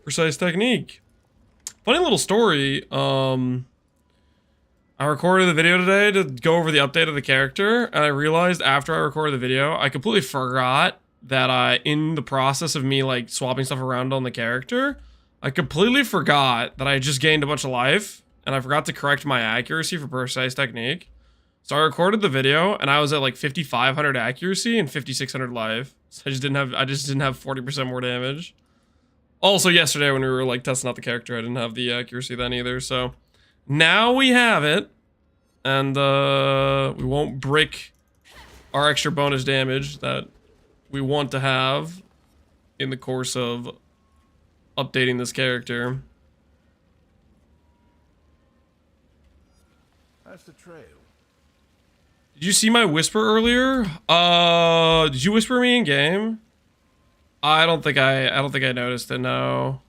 Precise technique. Funny little story. I recorded the video today to go over the update of the character, and I realized after I recorded the video, I completely forgot that in the process of me like swapping stuff around on the character, I completely forgot that I just gained a bunch of life, and I forgot to correct my accuracy for precise technique. So I recorded the video, and I was at like 5,500 accuracy and 5,600 life. So I just didn't have 40% more damage. Also, yesterday when we were like testing out the character, I didn't have the accuracy then either. So now we have it, and we won't break our extra bonus damage that we want to have in the course of updating this character. That's the trail. Did you see my whisper earlier? Did you whisper me in game? I don't think I noticed it. No.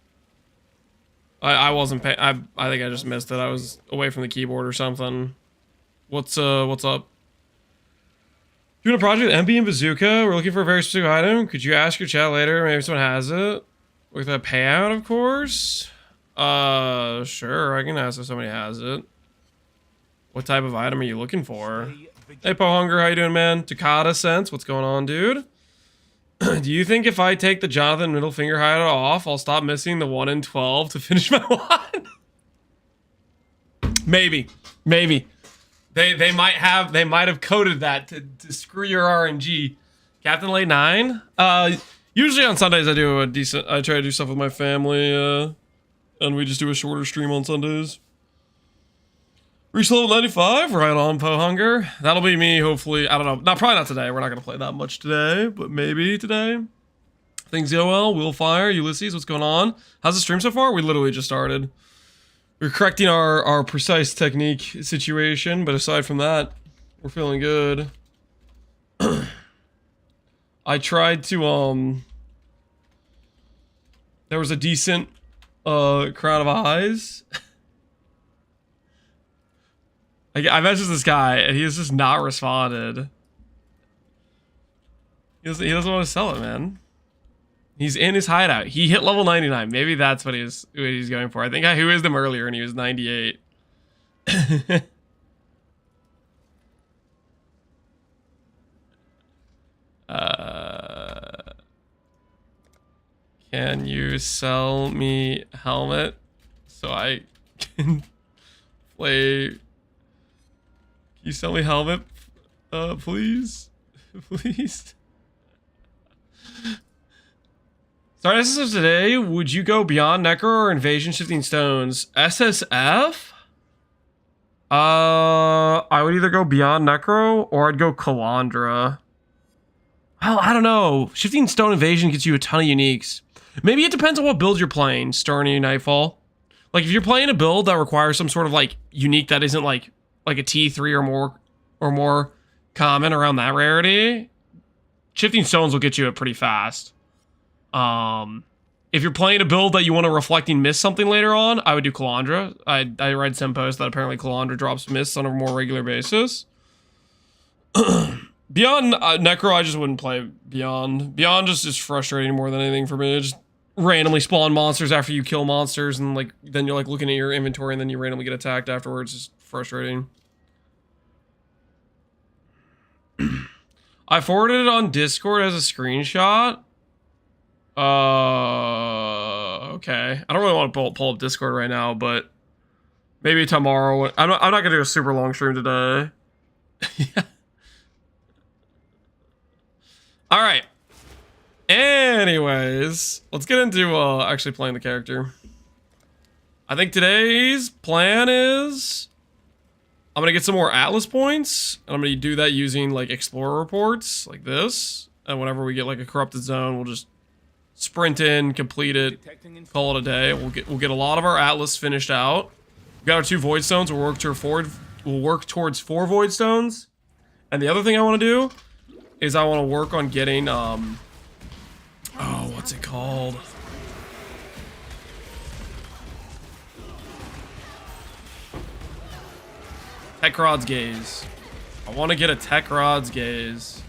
I wasn't paying. I think I just missed it. I was away from the keyboard or something. What's up? Doing a project with MB and Bazooka. We're looking for a very specific item. Could you ask your chat later? Maybe someone has it. With a payout, of course. Sure. I can ask if somebody has it. What type of item are you looking for? Hey, Pohunger, how you doing, man? Takata Sense, what's going on, dude? Do you think if I take the Jonathan middle finger hideout off, I'll stop missing the 1 in 12 to finish my one? Maybe. They might have coded that to screw your RNG. Captain Late 9. Usually on Sundays I try to do stuff with my family, and we just do a shorter stream on Sundays. Reach level 95, right on, Pohunger. That'll be me, hopefully. I don't know. Probably not today. We're not going to play that much today, but maybe today. Things go well. Will Fire, Ulysses, what's going on? How's the stream so far? We literally just started. We're correcting our precise technique situation, but aside from that, we're feeling good. I tried to, there was a decent, crown of eyes. I messaged this guy, and he has just not responded. He doesn't want to sell it, man. He's in his hideout. He hit level 99. Maybe that's what he's going for. I think I whizzed him earlier, and he was 98. Can you sell me helmet so I can play? Can you sell me helmet, please? Please? Sorry, SSF today. Would you go beyond Necro or Invasion Shifting Stones? SSF? I would either go beyond Necro or I'd go Calandra. Well, I don't know. Shifting Stone Invasion gets you a ton of uniques. Maybe it depends on what build you're playing, Starny Nightfall. Like, if you're playing a build that requires some sort of, like, unique that isn't, like a T3 or more common around that rarity, Shifting Stones will get you it pretty fast. If you're playing a build that you want to Reflecting Mist something later on, I would do Calandra. I read some posts that apparently Calandra drops mists on a more regular basis. Beyond Necro, I just wouldn't play Beyond. Beyond just is frustrating more than anything for me. It just randomly spawn monsters after you kill monsters, and like then you're like looking at your inventory and then you randomly get attacked afterwards. It's just frustrating. I forwarded it on Discord as a screenshot. Okay. I don't really want to pull up Discord right now, but maybe tomorrow. I'm not gonna do a super long stream today. Yeah. All right. Anyways, let's get into actually playing the character. I think today's plan is I'm gonna get some more Atlas points, and I'm gonna do that using like Explorer reports like this. And whenever we get like a corrupted zone, we'll just sprint in, complete it, call it a day. We'll get a lot of our Atlas finished out. We got our 2 Void Stones. We'll work towards 4 Void Stones. And the other thing I want to do is I want to work on getting oh, what's it called? Tekrod's Gaze. I want to get a Tekrod's Gaze.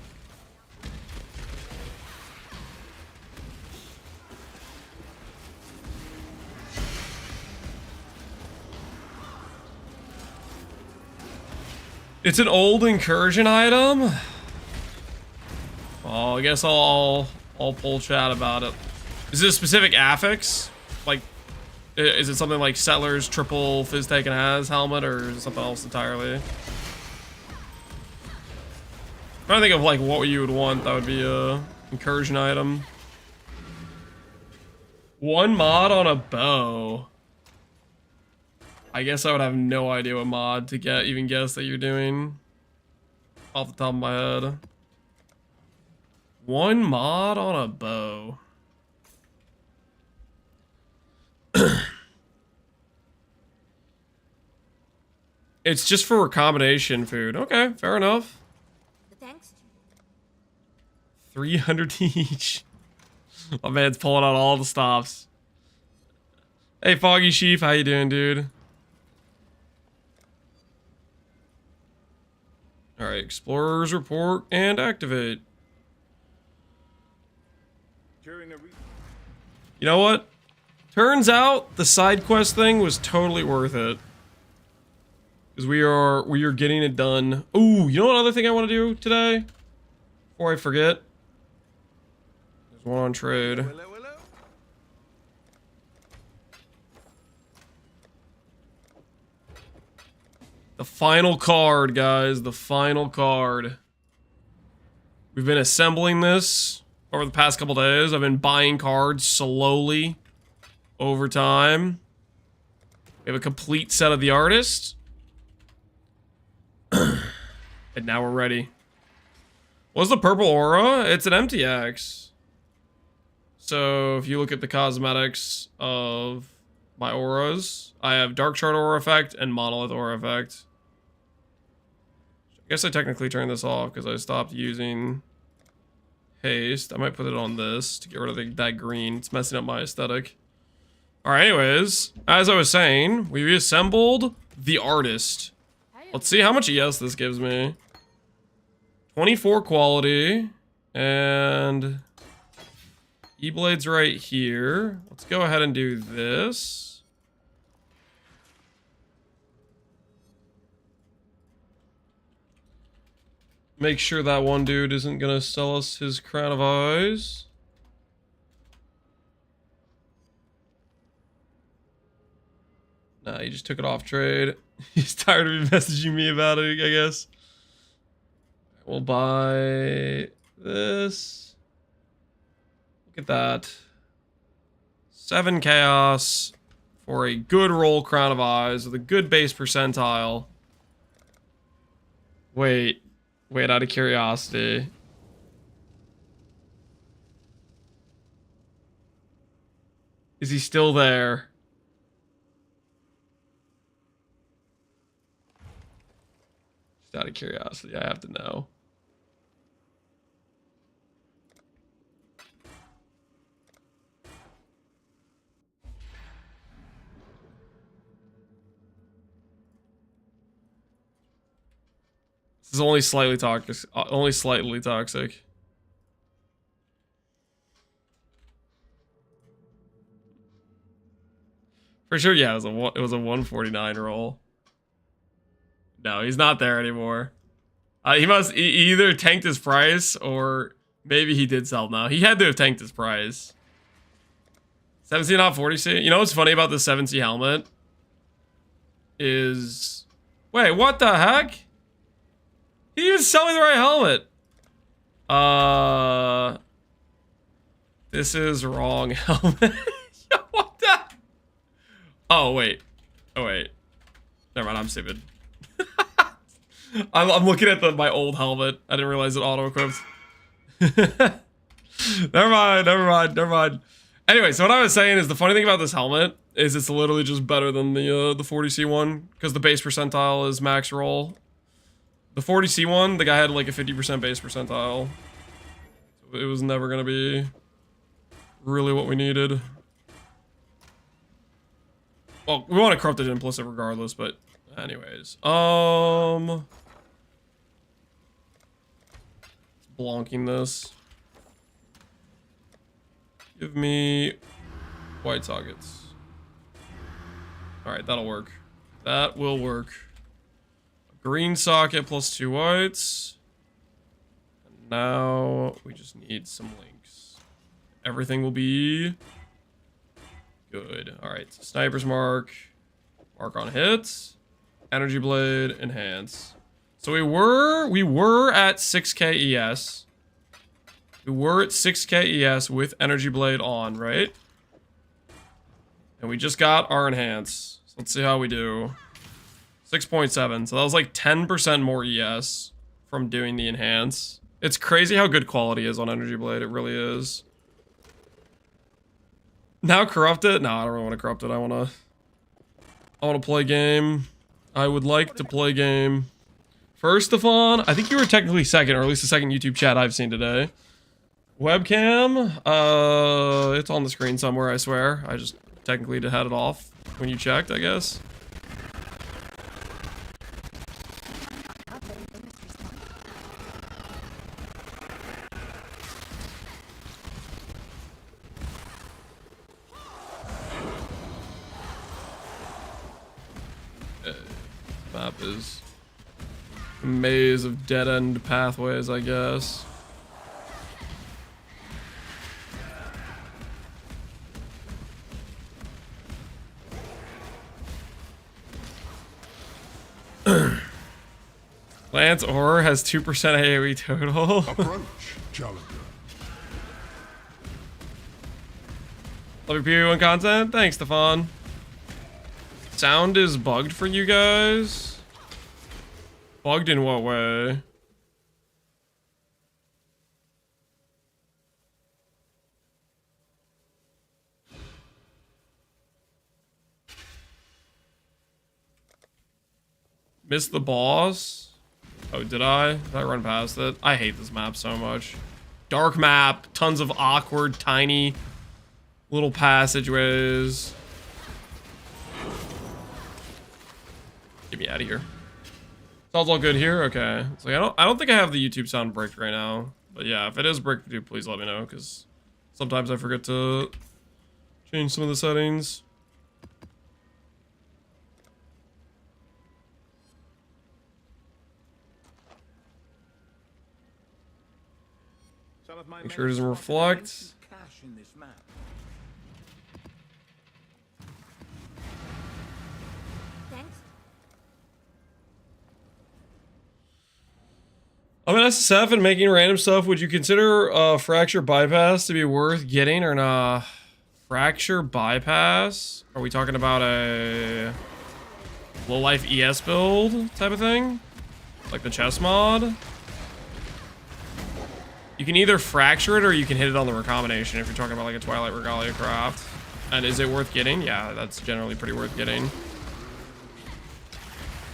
It's an old incursion item. Oh, I guess I'll pull chat about it. Is it a specific affix? Like, is it something like Settlers triple Fizz Taken has helmet, or is it something else entirely? I'm trying to think of like what you would want that would be a incursion item. One mod on a bow. I guess I would have no idea what mod to get, even guess that you're doing off the top of my head. One mod on a bow. It's just for recombination food. Okay, fair enough. Thanks. 300 each. My man's pulling out all the stops. Hey, Foggy Sheep, how you doing, dude? All right, Explorers report and activate. You know what? Turns out the side quest thing was totally worth it. Because we are getting it done. Ooh, you know what other thing I want to do today? Before I forget. There's one on trade. The final card, guys. The final card. We've been assembling this over the past couple days. I've been buying cards slowly over time. We have a complete set of the artist. And now we're ready. What's the purple aura? It's an MTX. So if you look at the cosmetics of my auras, I have Dark Shard aura effect and Monolith aura effect. I guess I technically turned this off because I stopped using haste. I might put it on this to get rid of that green. It's messing up my aesthetic. Alright, anyways, as I was saying, we reassembled the artist. Let's see how much ES this gives me. 24 quality. And E-Blade's right here. Let's go ahead and do this. Make sure that one dude isn't gonna sell us his crown of eyes. Nah, he just took it off trade. He's tired of messaging me about it, I guess. We'll buy this. Look at that. 7 chaos for a good roll crown of eyes with a good base percentile. Wait, out of curiosity. Is he still there? Just out of curiosity, I have to know. This is only slightly toxic. Only slightly toxic. For sure, yeah, it was a 149 roll. No, he's not there anymore. He either tanked his price or maybe he did sell now. He had to have tanked his price. 7C not 40C. You know what's funny about the 7C helmet? Is... Wait, what the heck? He didn't even sell me the right helmet. This is wrong helmet. What the? Oh, wait. Oh, wait. Never mind, I'm stupid. I'm looking at my old helmet. I didn't realize it auto-equipped. Never mind. Anyway, so what I was saying is the funny thing about this helmet is it's literally just better than the 40C one because the base percentile is max roll. The 40C one, the guy had like a 50% base percentile. So it was never gonna be really what we needed. Well, we want a corrupted implicit regardless, but anyways. Blonking this. Give me white sockets. Alright, that'll work. That will work. Green socket plus 2 whites. And now we just need some links. Everything will be good. Alright, so sniper's mark. Mark on hits. Energy blade, enhance. So we were at 6k ES. We were at 6k ES with energy blade on, right? And we just got our enhance. So let's see how we do. 6.7. So that was like 10% more ES from doing the enhance. It's crazy how good quality is on energy blade. It really is. Now corrupt it? No, I don't really want to corrupt it. I want to play game. I would like to play game. First, Stefan, I think you were technically second, or at least the second YouTube chat I've seen today. Webcam, it's on the screen somewhere, I swear. I just technically had it off when you checked, I guess. Map is a maze of dead-end pathways, I guess. Lance Orr has 2% AoE total. Approach, challenger. Love your PV1 content. Thanks, Stefan. Sound is bugged for you guys? Bugged in what way? Missed the boss? Oh, did I? Did I run past it? I hate this map so much. Dark map, tons of awkward, tiny little passageways. Get me out of here. Sounds all good here? Okay. It's like I don't think I have the YouTube sound bricked right now. But yeah, if it is bricked, dude, please let me know, because sometimes I forget to change some of the settings. Make sure it doesn't reflect. I'm an SSF and making random stuff. Would you consider fracture bypass to be worth getting or not? Fracture bypass? Are we talking about a low life ES build type of thing? Like the chess mod? You can either fracture it or you can hit it on the recombination if you're talking about like a Twilight Regalia craft. And is it worth getting? Yeah, that's generally pretty worth getting.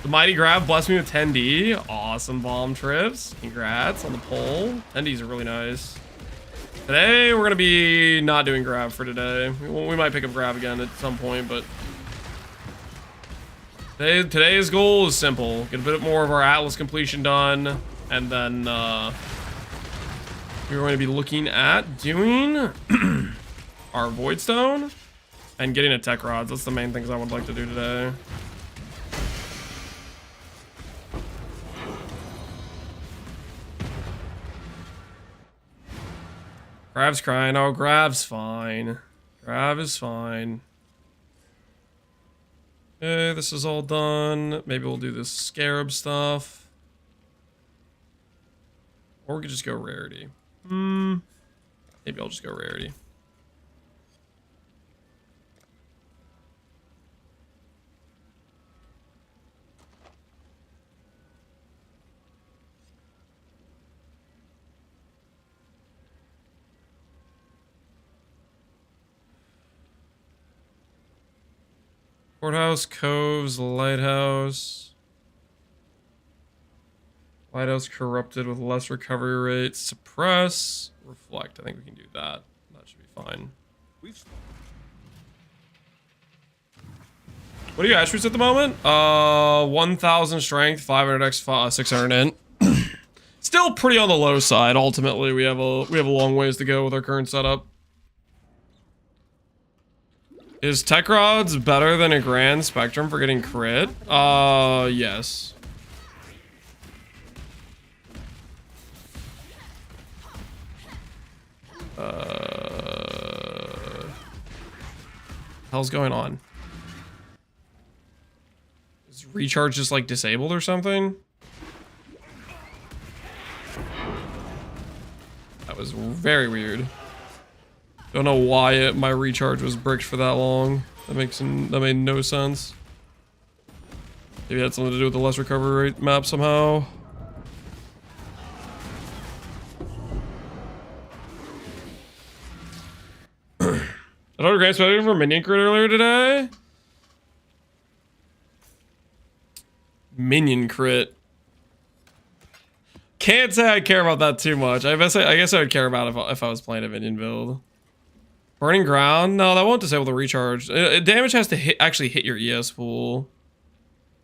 The Mighty Grab blessed me with 10D. Awesome bomb trips. Congrats on the poll. 10Ds are really nice. Today, we're going to be not doing grab for today. We might pick up grab again at some point, but today's goal is simple. Get a bit more of our Atlas completion done, and then we're going to be looking at doing our Void Stone and getting a Tech Rods. That's the main things I would like to do today. Grav's crying. Oh, Grav's fine. Grav is fine. Okay, this is all done. Maybe we'll do this Scarab stuff. Or we could just go rarity. Maybe I'll just go rarity. Courthouse, Coves, Lighthouse. Lighthouse corrupted with less recovery rate. Suppress. Reflect. I think we can do that. That should be fine. What are your attributes at the moment? 1,000 strength, 500x, 600 int. Still pretty on the low side. Ultimately, we have a long ways to go with our current setup. Is Tech Rods better than a Grand Spectrum for getting crit? Yes. hell's going on? Is recharge just like disabled or something? That was very weird. Don't know why my recharge was bricked for that long. That made no sense. Maybe it had something to do with the less recovery rate map somehow. I thought Grant's waiting for minion crit earlier today. Minion crit. Can't say I care about that too much. I guess I would care about it if I was playing a minion build. Burning ground? No, that won't disable the recharge. Damage has to actually hit your ES pool.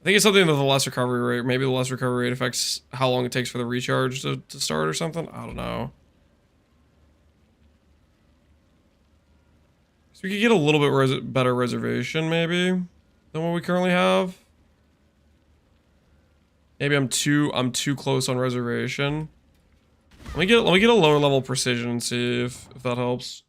I think it's something with the less recovery rate. Maybe the less recovery rate affects how long it takes for the recharge to start or something. I don't know. So we could get a little bit better reservation, maybe, than what we currently have. Maybe I'm too close on reservation. Let me get a lower level precision and see if that helps.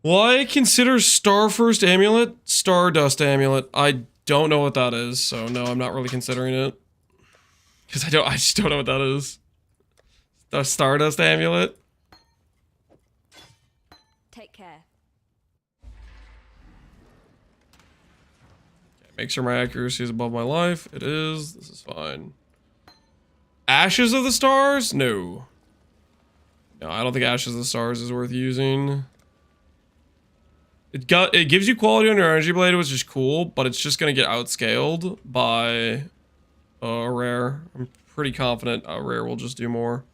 Will I consider Starfirst Amulet Stardust Amulet? I don't know what that is, so no, I'm not really considering it. Because I just don't know what that is. The Stardust Amulet. Take care. Okay, make sure my accuracy is above my life. It is. This is fine. Ashes of the Stars? No. No, I don't think Ashes of the Stars is worth using. It gives you quality on your energy blade, which is cool, but it's just gonna get outscaled by a rare. I'm pretty confident a rare will just do more.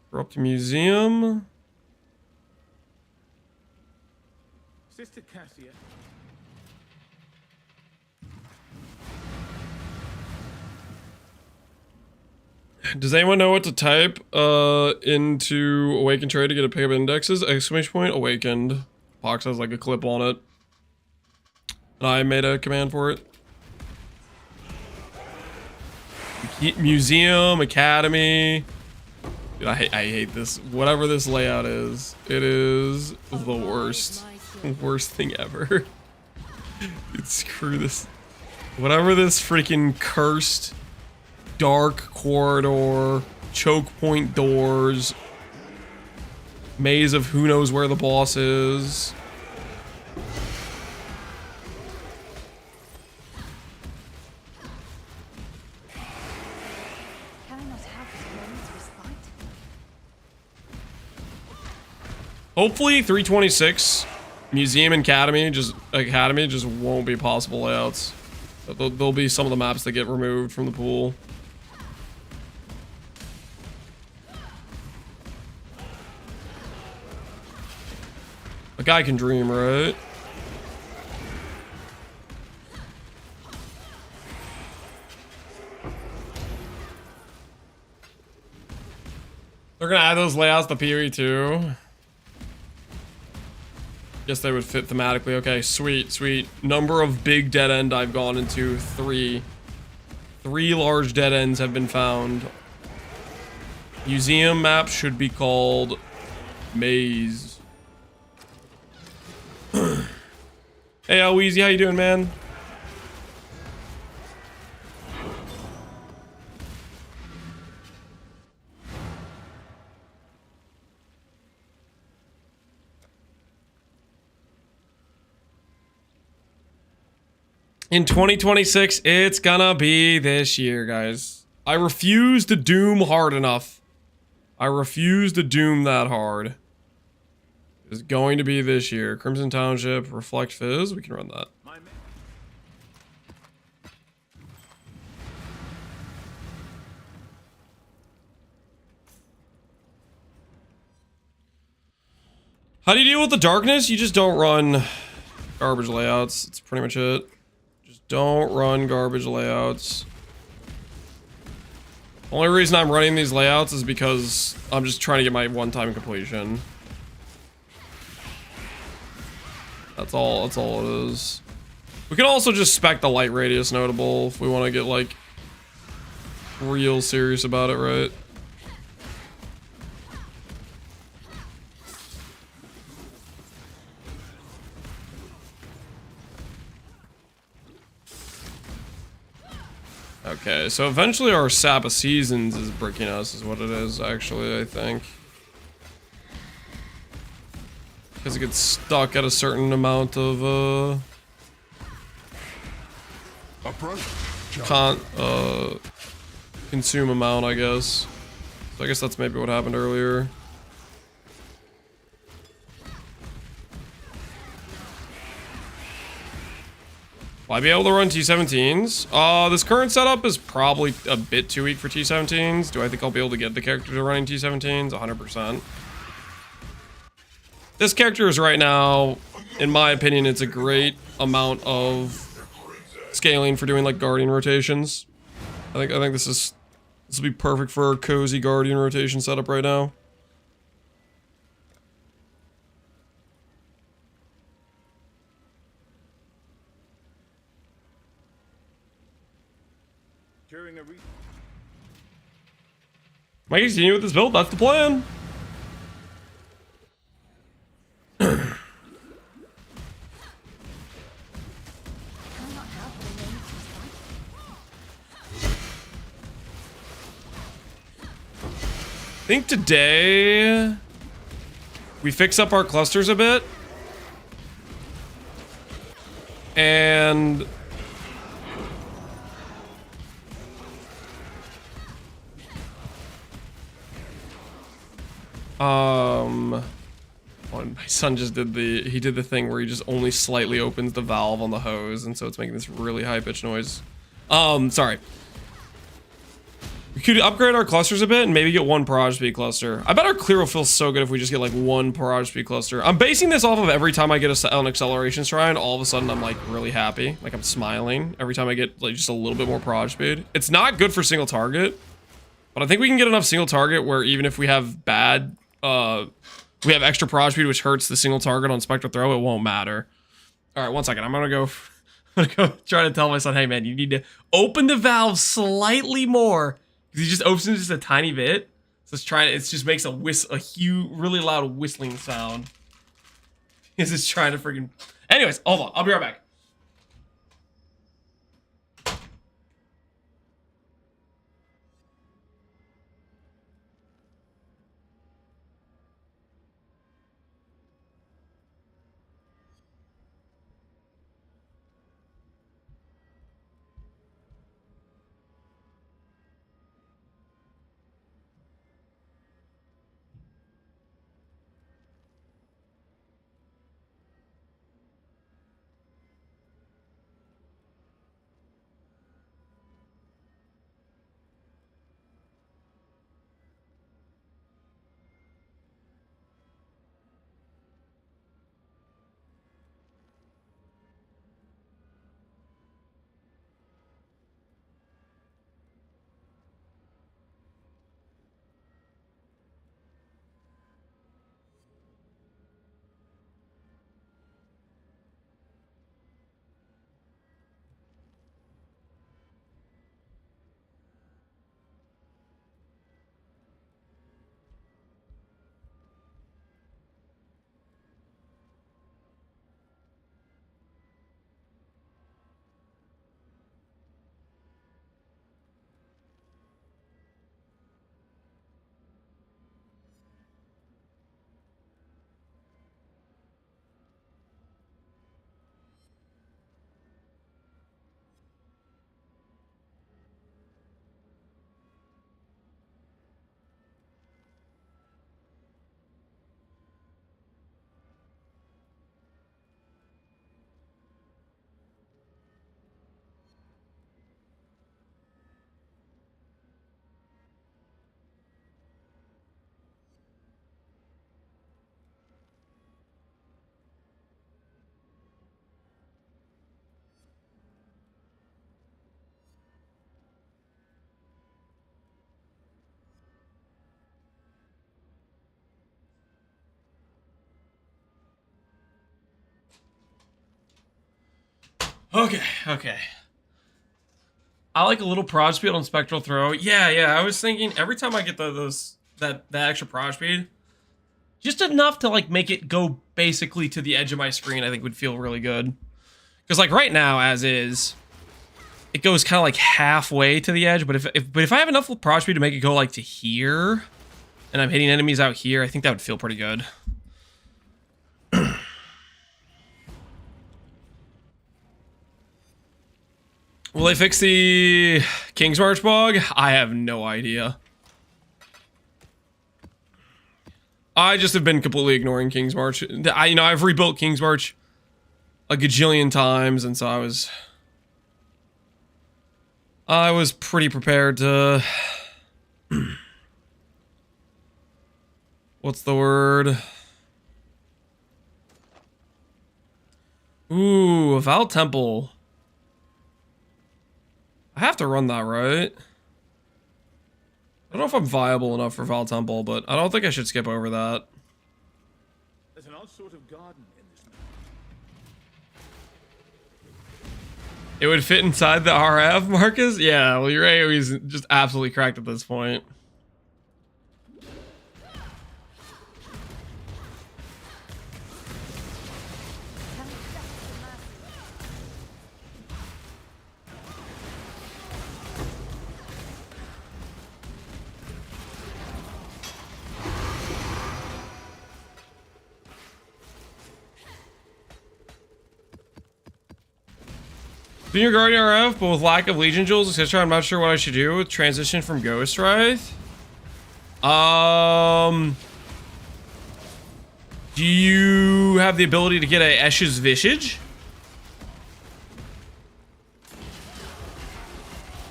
Corrupt Museum. Sister Cassia. Does anyone know what to type into Awakened Trade to get a pickup indexes? Exclamation point awakened. Pohx has like a clip on it. And I made a command for it. Museum, Academy. Dude, I hate this. Whatever this layout is, it is the worst. Worst thing ever. Dude, screw this. Whatever this freaking cursed dark corridor, choke point doors, maze of who knows where the boss is. Hopefully 326 Museum and Academy just won't be possible layouts. There'll be some of the maps that get removed from the pool. A guy can dream, right? They're gonna add those layouts to PoE too. Guess they would fit thematically. Okay, sweet, sweet. Number of big dead end I've gone into, 3. 3 large dead ends have been found. Museum map should be called Maze. Hey, Weezy, how you doing, man? In 2026, it's gonna be this year, guys. I refuse to doom hard enough. I refuse to doom that hard. It's going to be this year. Crimson Township, Reflect Fizz. We can run that. How do you deal with the darkness? You just don't run garbage layouts. That's pretty much it. Just don't run garbage layouts. Only reason I'm running these layouts is because I'm just trying to get my one-time completion. That's all it is. We can also just spec the light radius notable if we want to get like real serious about it, right? Okay, so eventually our Sap of Seasons is bricking us, is what it is, actually, I think. Because it gets stuck at a certain amount of, consume amount, I guess. So I guess that's maybe what happened earlier. Will I be able to run T17s? This current setup is probably a bit too weak for T17s. Do I think I'll be able to get the character to running T17s? 100%. This character is right now, in my opinion, it's a great amount of scaling for doing like Guardian rotations. I think this will be perfect for a cozy Guardian rotation setup right now. Might continue with this build, that's the plan. I think today we fix up our clusters a bit. And my son just did the thing where he just only slightly opens the valve on the hose, and so it's making this really high-pitched noise. Sorry. We could upgrade our clusters a bit and maybe get one Parage Speed cluster. I bet our clear will feel so good if we just get like one Parage Speed cluster. I'm basing this off of every time I get an acceleration shrine, all of a sudden I'm like really happy. Like I'm smiling every time I get like just a little bit more Parage Speed. It's not good for single target, but I think we can get enough single target where even if we have bad, we have extra Parage Speed which hurts the single target on Spectral Throw, it won't matter. All right, 1 second. I'm gonna go try to tell my son, hey man, you need to open the valve slightly more. He just opens it just a tiny bit. So it just makes a huge, really loud whistling sound. He's just trying to freaking... Anyways, hold on. I'll be right back. Okay. I like a little Parage Speed on Spectral Throw. Yeah, I was thinking every time I get that extra Parage Speed, just enough to like make it go basically to the edge of my screen, I think would feel really good. Because like right now, as is, it goes kind of like halfway to the edge, but if I have enough prop speed to make it go like to here, and I'm hitting enemies out here, I think that would feel pretty good. Will they fix the King's March bug? I have no idea. I just have been completely ignoring King's March. I've rebuilt King's March a gajillion times, and so I was pretty prepared to... What's the word? Ooh, a Val Temple. I have to run that, right? I don't know if I'm viable enough for Val Temple, but I don't think I should skip over that. There's an odd sort of garden in this map. It would fit inside the RF, Marcus? Yeah, well, you're right. He's just absolutely cracked at this point. Junior Guardian RF, but with lack of Legion Jewels, etc. I'm not sure what I should do with transition from Ghost Wraith. Do you have the ability to get a Esh's Visage?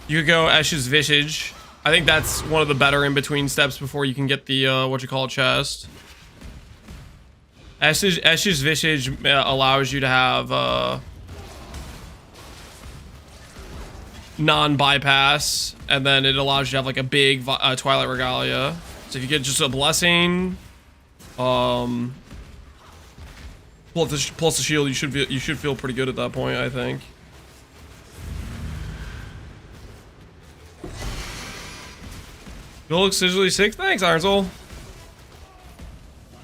You could go Esh's Visage. I think that's one of the better in-between steps before you can get the, chest. Esh's Visage allows you to have, non-bypass, and then it allows you to have like a big Twilight Regalia. So if you get just a blessing, plus the shield, you should feel pretty good at that point, I think. Bill looks sigilly sick. Thanks, Ironsoul.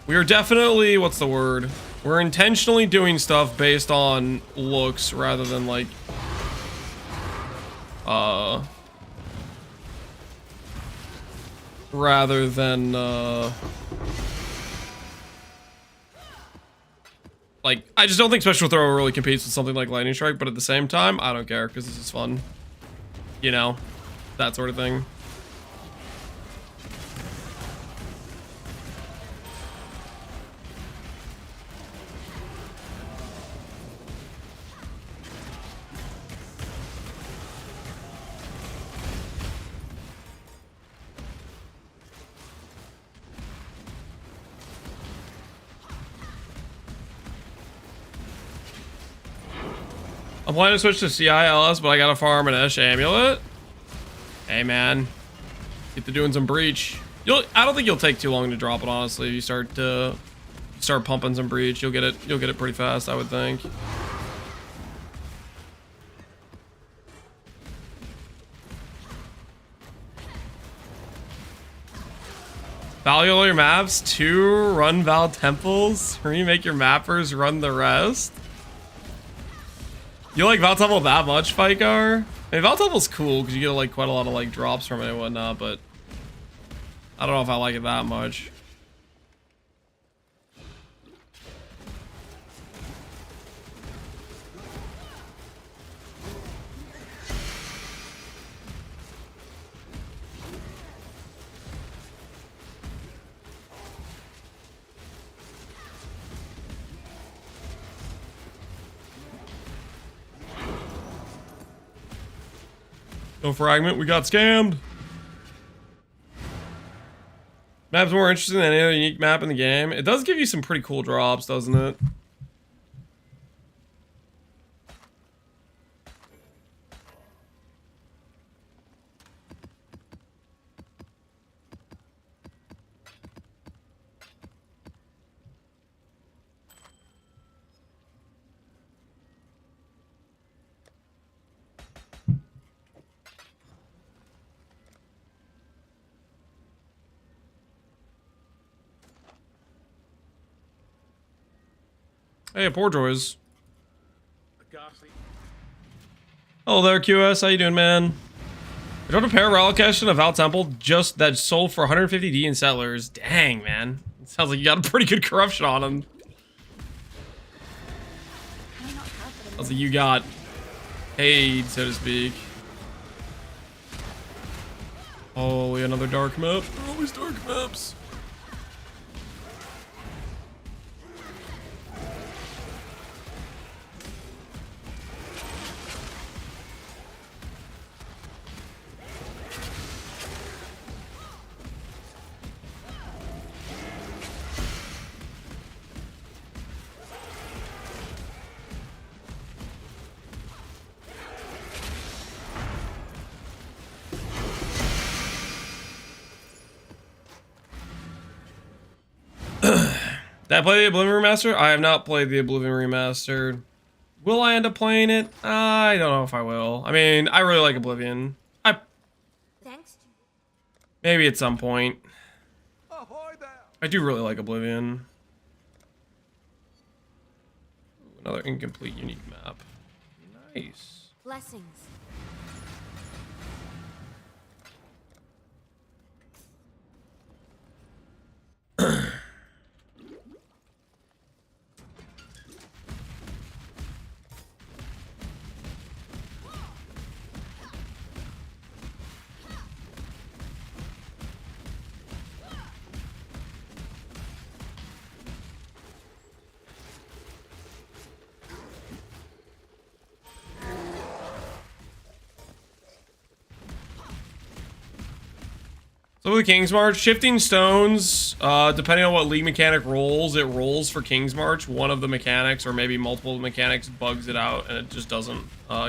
We are definitely, what's the word? We're intentionally doing stuff based on looks rather than like rather than like, I just don't think Special Throw really competes with something like Lightning Strike, but at the same time, I don't care because this is fun. You know, that sort of thing. I'm planning to switch to CILS, but I gotta farm an Esh Amulet. Hey man, get to doing some breach. I don't think you'll take too long to drop it, honestly. If you start pumping some breach, you'll get it pretty fast, I would think. Value all your maps, 2 run Val Temples, remake your mappers, run the rest. You like Val Temple that much, Fikar? I mean, Val Temple's cool because you get like quite a lot of like drops from it and whatnot, but I don't know if I like it that much. No fragment, we got scammed. Map's more interesting than any other unique map in the game. It does give you some pretty cool drops, doesn't it? Hey, poor Joys. A ghastly. Hello there, QS. How you doing, man? I dropped a pair of relic cash in a Val Temple just that sold for 150D in settlers. Dang, man. It sounds like you got a pretty good corruption on them. Sounds like you got paid, so to speak. Oh, another dark map. They're always dark maps. Did I play the Oblivion Remastered? I have not played the Oblivion Remastered. Will I end up playing it? I don't know if I will. I mean, I really like Oblivion. Thanks. Maybe at some point. Ahoy there! I do really like Oblivion. Ooh, another incomplete unique map. Nice. Blessings. So with the King's March, shifting stones, depending on what league mechanic rolls, it rolls for King's March. One of the mechanics, or maybe multiple mechanics, bugs it out, and it just doesn't,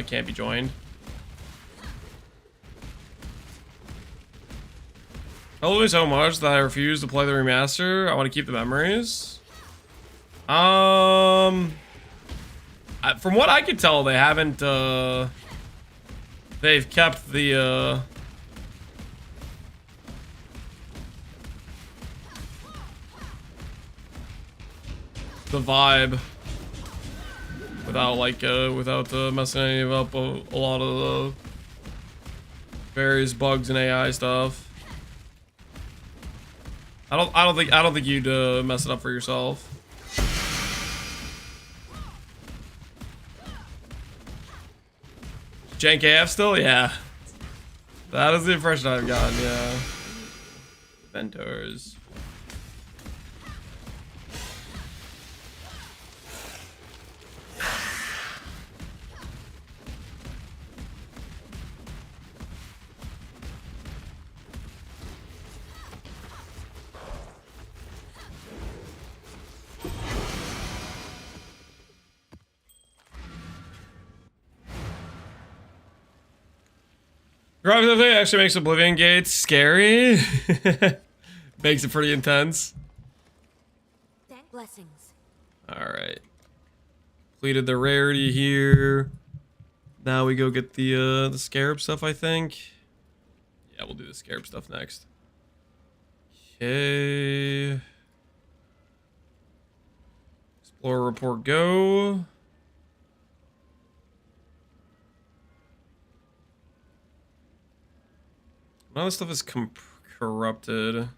can't be joined. I love it so much that I refuse to play the remaster. I want to keep the memories. From what I could tell, they haven't, they've kept the, the vibe without like without messing any up a lot of the various bugs and AI stuff. I don't think you'd mess it up for yourself. Jank AF still? Yeah. That is the impression I've gotten, yeah. Mentors. Gravity actually makes Oblivion Gates scary. Makes it pretty intense. Blessings. Alright. Completed the rarity here. Now we go get the scarab stuff, I think. Yeah, we'll do the scarab stuff next. Okay. Explorer report go. None of this stuff is corrupted.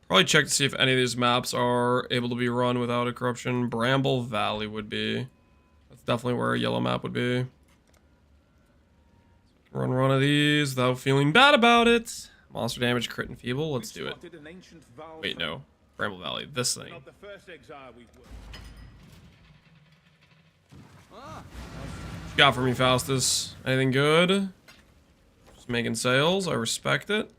Probably check to see if any of these maps are able to be run without a corruption. Bramble Valley would be. That's definitely where a yellow map would be. Run one of these without feeling bad about it. Monster damage, crit, and feeble. Let's do it. Wait, no. Bramble Valley. This thing. Not the first exile we've What you got for me, Faustus? Anything good? Just making sales. I respect it.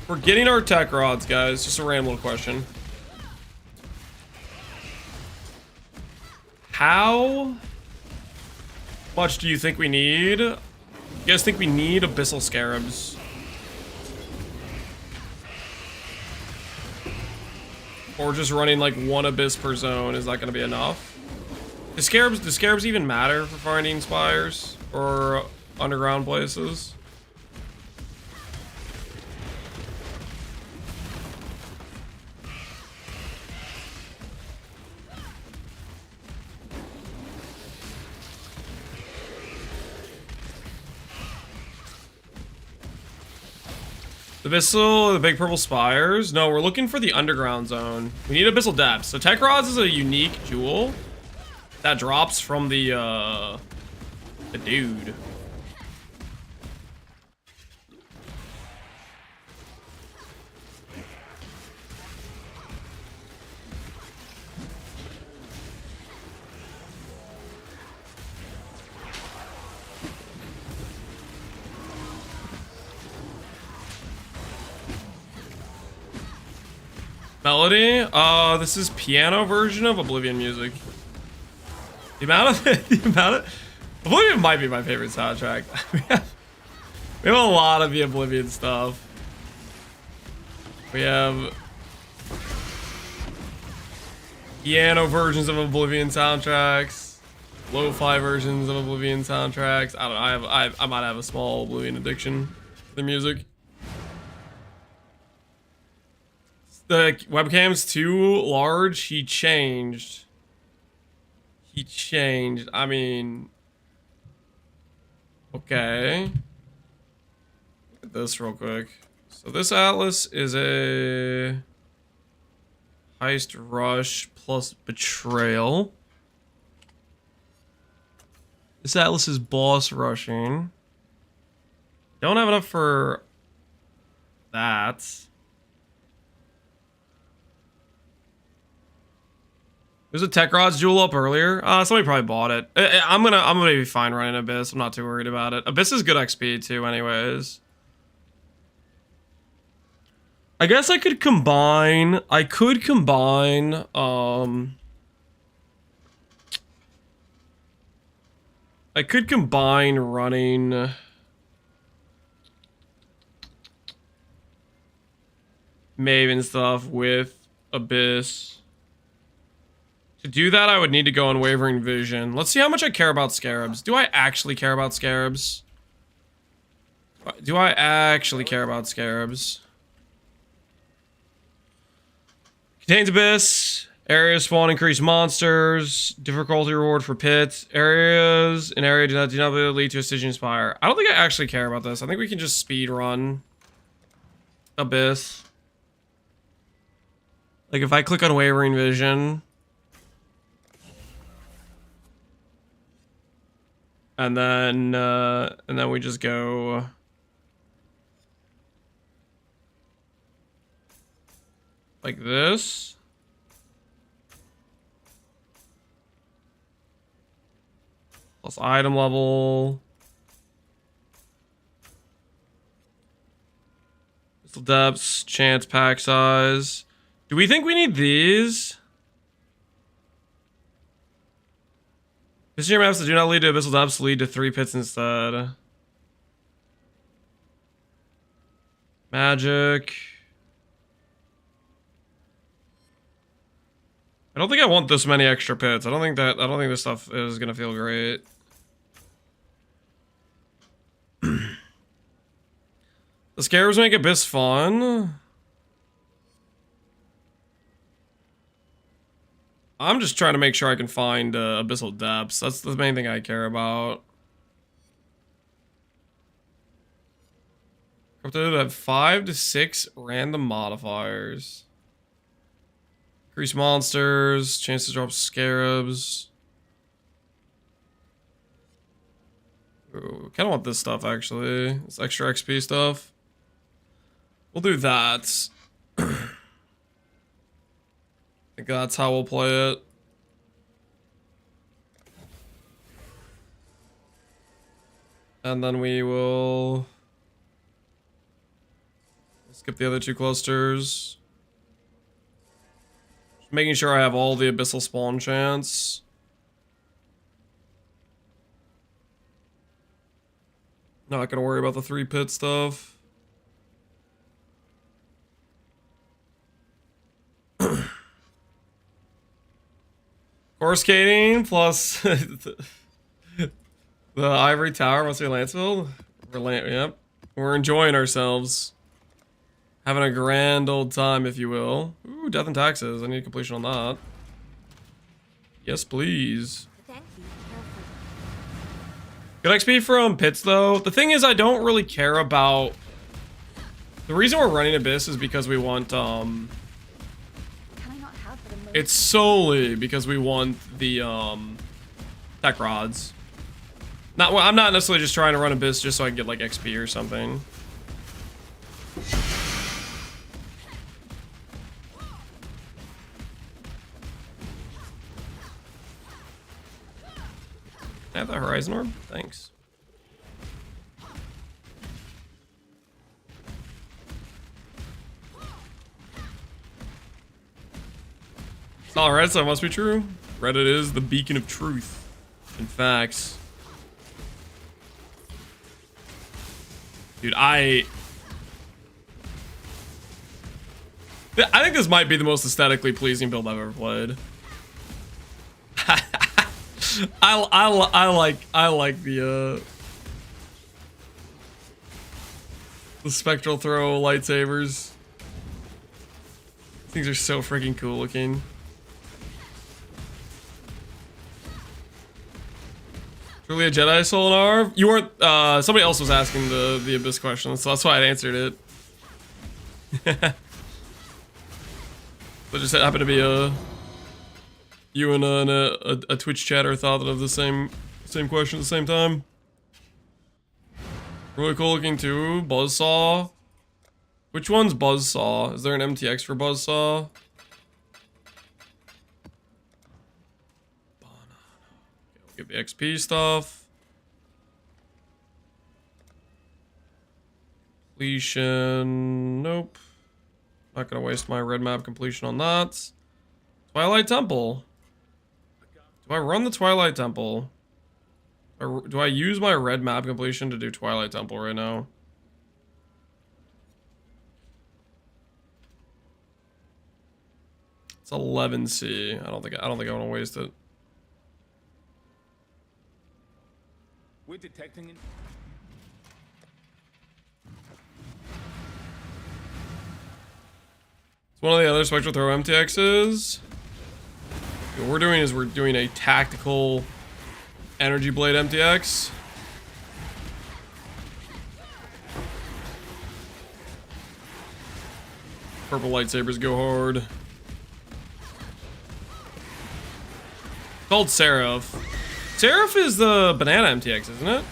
We're getting our tech rods, guys. Just a random little question. How much do you think we need? You guys think we need Abyssal Scarabs? Or just running like one Abyss per zone, is that going to be enough? Do scarabs even matter for finding spires or underground places? The Abyssal, the big purple spires? No, we're looking for the underground zone. We need Abyssal Depths. So Tech Rods is a unique jewel that drops from the dude. Melody? This is piano version of Oblivion music. The amount of Oblivion might be my favorite soundtrack. we have a lot of the Oblivion stuff. We have piano versions of Oblivion soundtracks, lo-fi versions of Oblivion soundtracks. I don't know. I might have a small Oblivion addiction to the music. The webcam's too large. He changed. I mean, okay. Look at this real quick. So this Atlas is a heist rush plus betrayal. This Atlas is boss rushing. Don't have enough for that. There's a Tech Rods jewel up earlier. Somebody probably bought it. I'm gonna be fine running Abyss. I'm not too worried about it. Abyss is good XP too, anyways. I guess I could combine. Running Maven stuff with Abyss. To do that, I would need to go on Wavering Vision. Let's see how much I care about scarabs. Do I actually care about scarabs? Contains Abyss. Areas spawn increased monsters. Difficulty reward for pits. Areas in area do not lead to a Stygian Spire. I don't think I actually care about this. I think we can just speed run Abyss. Like if I click on Wavering Vision. And then we just go like this. Plus item level. Crystal depths, chance pack size. Do we think we need these? Visionary maps that do not lead to abyssal depths lead to 3 pits instead. Magic. I don't think I want this many extra pits. I don't think this stuff is gonna feel great. The scarabs make Abyss fun. I'm just trying to make sure I can find abyssal depths. That's the main thing I care about. Corrupted have 5 to 6 random modifiers. Increase monsters, chance to drop scarabs. Ooh, kind of want this stuff actually. This extra XP stuff. We'll do that. I think that's how we'll play it. And then we will skip the other 2 clusters. Just making sure I have all the abyssal spawn chance. Not gonna worry about the 3 pit stuff. Horse skating plus the ivory tower must be Lanceville. Yep. We're enjoying ourselves. Having a grand old time, if you will. Ooh, death and taxes. I need completion on that. Yes, please. Thank you. Careful. Good XP from pits, though. The thing is, I don't really care about... The reason we're running Abyss is because we want, Can I not have the most? It's solely because we want the, tech rods. Not, well, I'm not necessarily just trying to run Abyss just so I can get, like, XP or something. I have the Horizon Orb? Thanks. It's not Reddit, so it must be true. Reddit is the beacon of truth and facts. Dude, I think this might be the most aesthetically pleasing build I've ever played. I like the spectral throw lightsabers. Things are so freaking cool looking. Truly a Jedi soul and Arv? You weren't, somebody else was asking the Abyss question, so that's why I answered it. But just happened to be you and a Twitch chatter thought of the same question at the same time. Really cool looking too. Buzzsaw. Which one's Buzzsaw? Is there an MTX for Buzzsaw? Get the XP stuff. Completion. Nope. Not gonna waste my red map completion on that. Twilight Temple. Do I run the Twilight Temple? Or do I use my red map completion to do Twilight Temple right now? It's 11C. I don't think I want to waste it. We're detecting... It's one of the other Spectral Throw MTXs. What we're doing is we're doing a tactical Energy Blade MTX. Purple lightsabers go hard. Called Seraph. Seraph is the banana MTX, isn't it?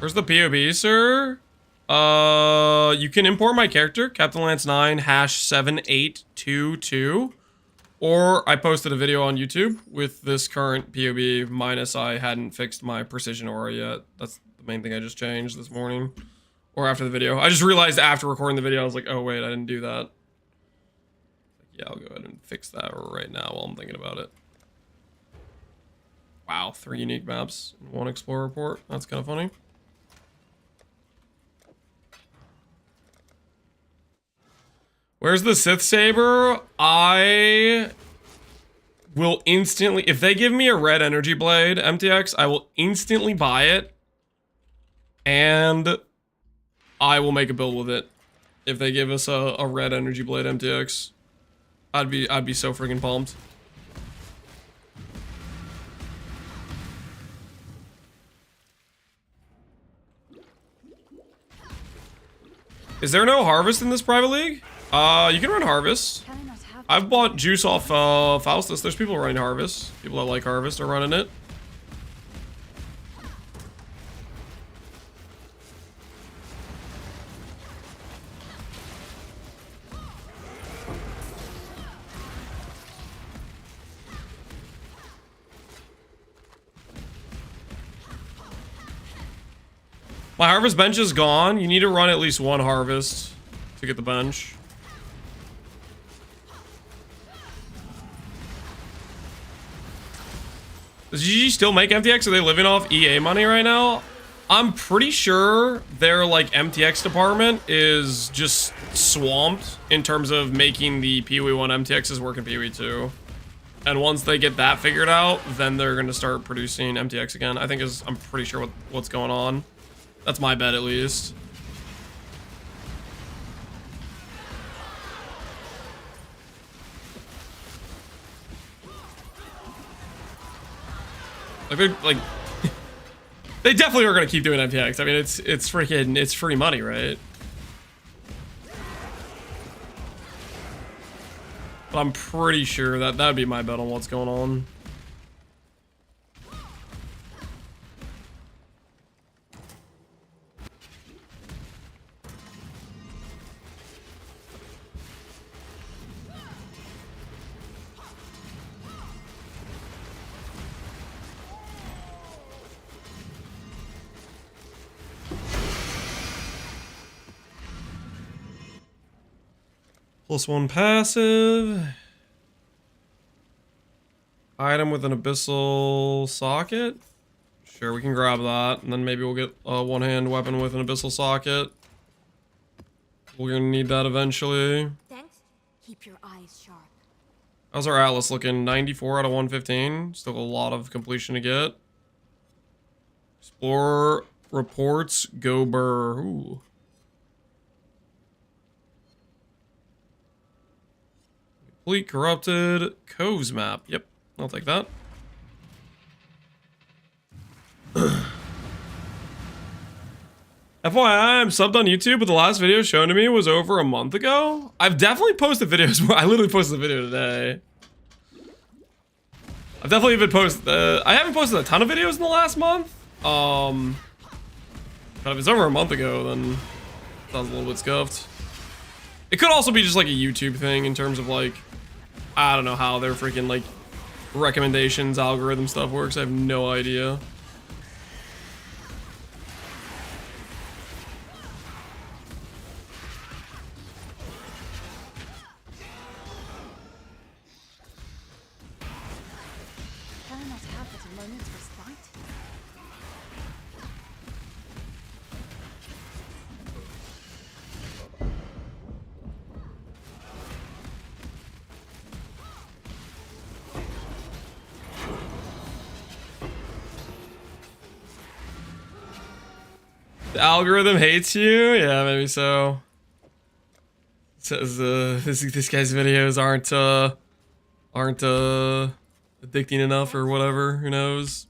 Where's the POB, sir? You can import my character, Captain Lance 9 #7822. Or I posted a video on YouTube with this current POB minus I hadn't fixed my precision aura yet. That's the main thing I just changed this morning. Or after the video. I just realized after recording the video, I was like, oh wait, I didn't do that. Yeah, I'll go ahead and fix that right now while I'm thinking about it. Wow, 3 unique maps in 1 Explorer report. That's kind of funny. Where's the Sith Saber? I will instantly... If they give me a red energy blade MTX, I will instantly buy it. And I will make a build with it. If they give us a red energy blade MTX. I'd be so freaking pumped. Is there no harvest in this private league? You can run harvest. Can I not have I've bought juice off Faustus. There's people running harvest. People that like harvest are running it. My harvest bench is gone. You need to run at least 1 harvest to get the bench. Does GG still make MTX? Are they living off EA money right now? I'm pretty sure their like MTX department is just swamped in terms of making the PoE 1 MTXs work in PoE 2. And once they get that figured out, then they're gonna start producing MTX again. I think I'm pretty sure what's going on. That's my bet at least. Like they definitely are gonna keep doing MTX. I mean, it's free money, right? But I'm pretty sure that would be my bet on what's going on. +1 passive. Item with an abyssal socket. Sure, we can grab that. And then maybe we'll get a one-hand weapon with an abyssal socket. We're gonna need that eventually. Thanks. Keep your eyes sharp. How's our Atlas looking? 94 out of 115. Still a lot of completion to get. Explore reports. Go burr. Ooh. Complete corrupted coves map. Yep, I'll take that. FYI, I'm subbed on YouTube, but the last video shown to me was over a month ago. I've definitely posted videos. I literally posted a video today. I've definitely been I haven't posted a ton of videos in the last month. But if it's over a month ago, then sounds a little bit scuffed. It could also be just like a YouTube thing in terms of like, I don't know how their freaking like recommendations, algorithm stuff works. I have no idea. Can I not have but a moment's respite? The algorithm hates you? Yeah, maybe so. It says this guy's videos aren't addicting enough or whatever, who knows?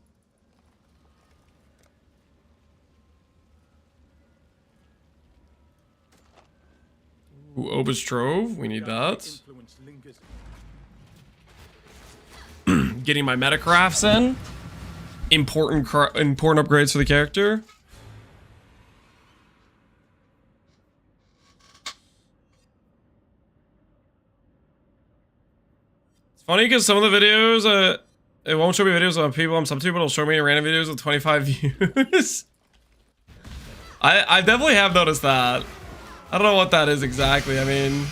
Ooh, Obus Trove, we need that. Getting my metacrafts in. Important upgrades for the character. Funny because some of the videos, it won't show me videos of people I'm sub to, but it'll show me random videos with 25 views. I definitely have noticed that. I don't know what that is exactly. I mean,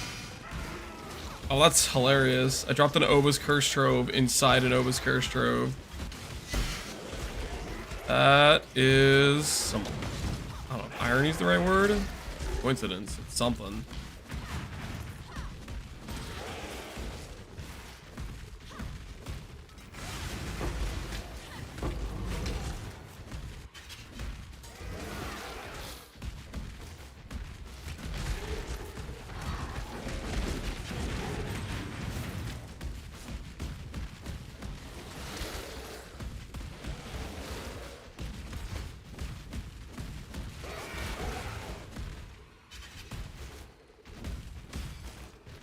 oh, that's hilarious. I dropped an Obus Curse Trove inside an Obus Curse Trove. That is some, I don't know, irony is the right word? Coincidence, it's something.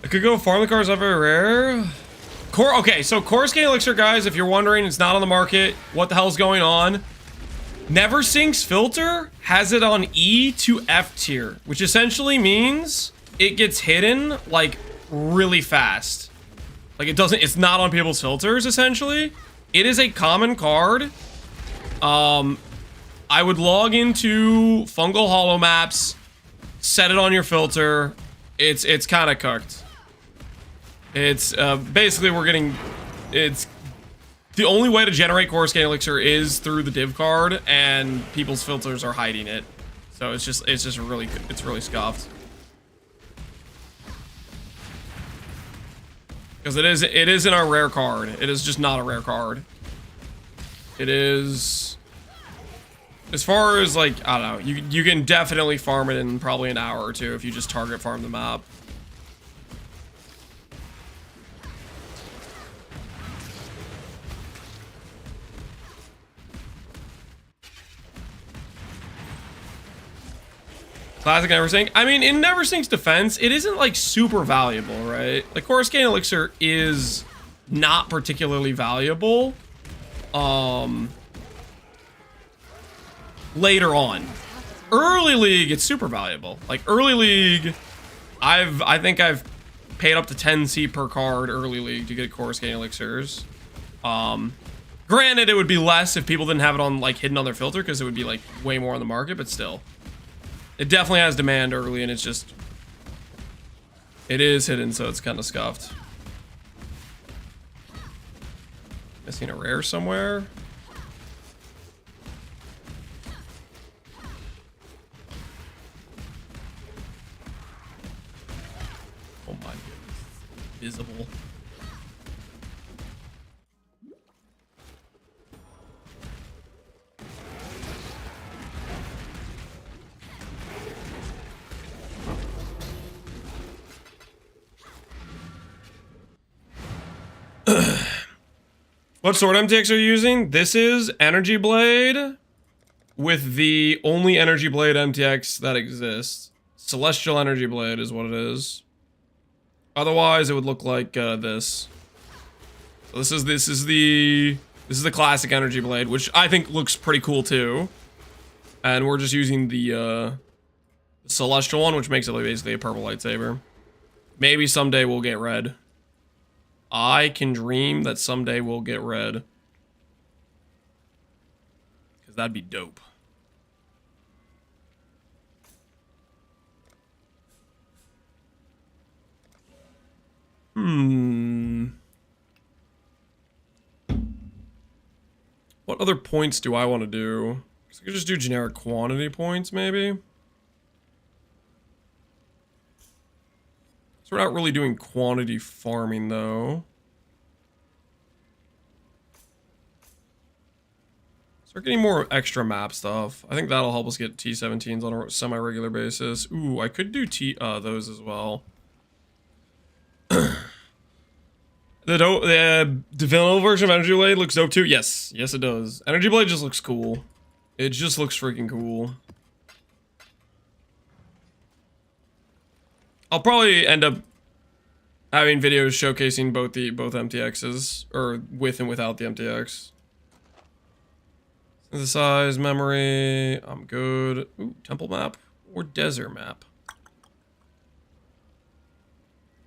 I could go farm the cars up very rare. Okay, so Core Scan Elixir, guys, if you're wondering, it's not on the market. What the hell's going on? Never Sinks Filter has it on E to F tier, which essentially means it gets hidden like really fast. Like it's not on people's filters, essentially. It is a common card. I would log into Fungal Hollow Maps, set it on your filter. It's kind of cooked. It's basically it's the only way to generate Coruscant Elixir is through the div card, and people's filters are hiding it. So it's just really scuffed. Because it is in our rare card. It is just not a rare card. It is, as far as like, I don't know, you can definitely farm it in probably an hour or two if you just target farm the map. Classic Neversink. I mean, in Neversink's defense, it isn't like super valuable, right? Like Coruscant Elixir is not particularly valuable. Later on. Early League, it's super valuable. Like early League, I think I've paid up to 10C per card early League to get Coruscant Elixirs. Granted, it would be less if people didn't have it on like hidden on their filter because it would be like way more on the market, but still. It definitely has demand early, and it's just... It is hidden, so it's kind of scuffed. Missing a rare somewhere? Oh my goodness. Visible. What sword MTX are you using? This is Energy Blade with the only Energy Blade MTX that exists. Celestial Energy Blade is what it is. Otherwise, it would look like this. So this is the classic Energy Blade, which I think looks pretty cool too. And we're just using the Celestial one, which makes it basically a purple lightsaber. Maybe someday we'll get red. I can dream that someday we'll get red. Because that'd be dope. What other points do I want to do? Because I could just do generic quantity points, maybe. So we're not really doing quantity farming, though. Start getting more extra map stuff. I think that'll help us get T17s on a semi-regular basis. Ooh, I could do those as well. The vanilla version of Energy Blade looks dope, too. Yes. Yes, it does. Energy Blade just looks cool. It just looks freaking cool. I'll probably end up having videos showcasing both MTXs, or with and without the MTX. Synthesize, memory, I'm good. Ooh, temple map or desert map.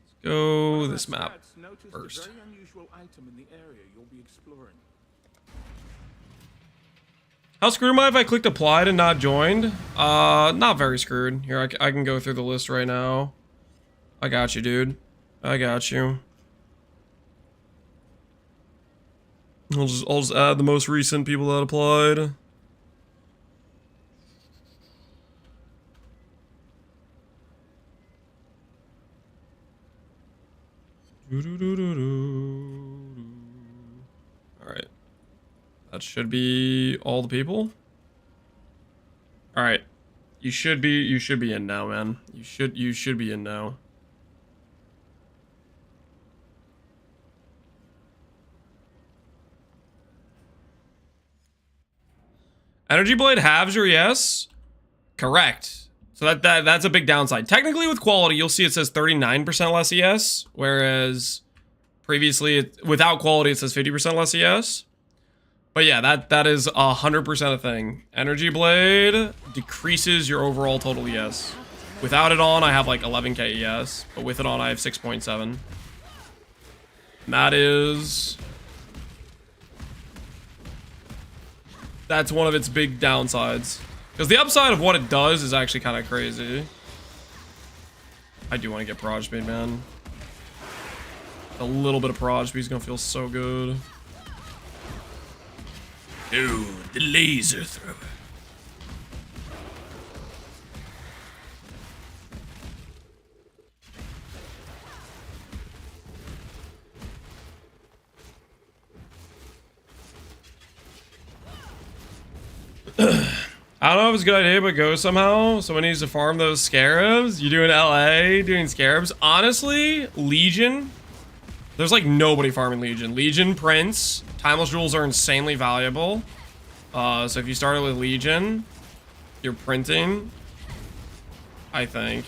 Let's go this map first. A very unusual item in the area you'll be exploring. How screwed am I if I clicked applied and not joined? Not very screwed. Here, I can go through the list right now. I got you, dude. I got you. I'll just add the most recent people that applied. All right. That should be all the people. All right. You should be in now, man. You should be in now. Energy Blade halves your yes? Correct. So that's a big downside. Technically with quality, you'll see it says 39% less ES, whereas previously without quality it says 50% less ES. But yeah, that is 100% a thing. Energy Blade decreases your overall total ES. Without it on, I have like 11k ES, but with it on, I have 6.7. And that is... That's one of its big downsides. Because the upside of what it does is actually kind of crazy. I do want to get Proj Speed, man. A little bit of Proj Speed is going to feel so good. Dude, the laser thrower. I don't know if it's a good idea, but go somehow. Someone needs to farm those scarabs. You doing LA, doing scarabs. Honestly, Legion. There's like nobody farming Legion. Legion, Prince, Timeless Jewels are insanely valuable. So if you started with Legion, you're printing, I think.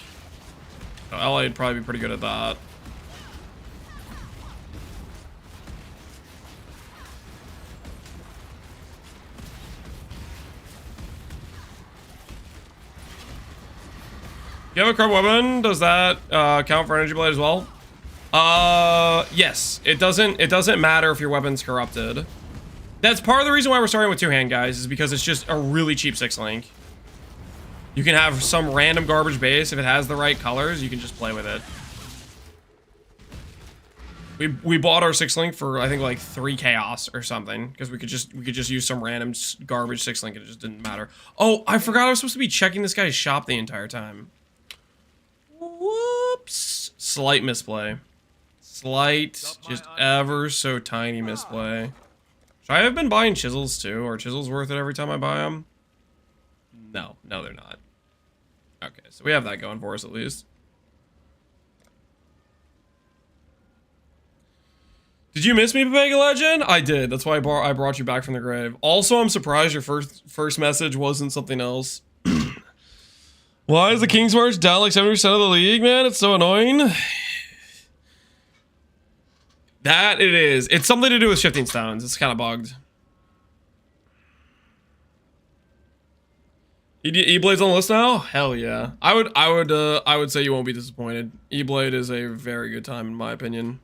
So LA would probably be pretty good at that. You have a corrupt weapon? Does that count for energy blade as well? Yes. It doesn't matter if your weapon's corrupted. That's part of the reason why we're starting with two-hand, guys, is because it's just a really cheap 6-link. You can have some random garbage base. If it has the right colors, you can just play with it. We bought our 6-link for, I think, like 3 chaos or something, because we could just use some random garbage 6-link and it just didn't matter. Oh, I forgot I was supposed to be checking this guy's shop the entire time. Whoops. Slight misplay. Slight, just ever so tiny misplay. Should I have been buying chisels too? Are chisels worth it every time I buy them? No, they're not. Okay, so we have that going for us at least. Did you miss me, Papega Legend? I did. That's why I brought you back from the grave. Also, I'm surprised your first message wasn't something else. Why is the King's March down like 70% of the league, man? It's so annoying. That it is. It's something to do with shifting stones. It's kind of bugged. E-Blade's on the list now? Hell yeah. I would say you won't be disappointed. E-Blade is a very good time in my opinion.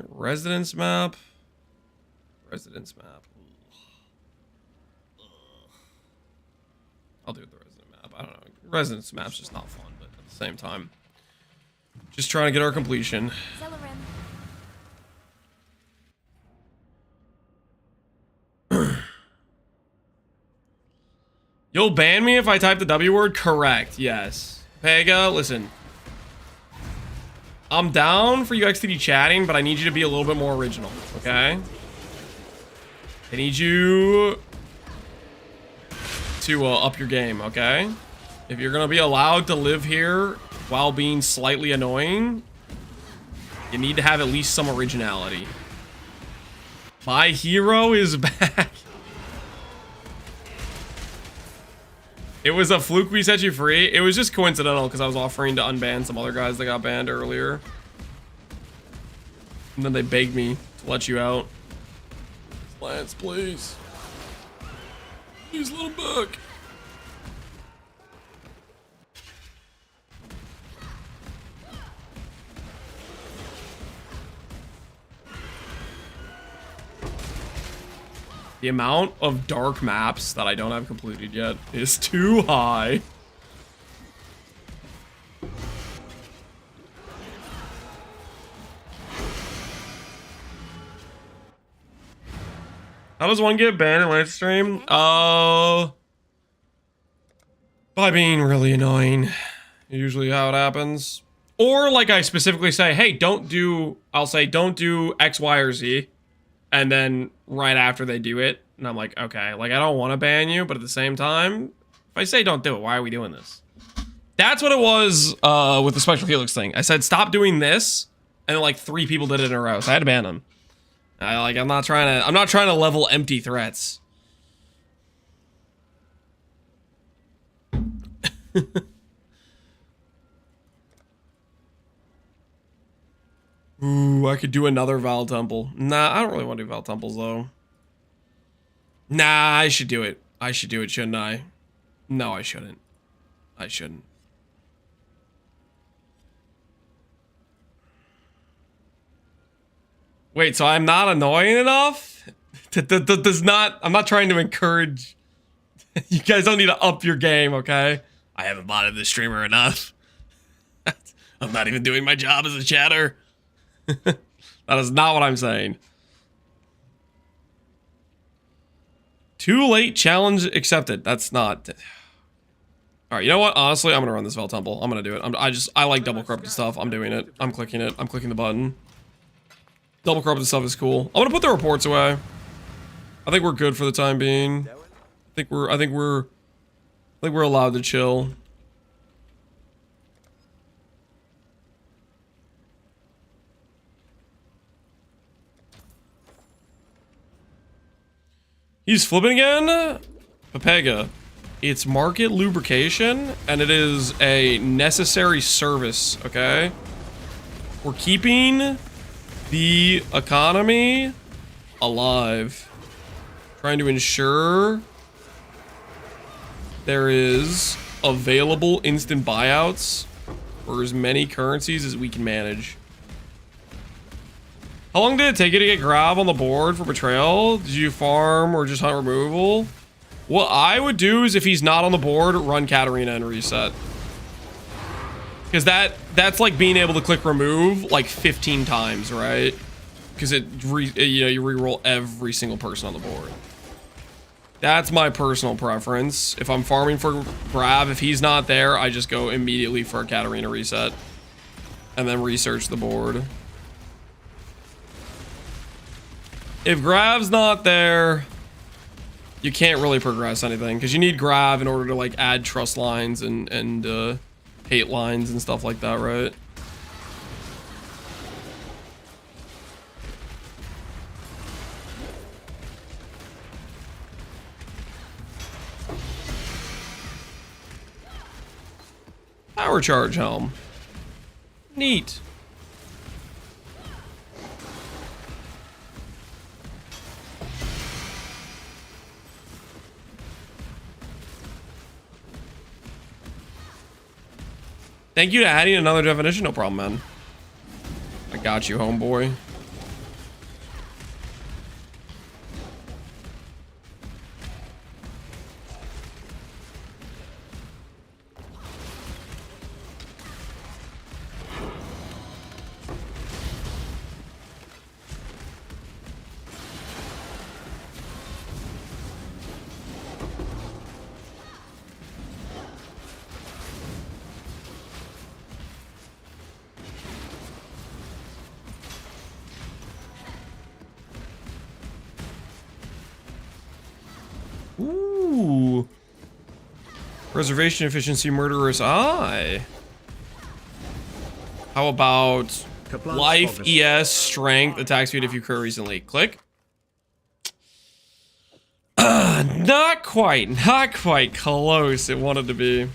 Residence map. Residence map. I'll do the resident map. I don't know. Residence map's just not fun, but at the same time, just trying to get our completion. You'll ban me if I type the W word? Correct, yes. Pega, listen. I'm down for you XTD chatting, but I need you to be a little bit more original, okay? I need you to up your game, okay? If you're gonna be allowed to live here while being slightly annoying, you need to have at least some originality. My hero is back. It was a fluke we set you free. It was just coincidental because I was offering to unban some other guys that got banned earlier. And then they begged me to let you out. Lance, please. Please let him back. The amount of dark maps that I don't have completed yet is too high. How does one get banned in live stream? By being really annoying. Usually how it happens. Or like I specifically say, hey, I'll say don't do X, Y, or Z. And then right after they do it, and I'm like, okay, like I don't want to ban you, but at the same time, if I say don't do it, why are we doing this? That's what it was with the Spectral Helix thing. I said stop doing this, and then like 3 people did it in a row, so I had to ban them. I'm not trying to level empty threats. Ooh, I could do another Val Temple. Nah, I don't really want to do Val Temples, though. Nah, I should do it. I should do it, shouldn't I? No, I shouldn't. I shouldn't. Wait, so I'm not annoying enough? I'm not trying to encourage... You guys don't need to up your game, okay? I haven't botted this streamer enough. I'm not even doing my job as a chatter. That is not what I'm saying. Too late challenge accepted. That's not. All right, you know what? Honestly, I'm gonna run this Vel Temple. I'm gonna do it. I like double corrupted stuff. I'm doing it. I'm clicking it. I'm clicking the button. Double corrupted stuff is cool. I'm gonna put the reports away. I think we're good for the time being. I think we're allowed to chill. He's flipping again? Pepega. It's market lubrication, and it is a necessary service, okay? We're keeping the economy alive. Trying to ensure there is available instant buyouts for as many currencies as we can manage. How long did it take you to get grab on the board for betrayal? Did you farm or just hunt removal? What I would do is if he's not on the board, run Katarina and reset. Because that's like being able to click remove like 15 times, right? Because you re-roll every single person on the board. That's my personal preference. If I'm farming for grab, if he's not there, I just go immediately for a Katarina reset. And then research the board. If grab's not there, you can't really progress anything because you need grab in order to like add trust lines and hate lines and stuff like that, right? Power charge helm. Neat. Thank you to adding another definition. No problem, man. I got you, homeboy. Ooh. Reservation efficiency, murderous eye. How about life, ES, strength, attack speed if you occur recently? Click. Not quite close. It wanted to be.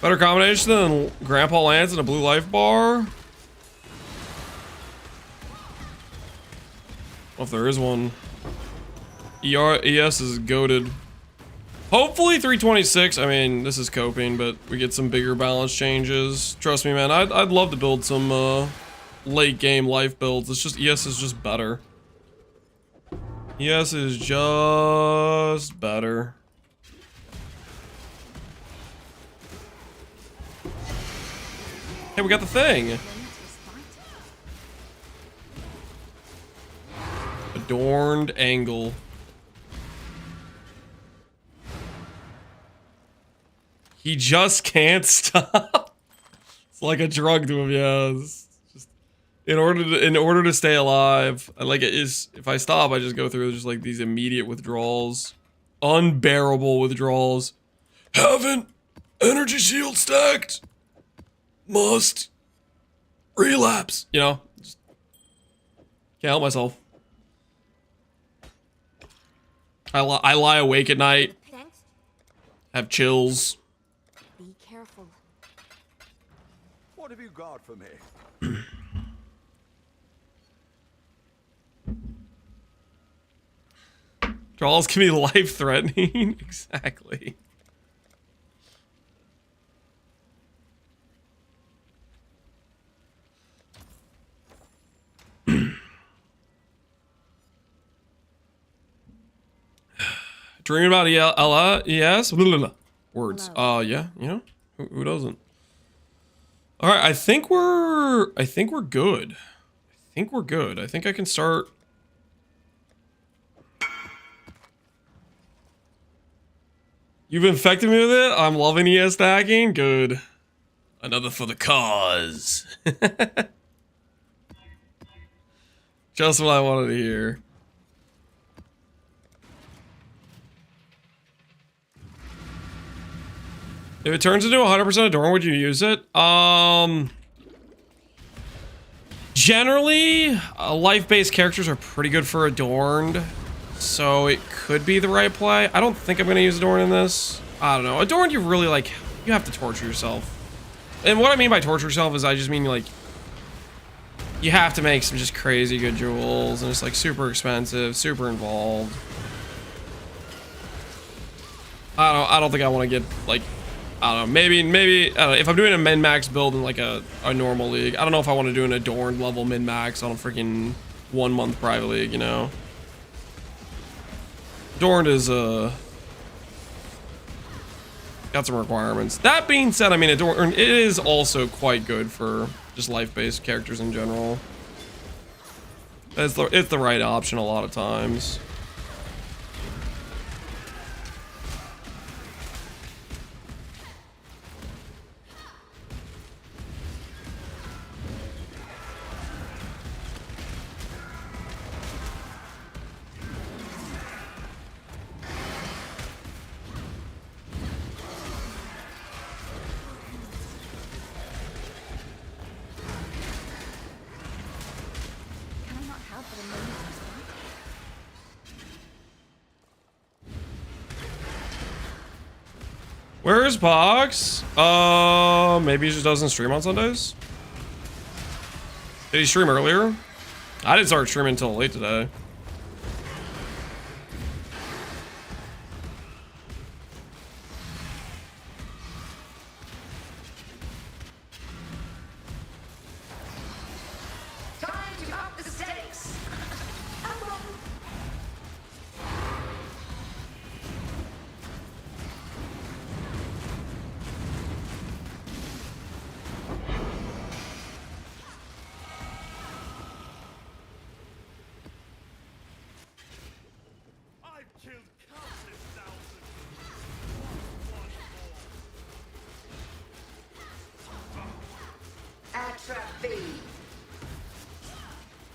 Better combination than Grandpa Lance and a blue life bar? Well, if there is one. ES is goated. Hopefully 326. I mean, this is coping, but we get some bigger balance changes. Trust me, man. I'd love to build some late game life builds. It's just ES is just better. ES is just better. Hey, we got the thing. Adorned angle. He just can't stop. It's like a drug to him, yeah. It's just in order to stay alive. I like it is if I stop, I just go through just like these immediate withdrawals. Unbearable withdrawals. Haven't energy shield stacked. Must relapse, you know, just can't help myself. I lie awake at night, Thanks. have chills. Be careful. What have you got for me? Draws can be life-threatening. Exactly. Dreaming about Ella? Yes. Words. Yeah. You know, who doesn't? All right. I think we're good. I think we're good. I think I can start. You've infected me with it. I'm loving ES stacking. Good. Another for the cause. Just what I wanted to hear. If it turns into 100% Adorn, would you use it? Generally, life-based characters are pretty good for Adorned, so it could be the right play. I don't think I'm gonna use Adorn in this. I don't know. Adorned, you really like, you have to torture yourself. And what I mean by torture yourself is I just mean like, you have to make some just crazy good jewels, and it's like super expensive, super involved. I don't think I want to get like, I don't know, maybe, I don't know, if I'm doing a min-max build in like a normal league, I don't know if I want to do an Adorned level min-max on a freaking 1 month private league, you know? Adorned is, got some requirements. That being said, I mean, Adorned, it is also quite good for just life-based characters in general. It's the right option a lot of times. Can I not have but a moment to respond? Where is Pohx? Maybe he just doesn't stream on Sundays? Did he stream earlier? I didn't start streaming until late today. Time to up the stakes. I've killed countless thousands. Atrophy.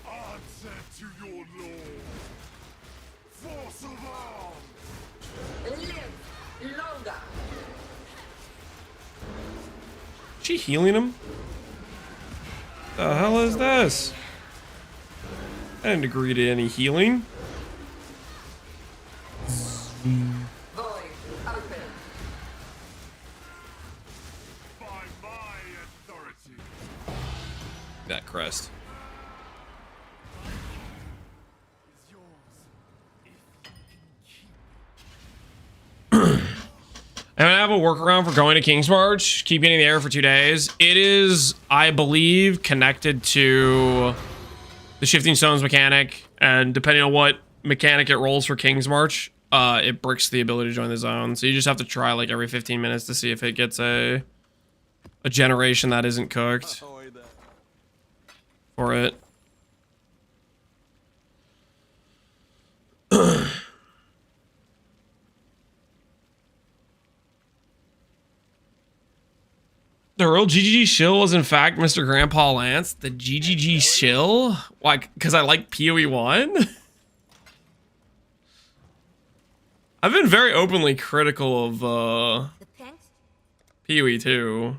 Answer to your lord. Force of arms. Live longer. Is she healing him? The hell is this? I didn't agree to any healing. Void open. By my authority. That crest. Is yours if you can keep I'm gonna have a workaround for going to King's March. Keep getting the air for 2 days. It is, I believe, connected to the Shifting Stones mechanic, and depending on what mechanic it rolls for King's March, it bricks the ability to join the zone. So you just have to try like every 15 minutes to see if it gets a generation that isn't cooked for it. The real GGG shill was in fact Mr. Grandpa Lance. The GGG shill? Why? Because I like PoE 1? I've been very openly critical of The pink? PoE 2.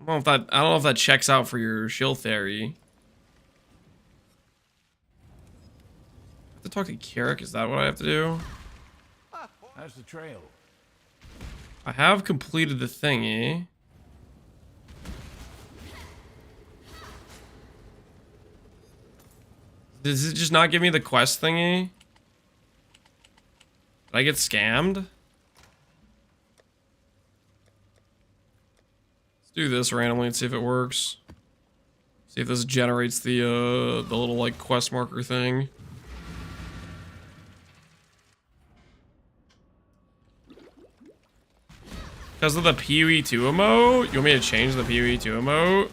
I don't know if that checks out for your shill theory. I have to talk to Carrick, is that what I have to do? How's the trail? I have completed the thingy. Does it just not give me the quest thingy? Did I get scammed? Let's do this randomly and see if it works. See if this generates the little like quest marker thing. Because of the PoE 2 emote? You want me to change the PoE 2 emote?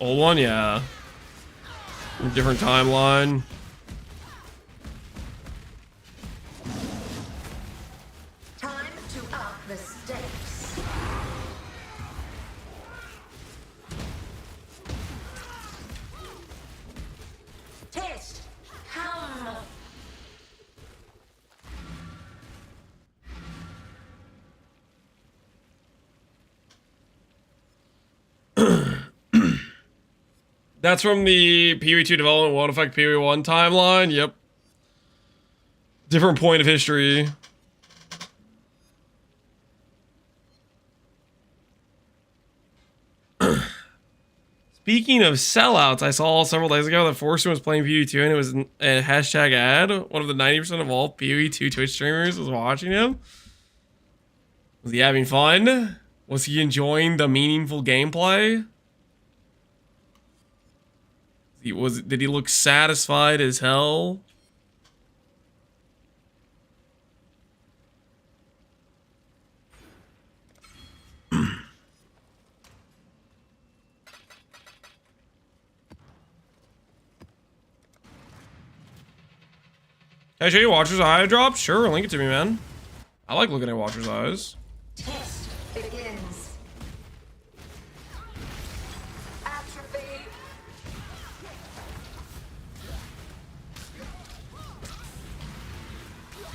Old one, yeah. Different timeline. Time to up the stakes. Test. Come. That's from the PoE 2 development won't affect PoE 1 timeline. Yep. Different point of history. Speaking of sellouts, I saw several days ago that Forster was playing PoE 2 and it was a hashtag ad. One of the 90% of all PoE 2 Twitch streamers was watching him. Was he having fun? Was he enjoying the meaningful gameplay? Did he look satisfied as hell? Can I show you Watcher's Eye drop? Sure, link it to me, man. I like looking at Watcher's Eyes. Test begins. Atrophy.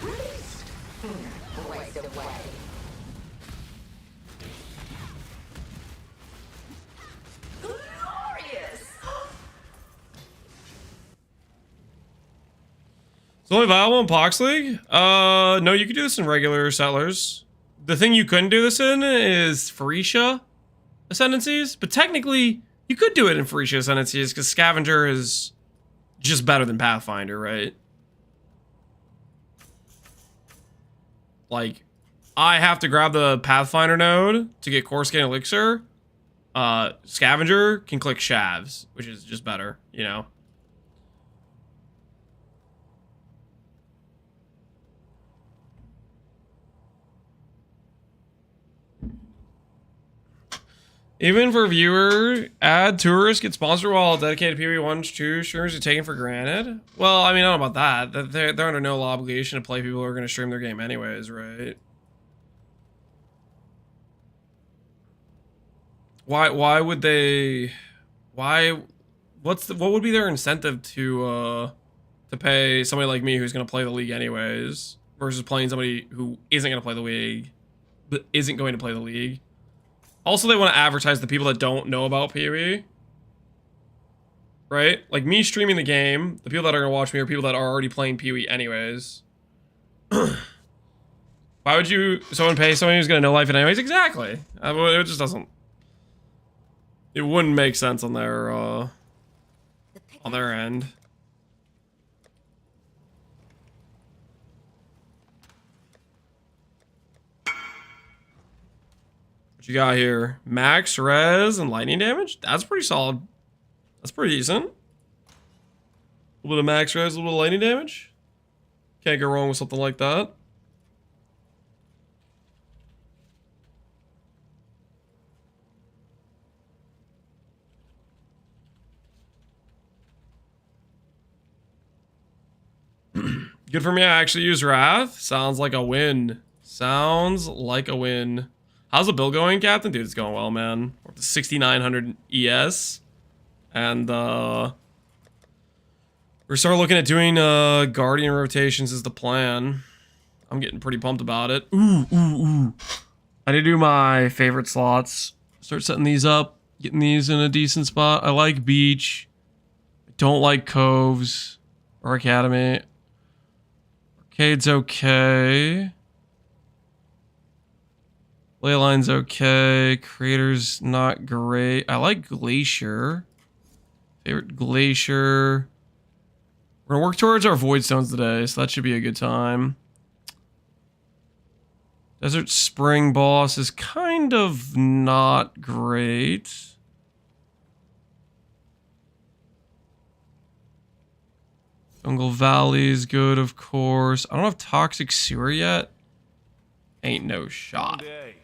Release. Waste away. Glorious. It's only viable in Pohx League? No, you could do this in regular Settlers. The thing you couldn't do this in is Pharisha Ascendancies, but technically, you could do it in Pharisha Ascendancies because Scavenger is just better than Pathfinder, right? Like, I have to grab the Pathfinder node to get Core Scan Elixir. Scavenger can click Shavs, which is just better, you know? Even for viewer, ad tourists get sponsored while dedicated PoE 1 2 streamers are taken for granted. Well, I mean, I don't know about that. They're under no obligation to play people who are going to stream their game anyways, right? Why would they? What would be their incentive to pay somebody like me who's going to play the league anyways versus playing somebody who isn't going to play the league, but isn't going to play the league? Also, they want to advertise the people that don't know about PoE. Right? Like me streaming the game, the people that are going to watch me are people that are already playing PoE anyways. Why would someone pay someone who's going to know life it anyways? Exactly. It just doesn't. It wouldn't make sense on their end. What you got here? Max res and lightning damage? That's pretty solid. That's pretty decent. A little bit of max res, a little bit of lightning damage. Can't go wrong with something like that. Good for me, I actually use Wrath. Sounds like a win. Sounds like a win. How's the build going, Captain? Dude, it's going well, man. We're up to 6,900 ES. And, We're start looking at doing Guardian rotations is the plan. I'm getting pretty pumped about it. Ooh. I need to do my favorite slots. Start setting these up, getting these in a decent spot. I like beach. I don't like coves or academy. Arcade's okay. Leyline's okay. Crater's not great. I like Glacier. Favorite Glacier. We're gonna work towards our Void Stones today, so that should be a good time. Desert Spring boss is kind of not great. Jungle Valley's good, of course. I don't have Toxic Sewer yet. Ain't no shot. Day.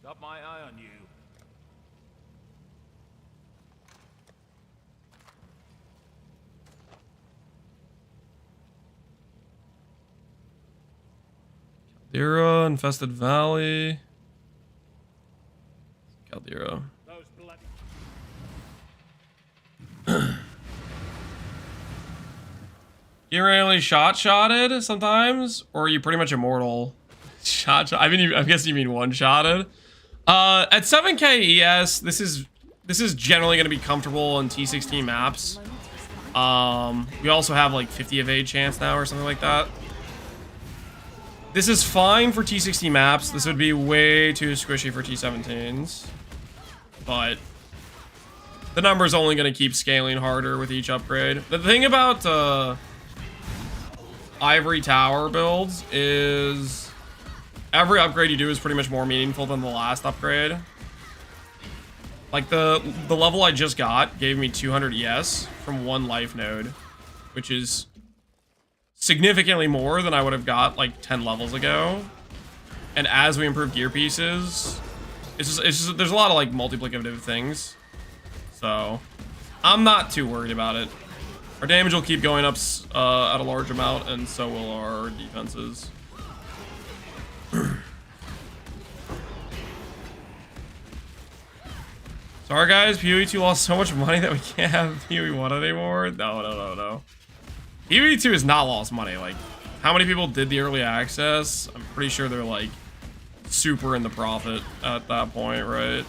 Got my eye on you. Caldera, Infested Valley. Caldera. Those bloody. You really shotted sometimes, or are you pretty much immortal? I mean, I guess you mean one-shotted. At 7K ES, this is generally going to be comfortable in T16 maps. We also have like 50 evade chance now or something like that. This is fine for T16 maps. This would be way too squishy for T17s. But the number's only going to keep scaling harder with each upgrade. The thing about Ivory Tower builds is every upgrade you do is pretty much more meaningful than the last upgrade. Like the level I just got gave me 200 ES from one life node, which is significantly more than I would have got like 10 levels ago. And as we improve gear pieces, it's just there's a lot of like multiplicative things. So I'm not too worried about it. Our damage will keep going up at a large amount, and so will our defenses. Sorry guys, PoE2 lost so much money that we can't have PoE1 anymore. No. PoE2 has not lost money. Like, how many people did the early access? I'm pretty sure they're like super in the profit at that point, right?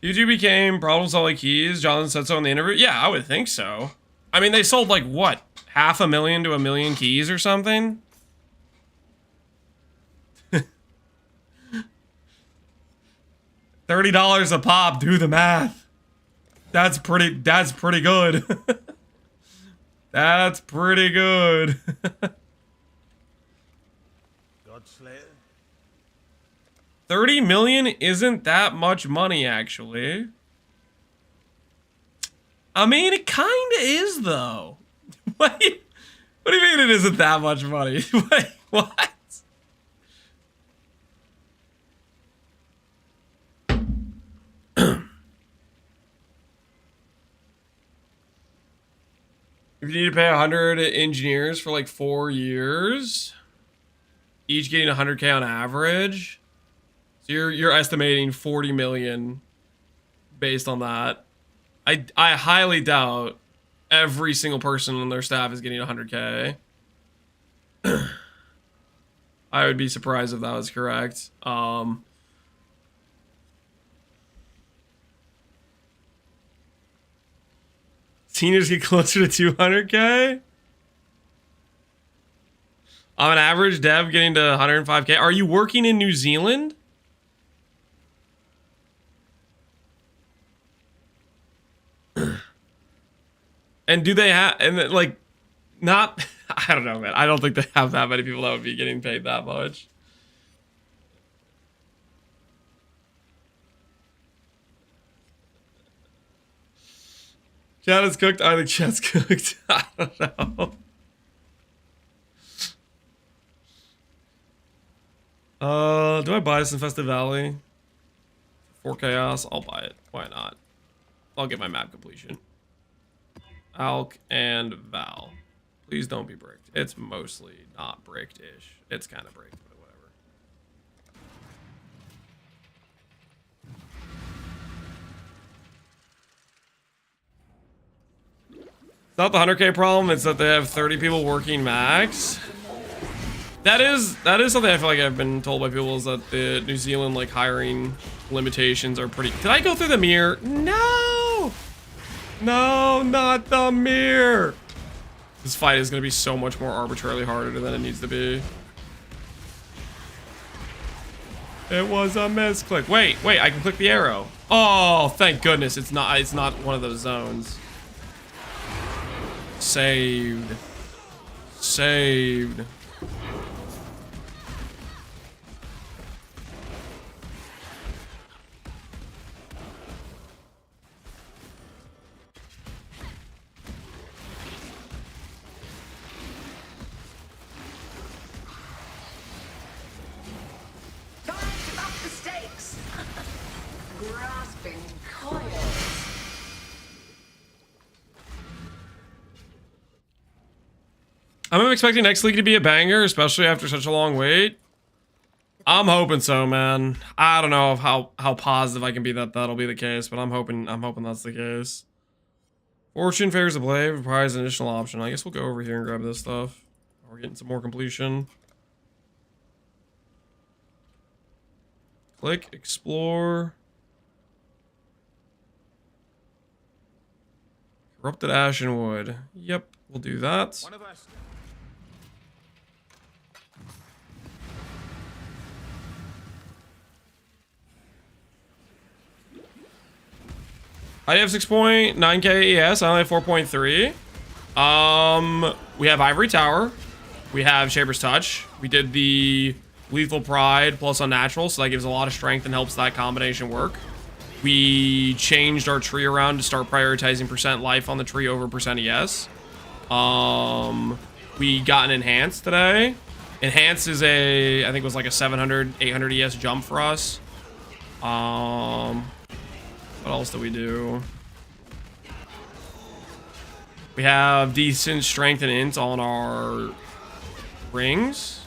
YouTube became problem solving keys. Jonathan said so in the interview. Yeah, I would think so. I mean, they sold like what? 500,000 to 1 million keys or something? $30 a pop. Do the math. That's pretty good. That's pretty good. Godslayer. 30 million isn't that much money, actually. I mean, it kind of is, though. What do you mean it isn't that much money? Wait, what? If you need to pay 100 engineers for like 4 years, each getting 100K on average, so you're estimating 40 million based on that. I highly doubt every single person on their staff is getting 100K. I would be surprised if that was correct. Seniors get closer to 200K? On an average dev getting to 105K. Are you working in New Zealand? And do they have, and like, not, I don't know, man. I don't think they have that many people that would be getting paid that much. Chat is cooked. I think chat's cooked. I don't know. Do I buy this Infested Valley? For chaos? I'll buy it. Why not? I'll get my map completion. Alk and Val. Please don't be bricked. It's mostly not bricked-ish. It's kind of bricked, but whatever. It's not the 100K problem, it's that they have 30 people working max. That is something I feel like I've been told by people, is that the New Zealand like hiring limitations are pretty. Did I go through the mirror? No! No, not the mirror! This fight is going to be so much more arbitrarily harder than it needs to be. It was a misclick. Wait, I can click the arrow. Oh, thank goodness. It's not one of those zones. Saved. Saved. Time to up the stakes. Grasping coils. I'm expecting next league to be a banger, especially after such a long wait. I'm hoping so, man. I don't know how positive I can be that that'll be the case, but I'm hoping that's the case. Fortune favors the blade, provides an additional option. I guess we'll go over here and grab this stuff. We're getting some more completion. Click, explore. Corrupted Ashen Wood. Yep, we'll do that. One of us. I have 6.9k ES. I only have 4.3. We have Ivory Tower. We have Shaper's Touch. We did the Lethal Pride plus Unnatural, so that gives a lot of strength and helps that combination work. We changed our tree around to start prioritizing percent life on the tree over percent ES. We got an Enhance today. Enhance is I think it was like a 700, 800 ES jump for us. What else do we do? We have decent strength and int on our rings.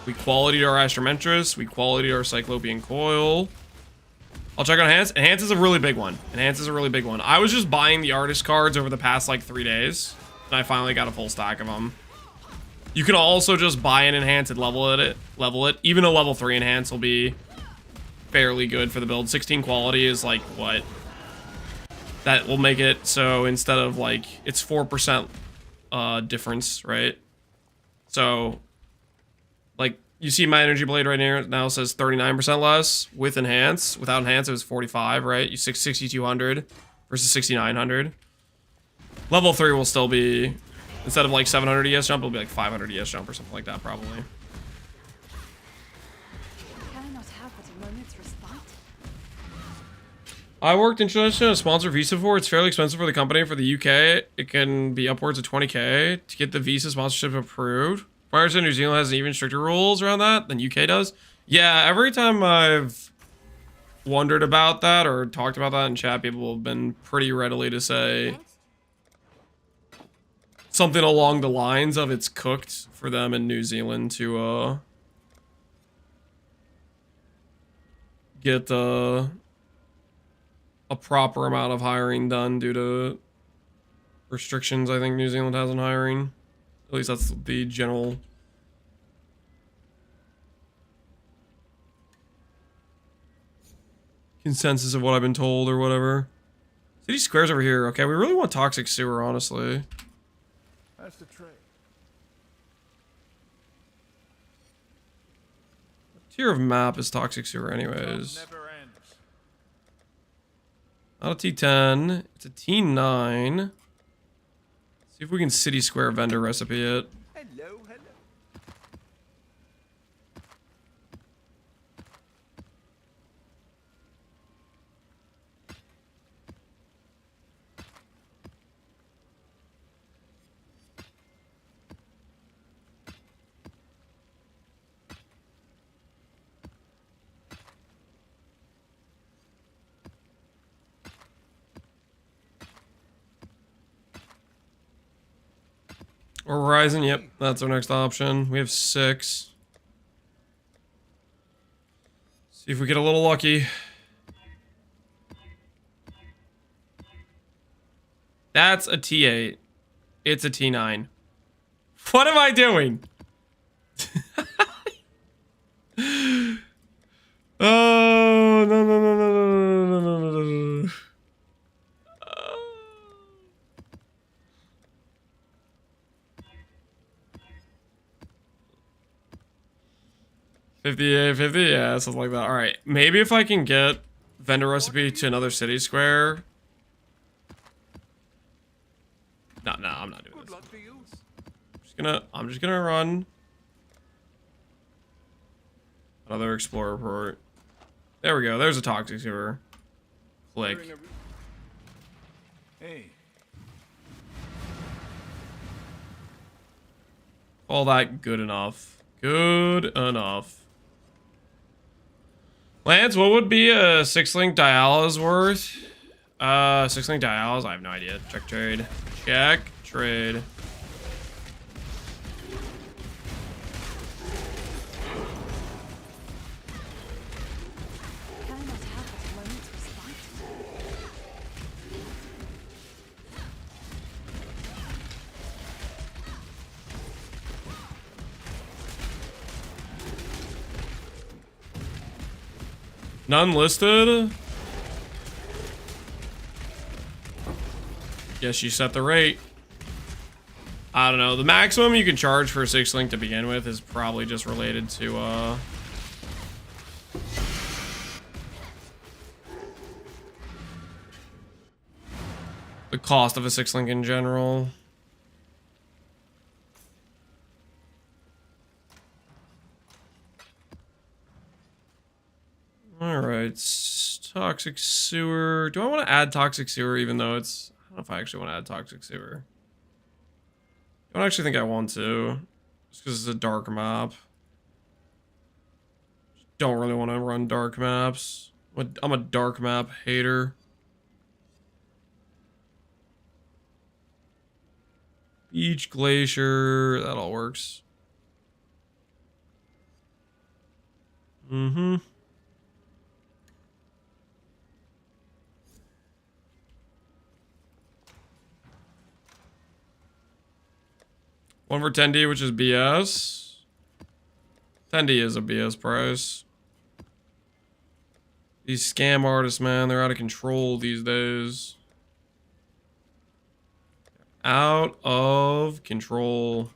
We qualityed our Astromentress. We qualityed our Cyclopean Coil. I'll check on Enhance. Enhance is a really big one. Enhance is a really big one. I was just buying the artist cards over the past like 3 days, and I finally got a full stack of them. You can also just buy an Enhance and level it. Even a level 3 Enhance will be fairly good for the build. 16 quality is like what? That will make it so instead of like, it's 4% difference, right? So, like, you see my energy blade right here now says 39% less with Enhance. Without Enhance, it was 45, right? You 6,200 versus 6,900. Level 3 will still be, instead of like 700 ES jump, it'll be like 500 ES jump or something like that, probably. Can I not have but a moment's respite? I worked in China, a sponsor visa for. It's fairly expensive for the company. For the UK, it can be upwards of 20k to get the visa sponsorship approved. Prior to New Zealand has even stricter rules around that than UK does. Yeah, every time I've wondered about that or talked about that in chat, people have been pretty readily to say Thanks. something along the lines of it's cooked for them in New Zealand to get a proper amount of hiring done due to restrictions I think New Zealand has on hiring. At least that's the general consensus of what I've been told or whatever. City Square's over here. Okay, we really want Toxic Sewer, honestly. That's the trade. Tier of map is Toxic Sewer anyways. Never ends. Not a T10. It's a T9. See if we can City Square vendor recipe it. Hello, hello. Or Horizon, yep, that's our next option. We have 6. See if we get a little lucky. That's a T8. It's a T9. What am I doing? Oh, no, no, no, no, no, no, no, no, no. 58, 50, yeah, something like that. All right, maybe if I can get vendor recipe to another city square. No, I'm not doing this. I'm just gonna run another explorer report. There we go. There's a toxic sewer. Click. Hey, All that good enough. Good enough. Lance, what would be a 6-link Dialis worth? 6-link Dialis? I have no idea. Check trade. Check trade. Can I not have but a moment's respite? None listed? Guess you set the rate. I don't know. The maximum you can charge for a 6-link to begin with is probably just related to, the cost of a 6-link in general. Alright, toxic sewer. Do I want to add toxic sewer even though it's... I don't know if I actually want to add toxic sewer. I don't actually think I want to. Just because it's a dark map. Don't really want to run dark maps. I'm a dark map hater. Beach Glacier. That all works. Mm-hmm. One for 10D, which is BS. 10D is a BS price. These scam artists, man, they're out of control these days. Out of control.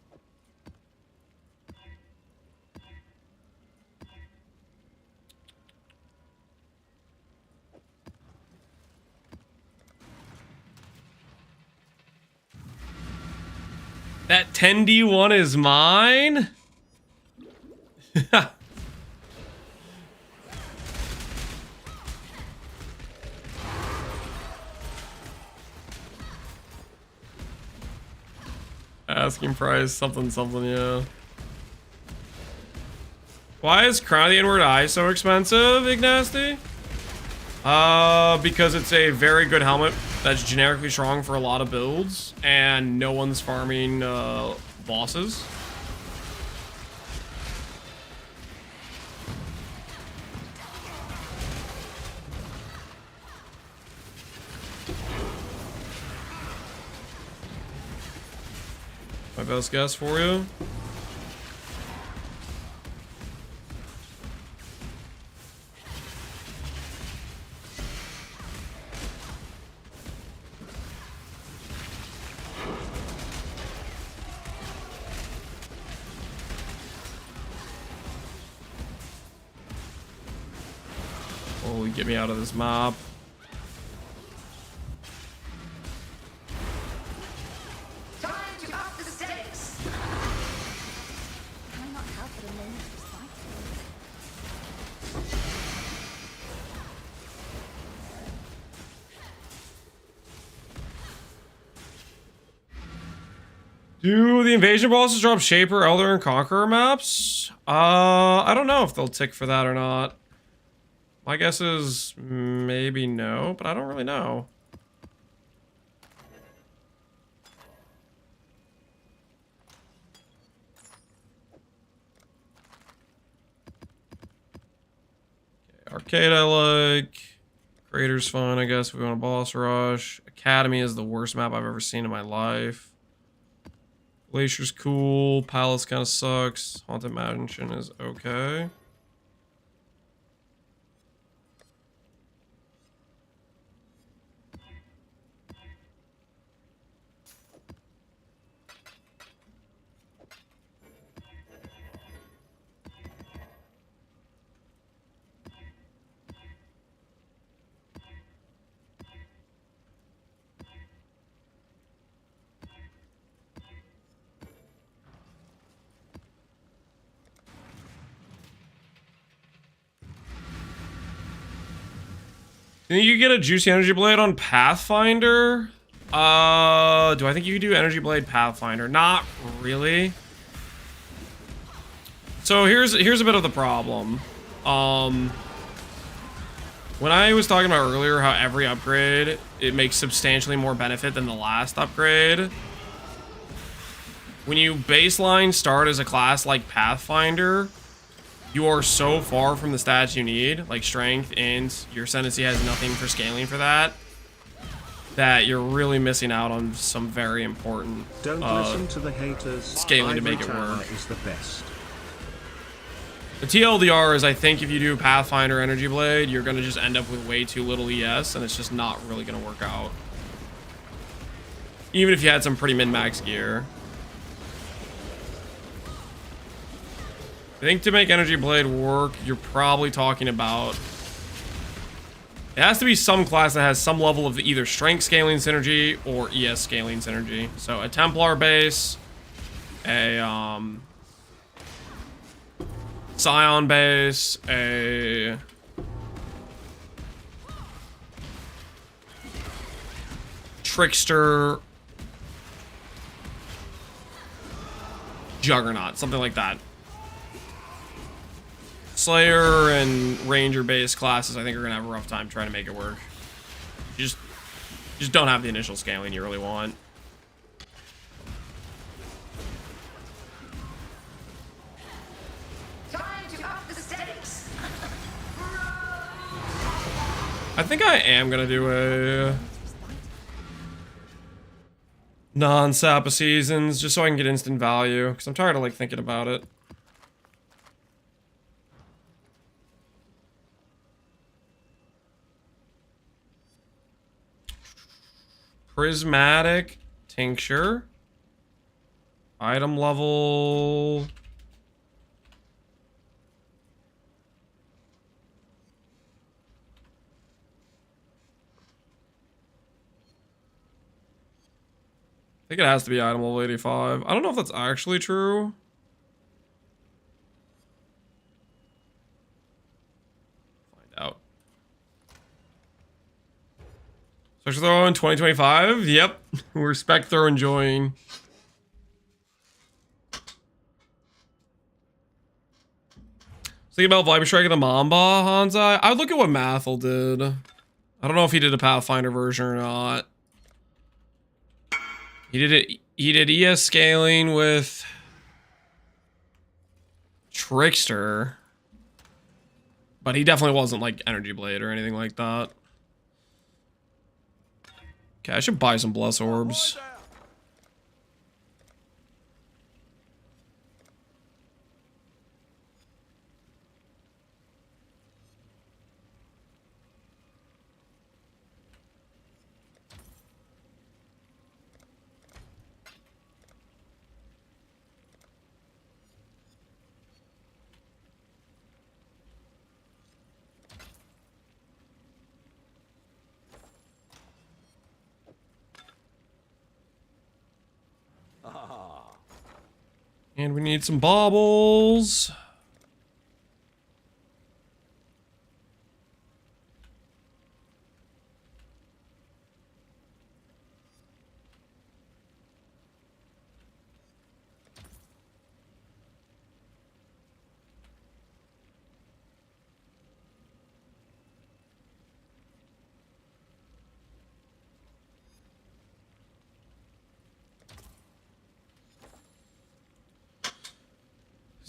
That 10D1 is mine? Asking price, something, yeah. Why is Crown of the Inward Eye so expensive, Ignasty? Because it's a very good helmet that's generically strong for a lot of builds, and no one's farming, bosses. My best guess for you. Holy, get me out of this mob. Time to up the stakes. Can I not have but a moment's respite? Do the invasion bosses drop Shaper, Elder, and Conqueror maps? I don't know if they'll tick for that or not. My guess is maybe no, but I don't really know. Arcade I like. Crater's fun, I guess, if we want a boss rush. Academy is the worst map I've ever seen in my life. Glacier's cool. Palace kind of sucks. Haunted Mansion is okay. Think you get a juicy energy blade on Pathfinder? Do I think you could do energy blade Pathfinder? Not really. So here's a bit of the problem. When I was talking about earlier how every upgrade it makes substantially more benefit than the last upgrade. When you baseline start as a class like Pathfinder, you are so far from the stats you need, like strength, and your ascendancy has nothing for scaling for that, that you're really missing out on some very important Don't listen to the haters. scaling to make it Ivory work. Tower is the best. The TLDR is I think if you do Pathfinder Energy Blade, you're going to just end up with way too little ES, and it's just not really going to work out. Even if you had some pretty min-max gear. I think to make Energy Blade work, you're probably talking about... It has to be some class that has some level of either strength scaling synergy or ES scaling synergy. So a Templar base, a Scion base, a Trickster, Juggernaut, something like that. Slayer and Ranger based classes I think are gonna have a rough time trying to make it work. You just don't have the initial scaling you really want. Time to up the stakes. I think I am gonna do a non-Sapa Seasons just so I can get instant value because I'm tired of like thinking about it. Prismatic tincture. Item level. I think it has to be item level 85. I don't know if that's actually true. Find out. Special throw in 2025. Yep. We're spec throw enjoying. Thinking about Viper Strike of the Mamba, Hanzai. I would look at what Mathel did. I don't know if he did a Pathfinder version or not. He did it. He did ES scaling with Trickster, but he definitely wasn't like Energy Blade or anything like that. Okay, I should buy some Bless Orbs. And we need some baubles.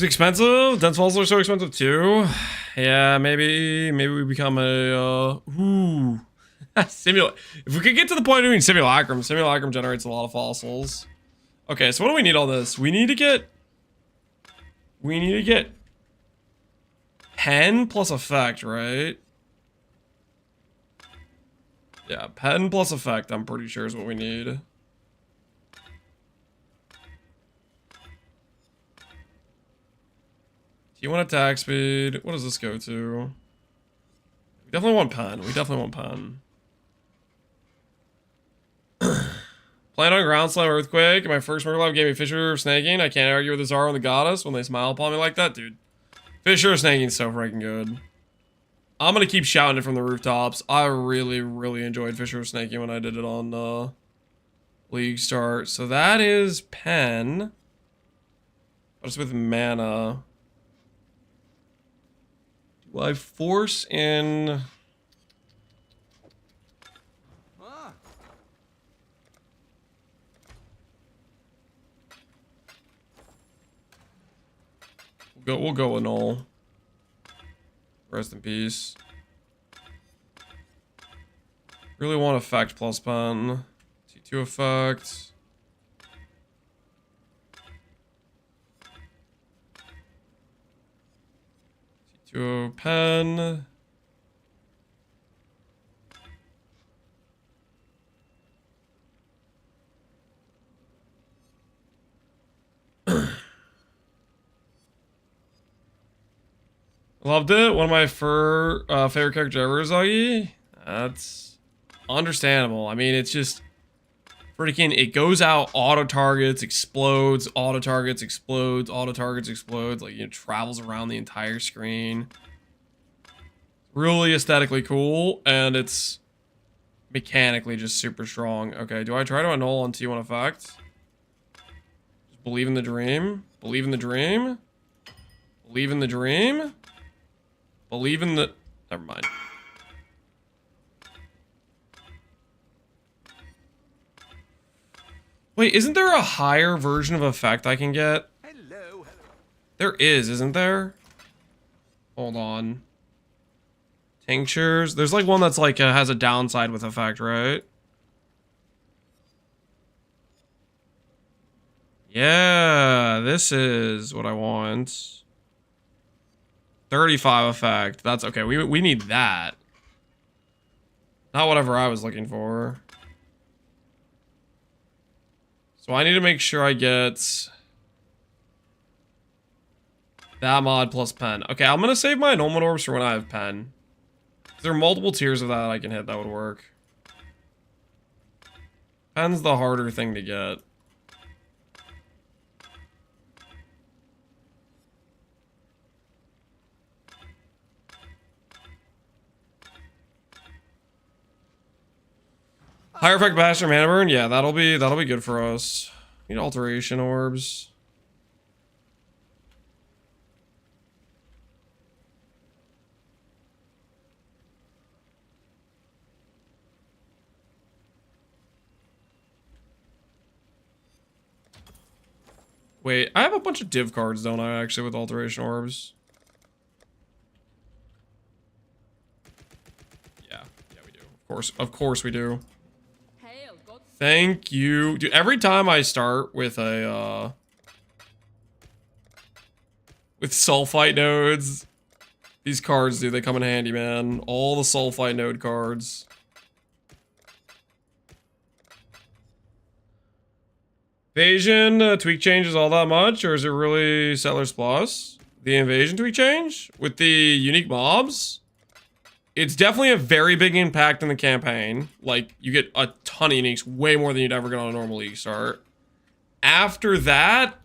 It's expensive. Dense walls are so expensive too. Yeah, maybe we become a simulate. If we could get to the point of doing simulacrum, simulacrum generates a lot of fossils. Okay, so what do we need all this? We need to get pen plus effect, right? Yeah, pen plus effect, I'm pretty sure is what we need. T1 attack speed. What does this go to? We definitely want pen. We definitely want pen. Playing on ground slime earthquake. My first Murder Life gave me Fisher snaking. I can't argue with the Zara and the Goddess when they smile upon me like that, dude. Fisher snaking's so freaking good. I'm gonna keep shouting it from the rooftops. I really, really enjoyed Fisher snaking when I did it on League Start. So that is pen. What's with mana? Do I force in? We'll go with null. Rest in peace. Really want effect plus pen. T2 effect. T2 pen. Loved it. One of my favorite characters ever, Zoggy. That's understandable. I mean, it's just freaking, it goes out, auto targets, explodes, auto targets, explodes, auto targets, explodes. Like, it travels around the entire screen. Really aesthetically cool, and it's mechanically just super strong. Okay, do I try to annul on T1 effect? Just believe in the dream. Believe in the dream. Believe in the dream. Believe in the... Never mind. Wait, isn't there a higher version of effect I can get? Hello. There is, isn't there? Hold on. Tinctures. There's like one that's like has a downside with effect, right? Yeah, this is what I want. 35 effect. That's okay. We need that. Not whatever I was looking for. So I need to make sure I get that mod plus pen. Okay, I'm gonna save my Anomalment Orbs for when I have pen. There are multiple tiers of that I can hit that would work. Pen's the harder thing to get. Higher effect Bastion mana burn? Yeah, that'll be good for us. Need alteration orbs. Wait, I have a bunch of div cards, don't I, actually, with alteration orbs? Yeah, we do. Of course we do. Thank you. Dude, every time I start with a, with sulfite nodes, these cards, dude, they come in handy, man. All the sulfite node cards. Invasion tweak changes all that much, or is it really Settlers Plus? The invasion tweak change? With the unique mobs? It's definitely a very big impact in the campaign. Like, you get a ton of uniques, way more than you'd ever get on a normal League start. After that,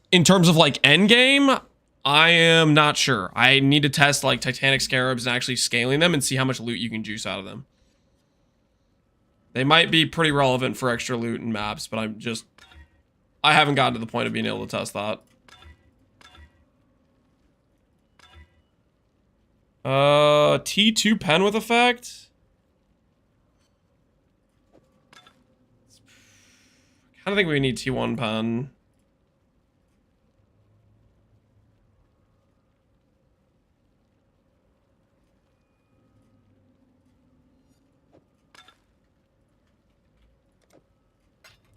in terms of, like, endgame, I am not sure. I need to test, like, Titanic Scarabs and actually scaling them and see how much loot you can juice out of them. They might be pretty relevant for extra loot and maps, but I haven't gotten to the point of being able to test that. T2 pen with effect? I kind of think we need T1 pen.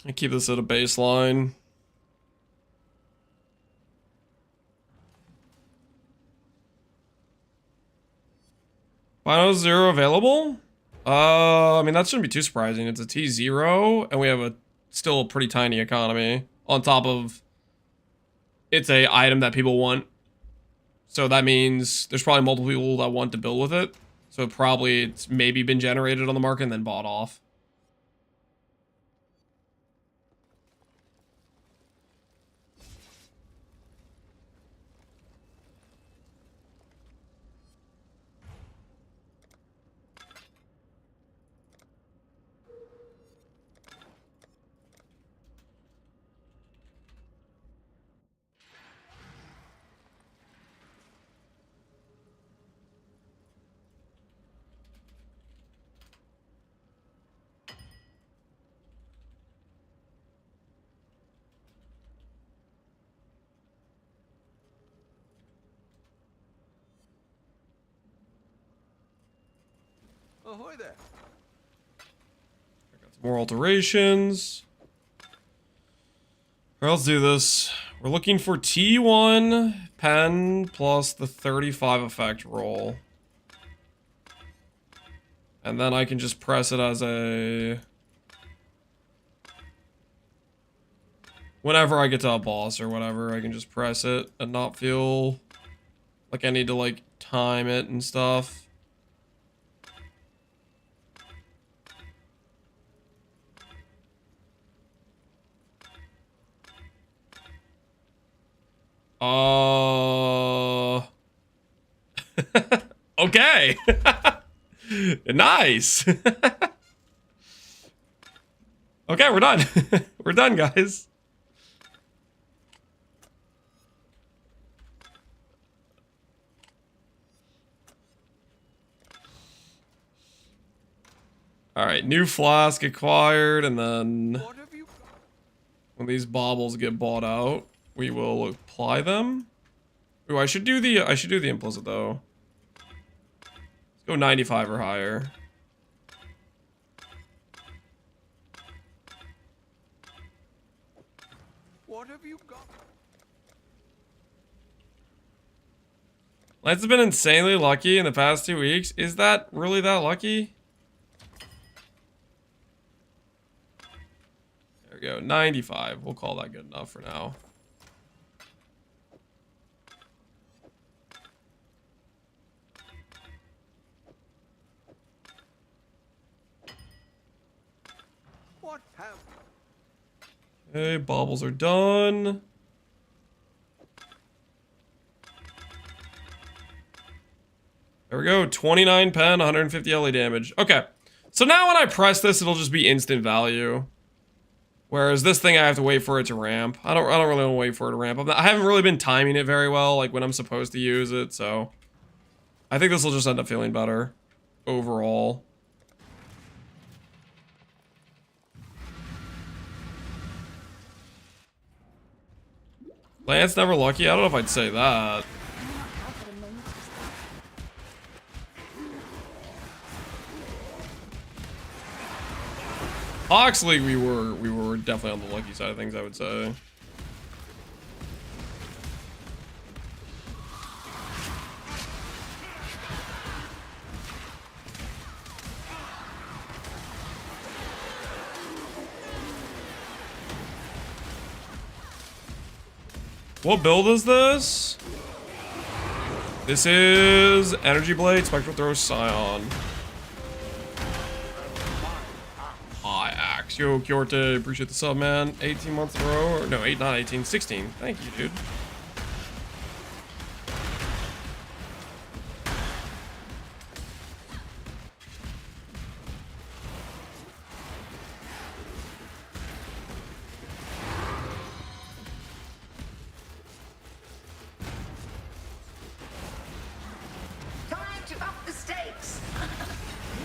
I keep this at a baseline. Final 0 available? I mean, that shouldn't be too surprising. It's a T0, and we have still a pretty tiny economy. On top of, it's a item that people want. So that means there's probably multiple people that want to build with it. So probably it's maybe been generated on the market and then bought off. Ahoy there. More alterations. Alright, let's do this. We're looking for T1 pen plus the 35 effect roll. And then I can just press it as a... Whenever I get to a boss or whatever, I can just press it and not feel like I need to, like, time it and stuff. Okay. Nice. Okay, we're done. We're done, guys. All right, new flask acquired, and then when these baubles get bought out, we will apply them. Ooh, I should do the implicit though. Let's go 95 or higher. What have you got? Lance has been insanely lucky in the past 2 weeks. Is that really that lucky? There we go, 95. We'll call that good enough for now. What have Okay, baubles are done. There we go, 29 pen, 150 LE damage. Okay, so now when I press this, it'll just be instant value. Whereas this thing, I have to wait for it to ramp. I don't really want to wait for it to ramp. I haven't really been timing it very well, like when I'm supposed to use it, so I think this will just end up feeling better overall. Lance never lucky? I don't know if I'd say that. Pohx League, we were definitely on the lucky side of things, I would say. What build is this? This is Energy Blade, Spectral Throw, Scion. High Axe. Yo, Kyorte, appreciate the sub, man. 18 months in a row. Or, no, 8, not 18, 16. Thank you, dude. Time to up the stakes.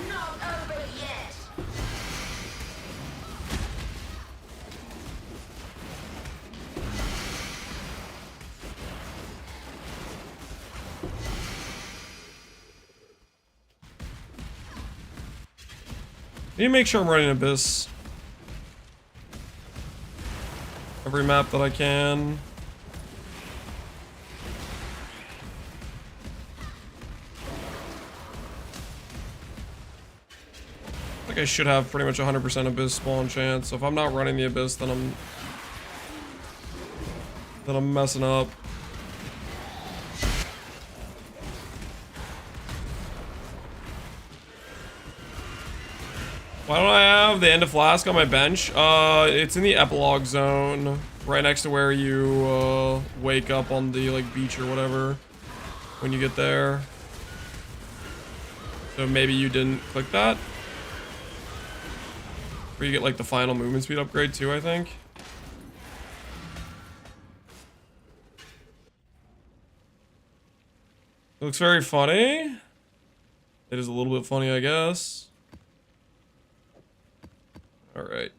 Not over yet. Need to make sure I'm running Abyss. every map that I can. I think I should have pretty much 100% Abyss spawn chance. So if I'm not running the Abyss, then I'm messing up. Why don't I have the End of Flask on my bench? It's in the epilogue zone, right next to where you wake up on the like beach or whatever when you get there. So maybe you didn't click that. Where you get like the final movement speed upgrade too, I think. It looks very funny. It is a little bit funny, I guess. All right.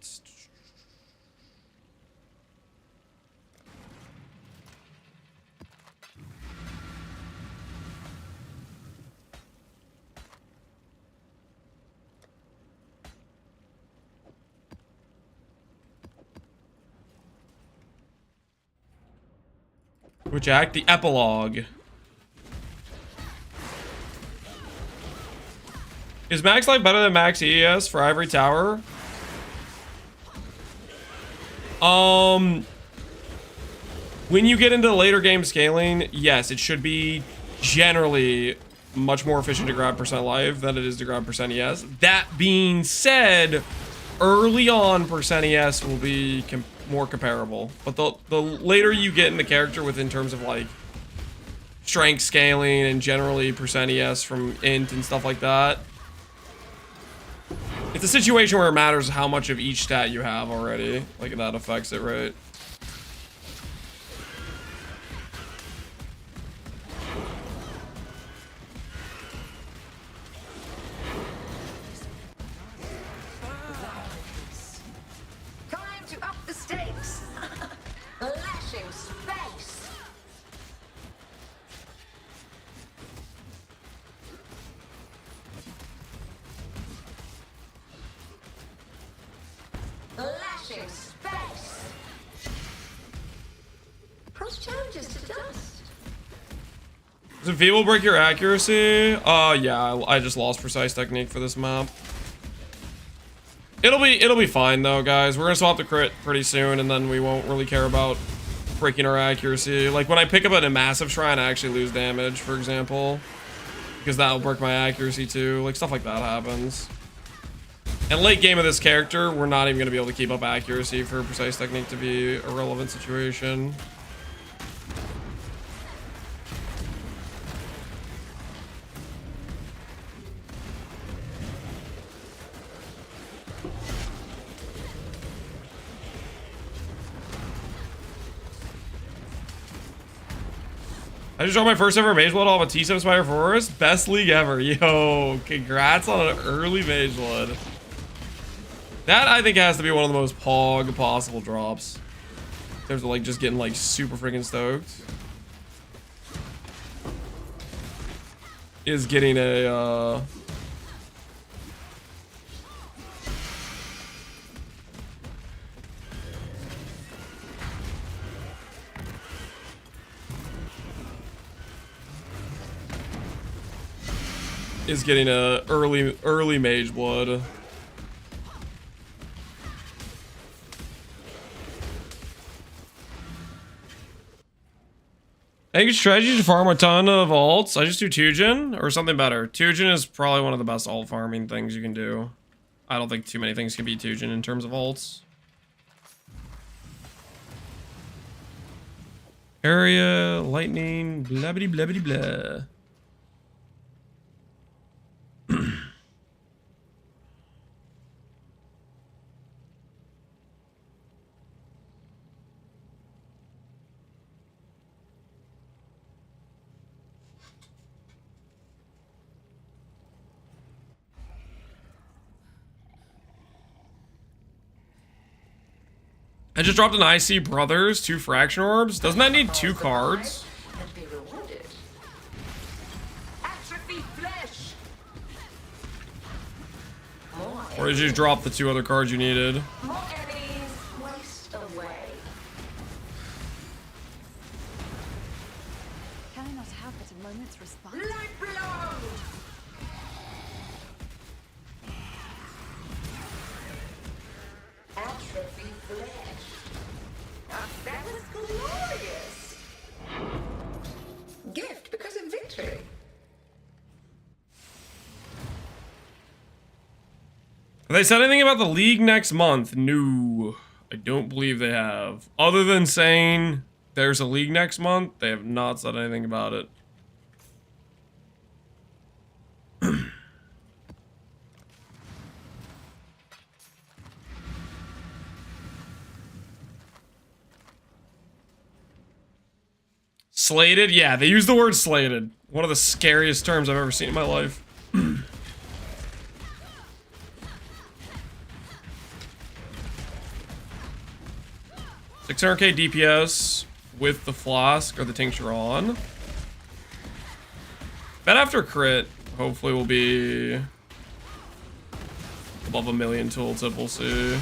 Which act? The epilogue. Is max life better than max ES for Ivory Tower? When you get into later game scaling, yes, it should be generally much more efficient to grab percent life than it is to grab percent ES. That being said, early on percent ES will be more comparable, but the later you get in the character in terms of like strength scaling and generally percent ES from int and stuff like that, it's a situation where it matters how much of each stat you have already. Like, that affects it, right? Time to up the stakes. Lashing space. Lashing space. Cross challenges to dust. Does Enfeeble break your accuracy? Yeah, I just lost precise technique for this map. It'll be fine though, guys. We're gonna swap the crit pretty soon, and then we won't really care about breaking our accuracy. Like when I pick up a massive shrine, I actually lose damage, for example, because that'll break my accuracy too. Like stuff like that happens. And late game of this character, we're not even gonna be able to keep up accuracy for precise technique to be a relevant situation. I just dropped my first ever Mage Blood off a T7 Spire Forest. Best league ever. Yo, congrats on an early Mage Blood. That, I think, has to be one of the most pog possible drops. In terms of, like, just getting, like, super freaking stoked. Is getting a, early Mage Blood. I think it's strategy to farm a ton of alts. I just do Tujin or something better. Tujin is probably one of the best alt farming things you can do. I don't think too many things can beat Tujin in terms of alts. Area, lightning, blabbity blabbity blah. I just dropped an IC Brothers, 2 Fraction Orbs. Doesn't that need 2 cards? And be rewarded. Atrophy flesh. Or did you just drop the 2 other cards you needed? More enemies waste away. Can I not have but a moment's respite? Light reload! Atrophy flesh. That was glorious. Gift because of victory. Have they said anything about the league next month? No, I don't believe they have. Other than saying there's a league next month, they have not said anything about it. Slated? Yeah, they use the word slated. One of the scariest terms I've ever seen in my life. 600k DPS with the flask or the tincture on. Bet after crit, hopefully we'll be above 1 million tooltip, we'll see.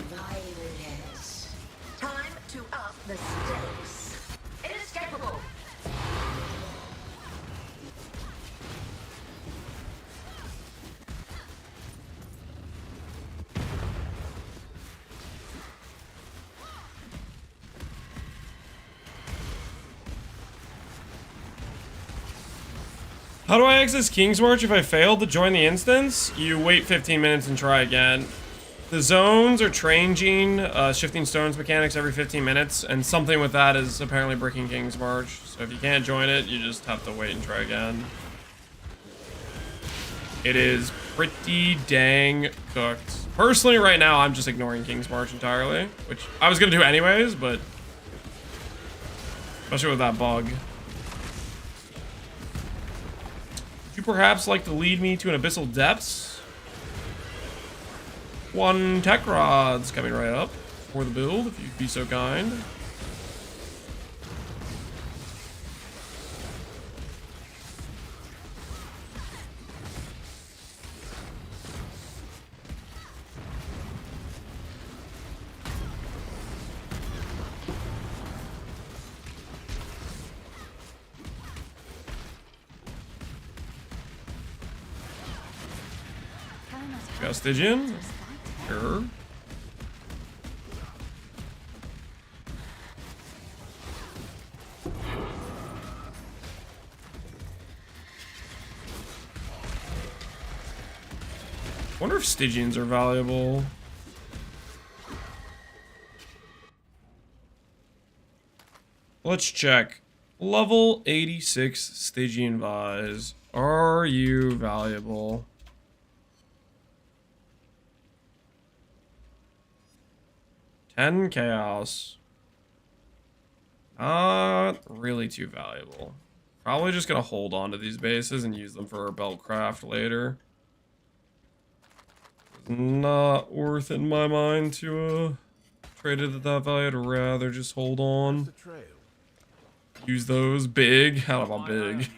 Violence. Time to up the stakes. Inescapable. How do I access King's March if I failed to join the instance? You wait 15 minutes and try again. The zones are changing, shifting stones mechanics every 15 minutes, and something with that is apparently breaking King's March. So if you can't join it, you just have to wait and try again. It is pretty dang cooked. Personally, right now, I'm just ignoring King's March entirely, which I was gonna do anyways, but especially with that bug. Would you perhaps like to lead me to an abyssal depths? 1 tech rod's coming right up for the build, if you'd be so kind. Can I not have Got but a Stygian? moment's respite? Sure. Wonder if Stygians are valuable. Let's check. Level 86 Stygian Vise. Are you valuable? 10 chaos. Not really too valuable. Probably just gonna hold on to these bases and use them for our belt craft later. Not worth it in my mind to trade it at that value. I'd rather just hold on. The trail. Use those big. How about big?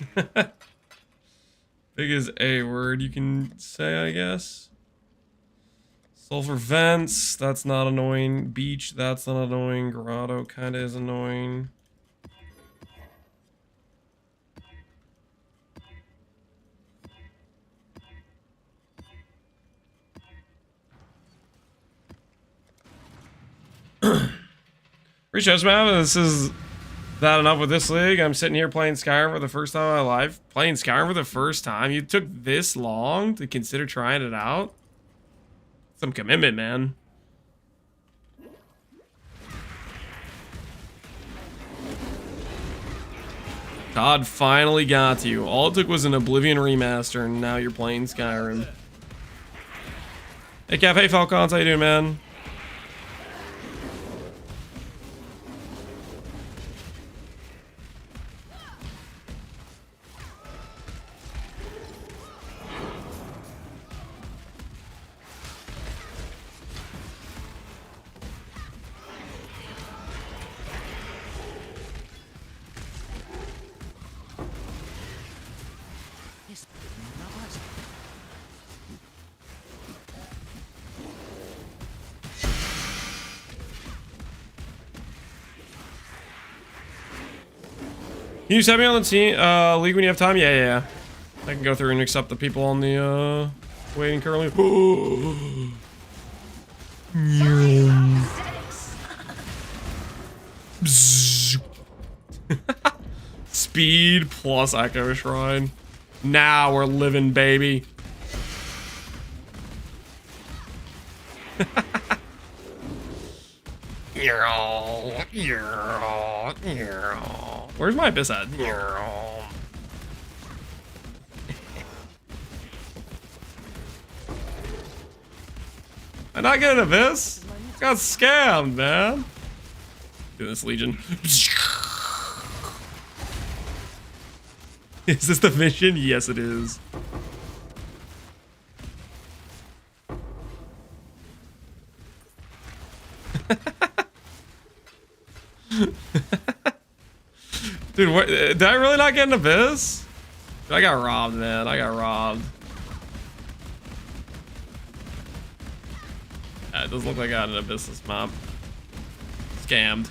Big is a word you can say, I guess. Sulfur vents, that's not annoying. Beach, that's not annoying. Grotto kind of is annoying. Appreciate it, man. This is that enough with this league. I'm sitting here playing Skyrim for the first time in my life. Playing Skyrim for the first time. You took this long to consider trying it out? Some commitment, man. God finally got to you. All it took was an Oblivion remaster, and now you're playing Skyrim. Hey, Cafe Falcons, how you doing, man? Can you set me on the team league when you have time? Yeah, yeah, yeah. I can go through and accept the people on the waiting currently. Speed plus Echo Shrine. Now we're living, baby. Where's my Abyss at? I not get an Abyss? Got scammed, man. Do this, Legion. Is this the mission? Yes, it is. Dude, what, did I really not get an Abyss? Dude, I got robbed, man. I got robbed. Yeah, it doesn't look like I got an Abyss this map. Scammed.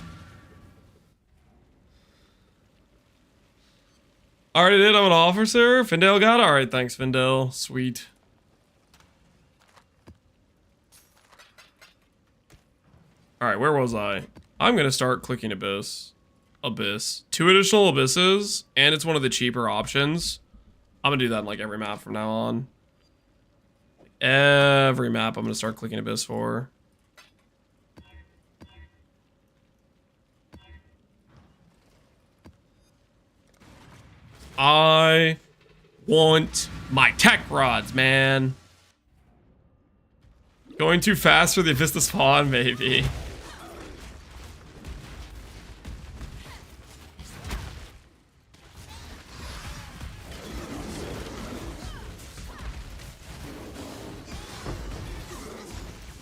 Already did. I'm an officer. Findale got it. All right, thanks, Findale. Sweet. All right, where was I? I'm gonna start clicking Abyss. Abyss. 2 additional Abysses, and it's one of the cheaper options. I'm gonna do that in like every map from now on. Every map I'm gonna start clicking Abyss for. I want my tech rods, man. Going too fast for the Abyss to spawn, maybe.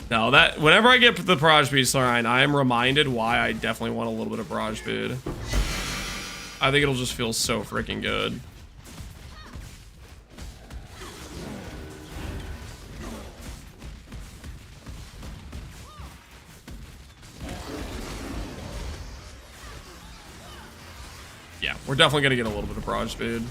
No, that whenever I get the barrage speed line, I am reminded why I definitely want a little bit of barrage speed. I think it'll just feel so freaking good. Yeah, we're definitely gonna get a little bit of barrage speed.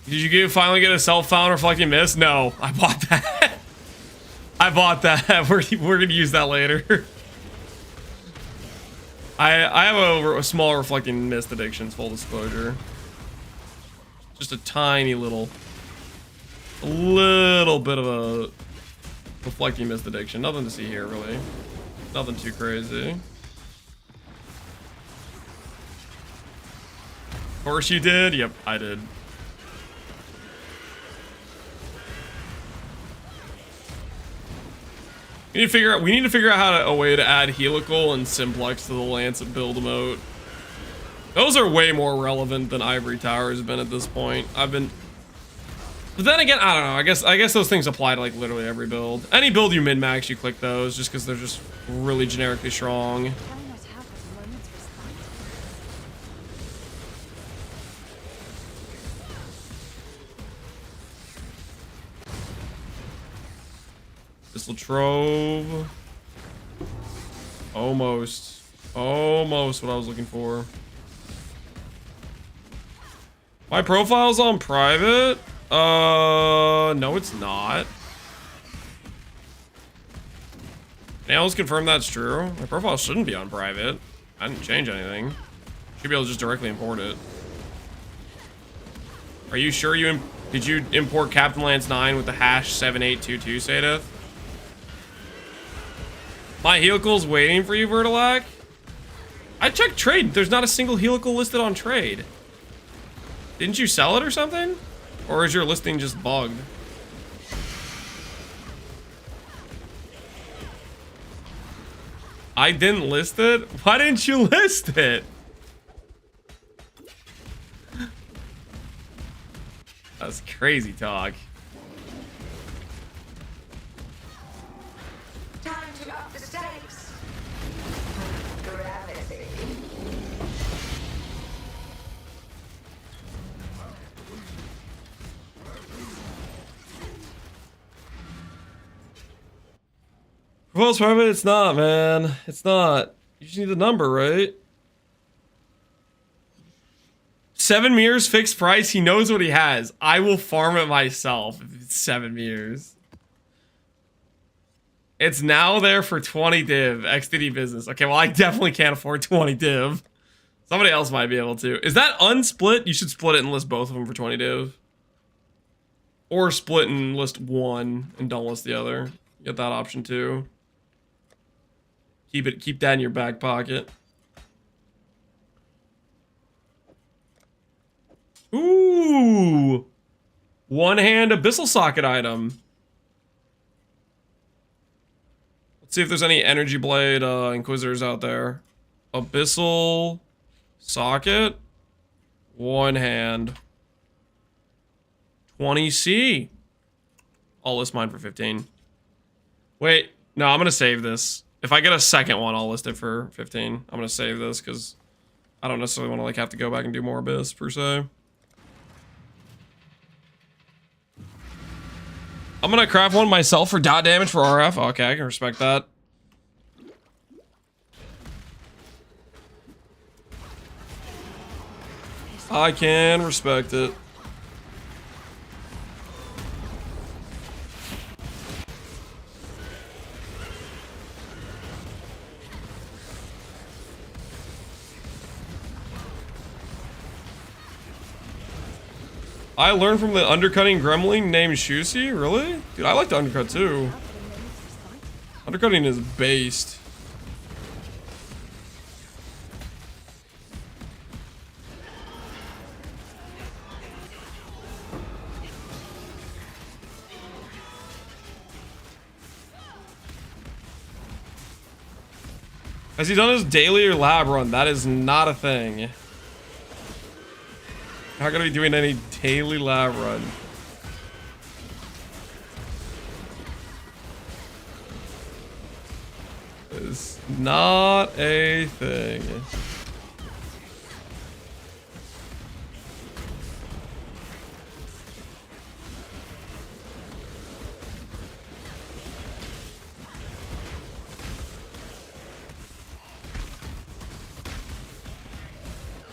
Did you finally get a self-found reflecting mist? No, I bought that. I bought that. We're gonna use that later. I have a small reflecting mist addiction, full disclosure. Just a tiny little bit of a reflecting mist addiction. Nothing to see here, really. Nothing too crazy. Of course you did. Yep, I did. We need to figure out a way to add helical and simplex to the lance and build emote. Those are way more relevant than Ivory Tower has been at this point. But then again, I don't know. I guess those things apply to like literally every build. Any build you min-max, you click those just because they're just really generically strong. Can I not have a moment's respite? Missile Trove. Almost what I was looking for. My profile's on private? No, it's not. Now let's confirm that's true. My profile shouldn't be on private. I didn't change anything. Should be able to just directly import it. Are you sure did you import Captain Lance 9 with the #7822, Sadeth? My helical's waiting for you, Vertilac. I checked trade. There's not a single helical listed on trade. Didn't you sell it or something? Or is your listing just bugged? I didn't list it? Why didn't you list it? That's crazy talk. Time to to up the stakes. Gravity. Well, it's private. It's not, man. It's not. You just need the number, right? 7 mirrors, fixed price. He knows what he has. I will farm it myself if it's 7 mirrors. It's now there for 20 div. XDD business. Okay, well, I definitely can't afford 20 div. Somebody else might be able to. Is that unsplit? You should split it and list both of them for 20 div. Or split and list one and don't list the other. You get that option too. Keep that in your back pocket. Ooh! One-hand abyssal socket item. Let's see if there's any energy blade inquisitors out there. Abyssal socket. One hand. 20C. I'll list mine for 15. Wait, no, I'm gonna save this. If I get a second one, I'll list it for 15. I'm gonna save this because I don't necessarily want to like have to go back and do more abyss per se. I'm gonna craft one myself for dot damage for RF. Okay, I can respect that. I can respect it. I learned from the undercutting gremlin named Shusi? Really? Dude, I like to undercut too. Undercutting is based. Has he done his daily or lab run? That is not a thing. Not gonna be doing any daily lab run. It's not a thing.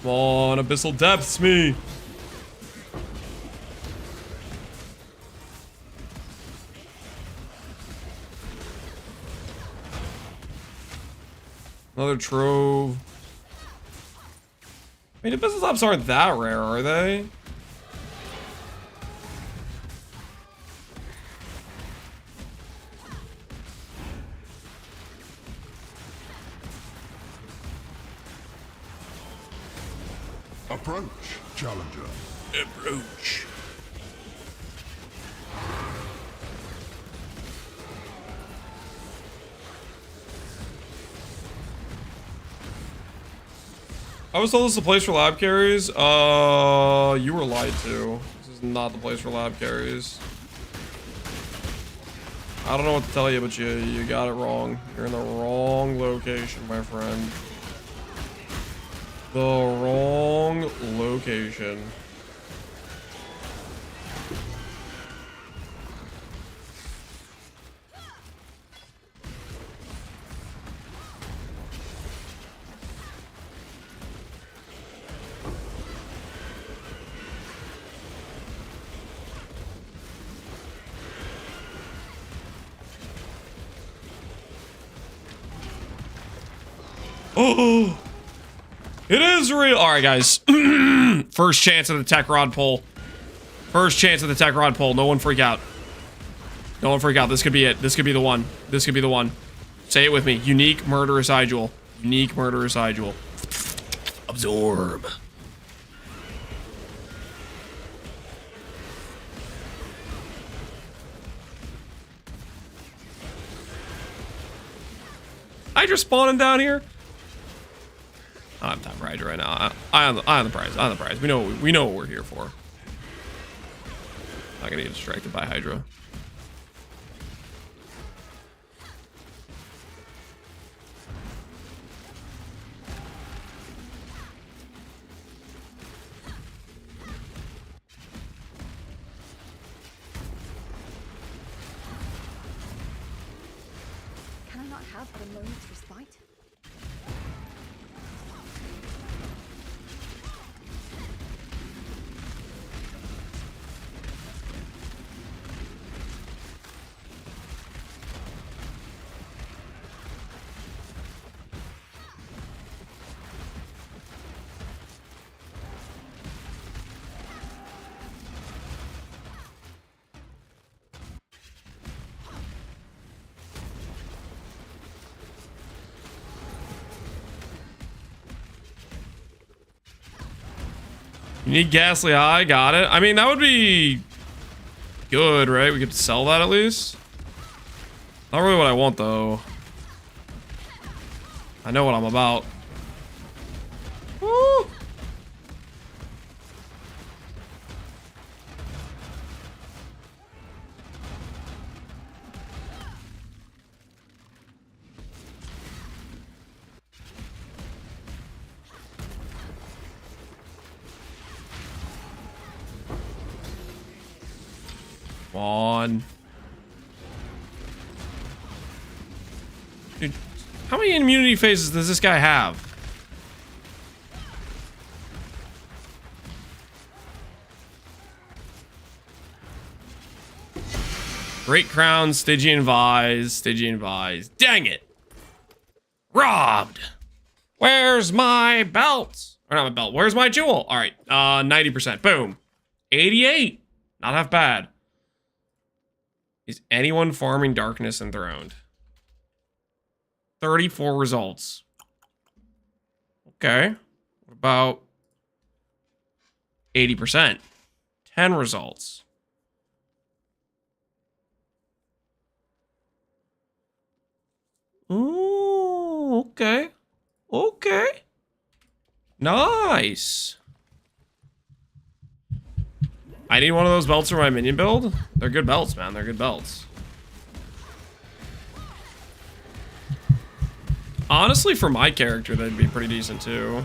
Come on, Abyssal Depths me. Another trove. I mean, Abyssal Depths aren't that rare, are they? Approach, challenger. Approach. I was told this is the place for lab carries. You were lied to. This is not the place for lab carries. I don't know what to tell you, but you got it wrong. You're in the wrong location, my friend. The wrong location. Oh, it is real. All right, guys. First chance of the tech rod pull. First chance of the tech rod pull. No one freak out. No one freak out. This could be it. This could be the one. This could be the one. Say it with me. Unique murderous Igel. Unique murderous Igel. Absorb. Hydra spawning down here. I don't have time for Hydra right now. I on the prize. On the prize. We know what we're here for. Not gonna get distracted by Hydra. not have but a moment's respite? You need Ghastly Eye, got it. I mean, that would be good, right? We could sell that at least. Not really what I want, though. I know what I'm about. Woo! Come on. Dude, how many immunity phases does this guy have? Great Crown, Stygian Vise, Stygian Vise. Dang it! Robbed! Where's my belt? Or not my belt, where's my jewel? Alright, 90%. Boom. 88. Not half bad. Is anyone farming Darkness Enthroned? 34 results. Okay. What about 80%? 10 results. Ooh, okay. Okay. Nice. I need one of those belts for my minion build. They're good belts, man. They're good belts. Honestly, for my character, they'd be pretty decent too.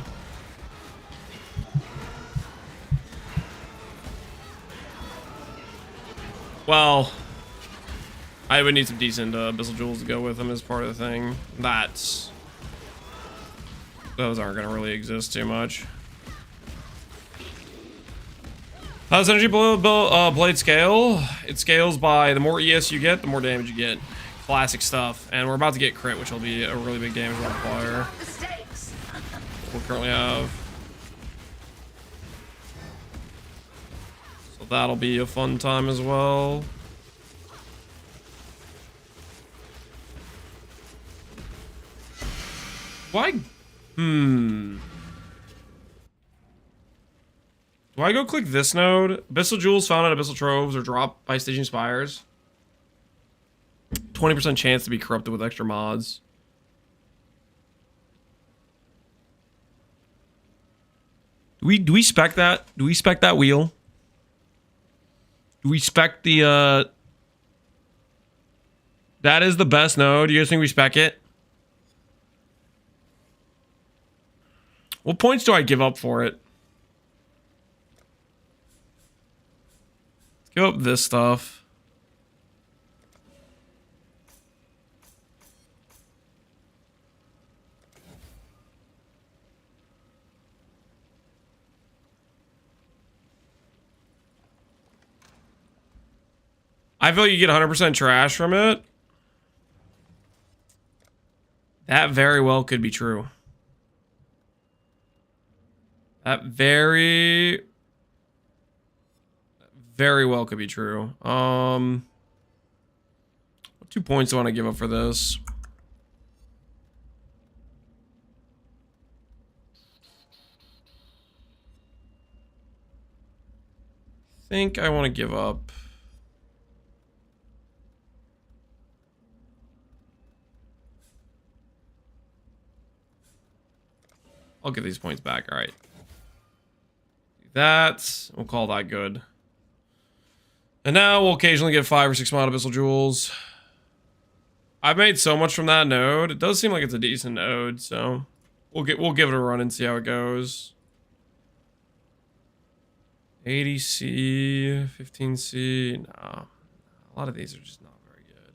Well, I would need some decent Abyssal Jewels to go with them as part of the thing. Those aren't going to really exist too much. How does Energy Blade scale? It scales by the more ES you get, the more damage you get. Classic stuff. And we're about to get crit, which will be a really big damage multiplier. The stakes. We currently have. So that'll be a fun time as well. Why? Do I go click this node? Abyssal Jewels found at Abyssal Troves or dropped by Stygian Spires. 20% chance to be corrupted with extra mods. Do we spec that? Do we spec that wheel? Do we spec the that is the best node? Do you guys think we spec it? What points do I give up for it? Let's give up this stuff. I feel like you get 100% trash from it. That very well could be true. That very well could be true. What 2 points do I want to give up for this? I think I want to give up. I'll get these points back. All right. That, we'll call that good. And now we'll occasionally get 5 or 6 mod Abyssal Jewels. I've made so much from that node. It does seem like it's a decent node, so we'll give it a run and see how it goes. 80C, 15C. No. A lot of these are just not very good.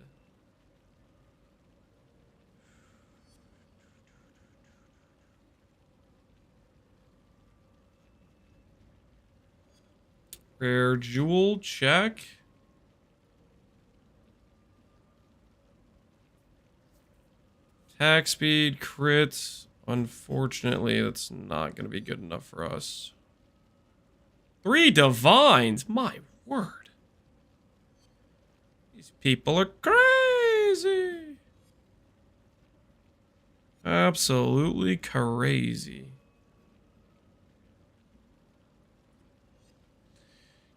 Rare jewel, check. Attack speed, crits. Unfortunately, that's not going to be good enough for us. 3 divines, my word. These people are crazy. Absolutely crazy.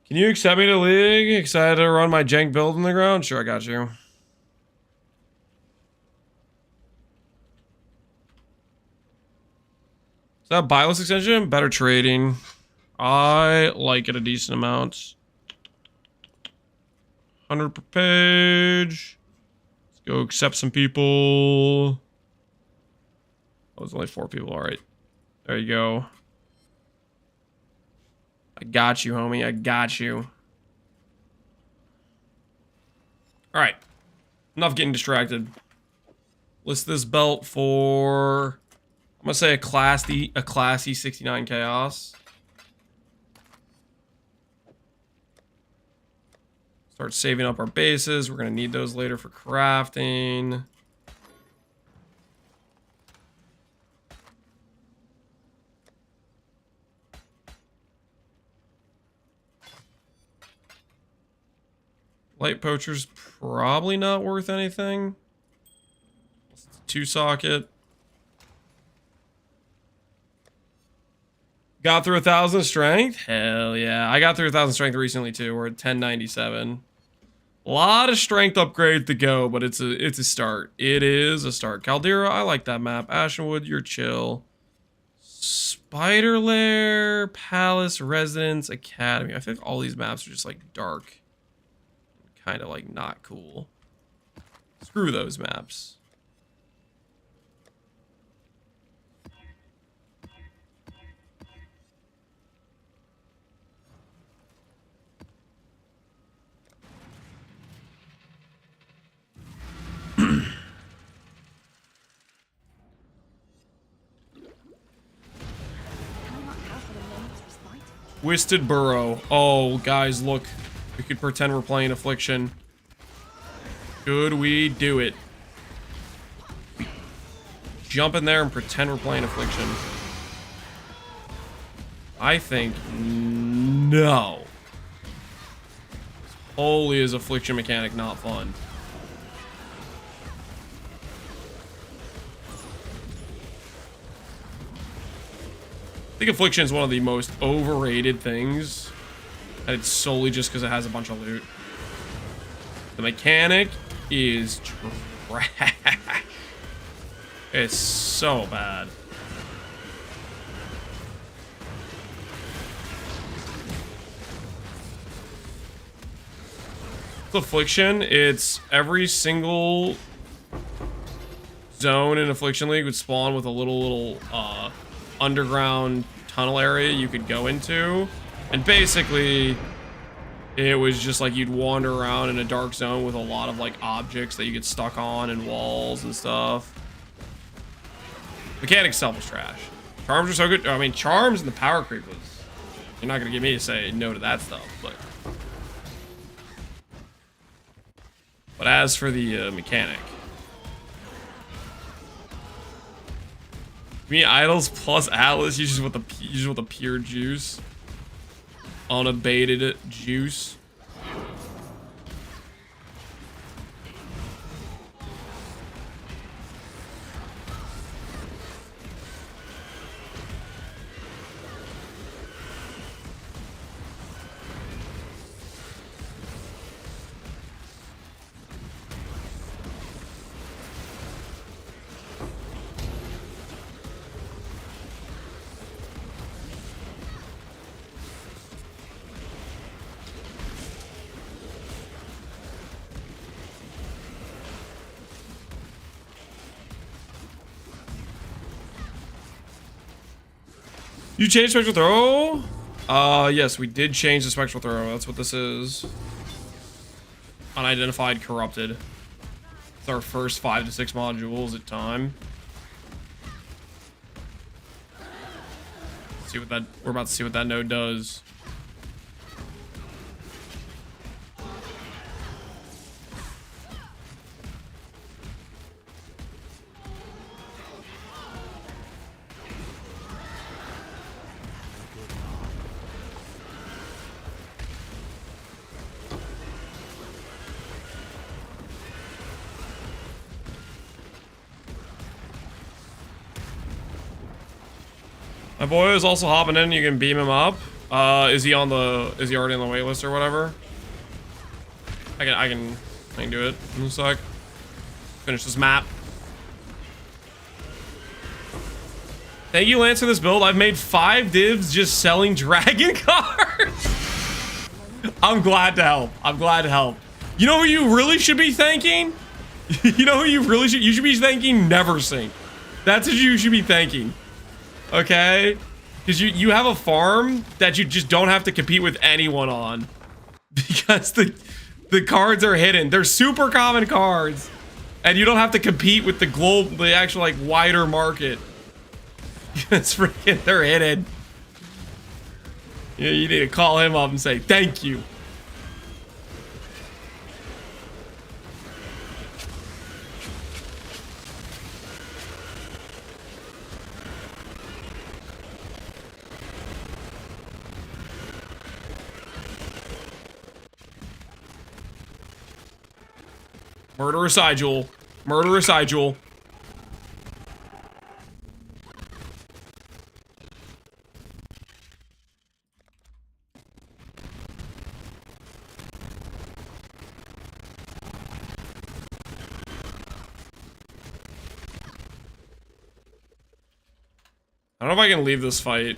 Can you accept me to League? Excited to run my jank build in the ground? Sure, I got you. Is that Byless extension? Better trading. I like it a decent amount. 100 per page. Let's go accept some people. Oh, there's only 4 people. All right. There you go. I got you, homie. I got you. All right. Enough getting distracted. List this belt for... I'm going to say a classy 69 chaos. Start saving up our bases. We're going to need those later for crafting. Light poacher's probably not worth anything. It's a 2-socket. Got through 1,000 strength? Hell yeah. I got through 1,000 strength recently too. We're at 1097. A lot of strength upgrade to go, but it's a start. It is a start. Caldera, I like that map. Ashenwood, you're chill. Spider Lair, Palace, Residence, Academy. I think all these maps are just like dark. Kind of like not cool. Screw those maps. Twisted Burrow. Oh, guys, look. We could pretend we're playing Affliction. Could we do it? Jump in there and pretend we're playing Affliction. I think no. Holy is Affliction mechanic not fun. I think Affliction is one of the most overrated things. And it's solely just because it has a bunch of loot. The mechanic is trash. It's so bad. With Affliction, it's every single zone in Affliction League would spawn with a little underground tunnel area you could go into, and basically it was just like you'd wander around in a dark zone with a lot of like objects that you get stuck on and walls and stuff. Mechanic itself was trash. Charms are so good. I mean, charms and the power creep was... You're not gonna get me to say no to that stuff, but as for the mechanic, me idols plus Atlas uses with the pure juice, unabated juice. You changed Spectral Throw? Yes, we did change the Spectral Throw. That's what this is. Unidentified Corrupted. It's our first 5 to 6 modules at time. See what that... We're about to see what that node does. My boy is also hopping in. You can beam him up. Is he already on the wait list or whatever? I can do it in a sec. Finish this map. Thank you, Lance, for this build. I've made 5 divs just selling dragon cards. I'm glad to help. I'm glad to help. You know who you really should be thanking? You know who you should be thanking Neversink. That's who you should be thanking. Okay? Because you have a farm that you just don't have to compete with anyone on. Because the cards are hidden. They're super common cards. And you don't have to compete with the actual like wider market. It's freaking, they're hidden. Yeah, you need to call him up and say thank you. Murder a Sigil. Murder a Sigil. I don't know if I can leave this fight.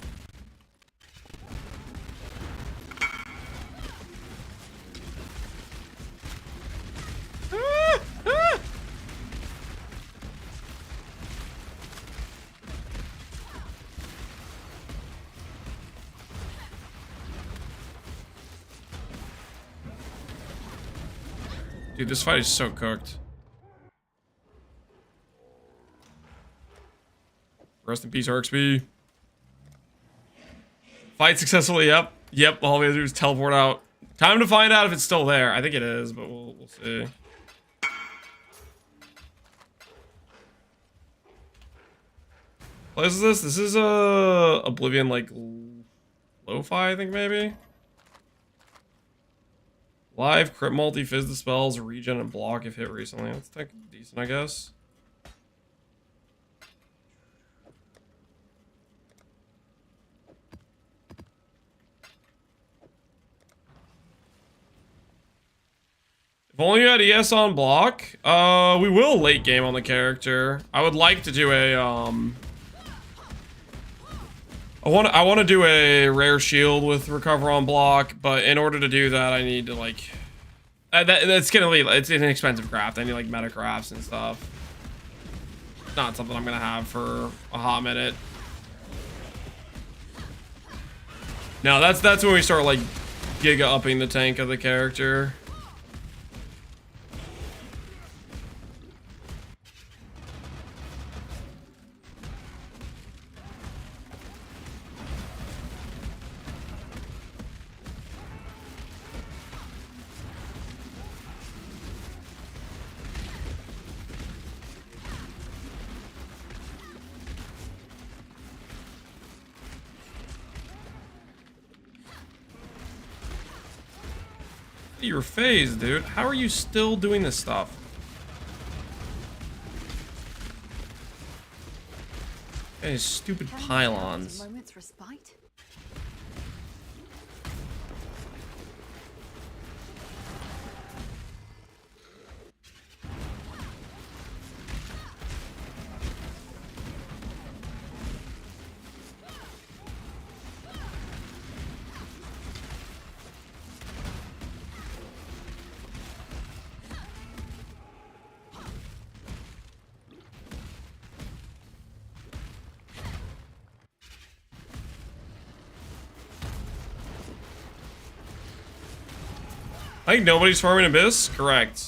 Dude, this fight is so cooked. Rest in peace, Arxby. Fight successfully, yep. Yep, all we have to do is teleport out. Time to find out if it's still there. I think it is, but we'll see. What is this? This is Oblivion, like, lo-fi, I think, maybe? Live, crit multi, fizz the spells, regen, and block if hit recently. That's decent, I guess. If only you had ES on block. We will late game on the character. I would like to do a I want to do a rare shield with recover on block, but in order to do that, I need to like that's gonna be, it's an expensive craft. I need like meta crafts and stuff. Not something I'm gonna have for a hot minute. No, that's when we start like giga upping the tank of the character. Your phase, dude. How are you still doing this stuff? Hey, stupid pylons. Moment's respite. I think nobody's farming Abyss? Correct.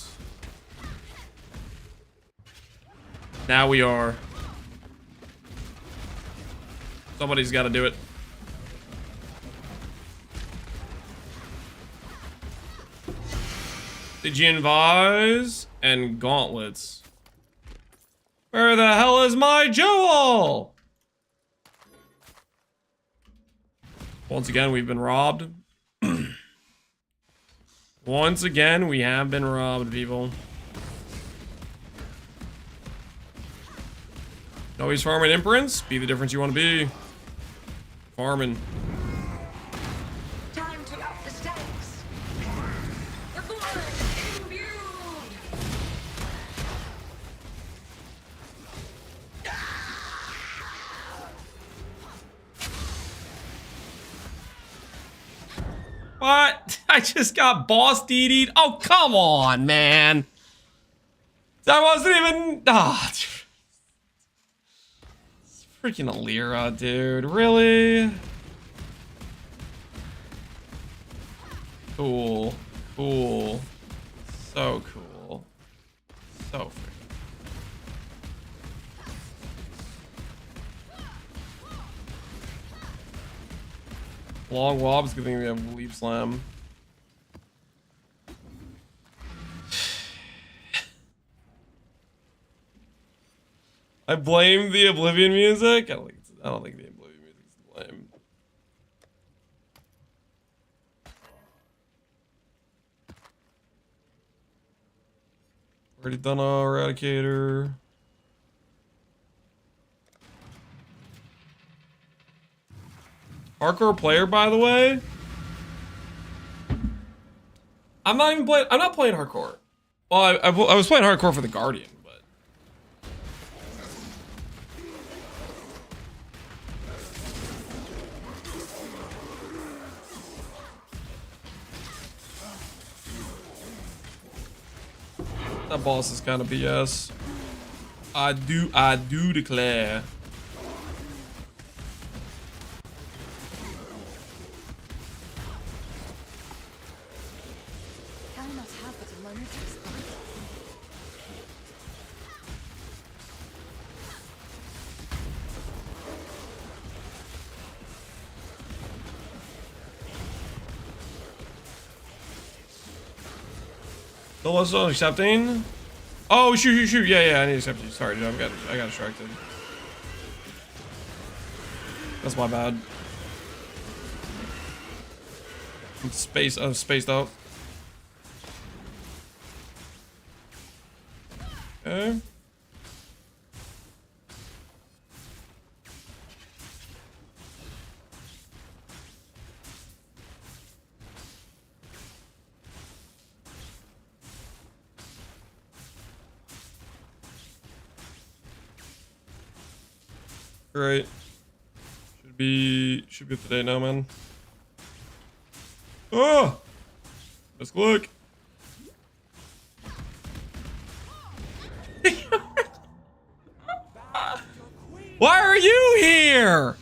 Now we are. Somebody's got to do it. Stygian Vise and Gauntlets. Where the hell is my jewel? Once again, we've been robbed. Once again, we have been robbed, people. Always farming imprints. Be the difference you want to be. Farming. Time to up the stakes. The blood imbued. What? I just got boss DD'd? Oh, come on, man. That wasn't even... Ah, it's freaking Alira, dude. Really? Cool. Cool. So cool. So freaking. Long Wob's giving me a leap slam. I blame the Oblivion music. I don't think the Oblivion music is to blame. Already done a Eradicator. Hardcore player, by the way. I'm not playing hardcore. Well, I was playing hardcore for the Guardian, but that boss is kind of BS. I do declare. Cannot have but a moment's respite. No one's not accepting. Oh shoot! Yeah, I need to accept you. Sorry, dude, I got distracted. That's my bad. I'm spaced out. Okay. Great. Should be up to date now, man. Oh! Let's look. Why are you here?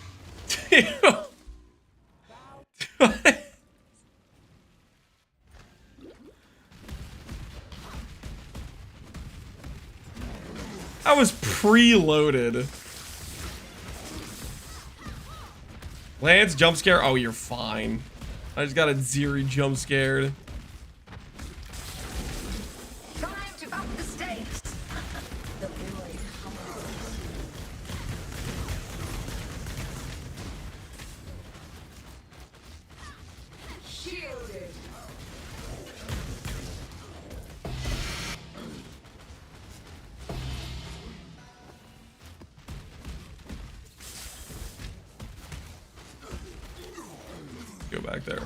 I was preloaded. Lance jump scare. Oh, you're fine. I just got a Zeri jump scared. Time to up the stakes. The void comes. Shielded. Go back there.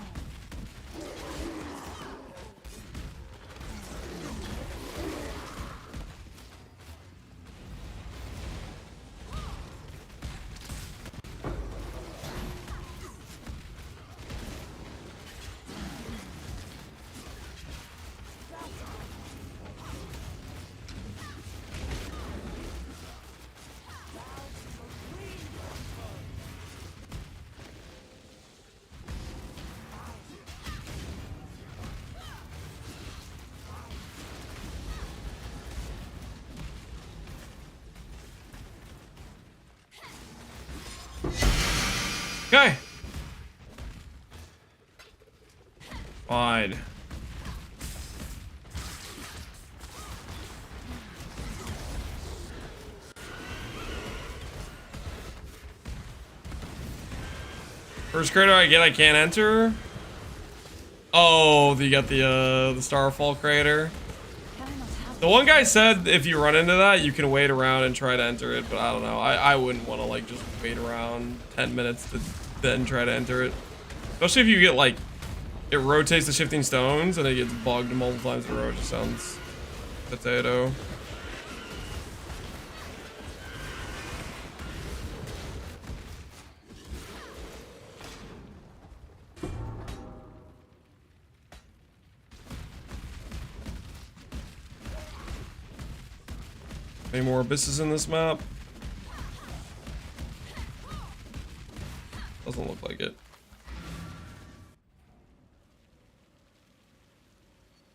Okay. Fine. First crater I get, I can't enter. Oh, you got the Starfall crater. The one guy said if you run into that, you can wait around and try to enter it, but I don't know. I wouldn't want to like just wait around 10 minutes to then try to enter it. Especially if you get like, it rotates the shifting stones and it gets bugged multiple times in a row. It just sounds potato. Any more abysses in this map? Doesn't look like it.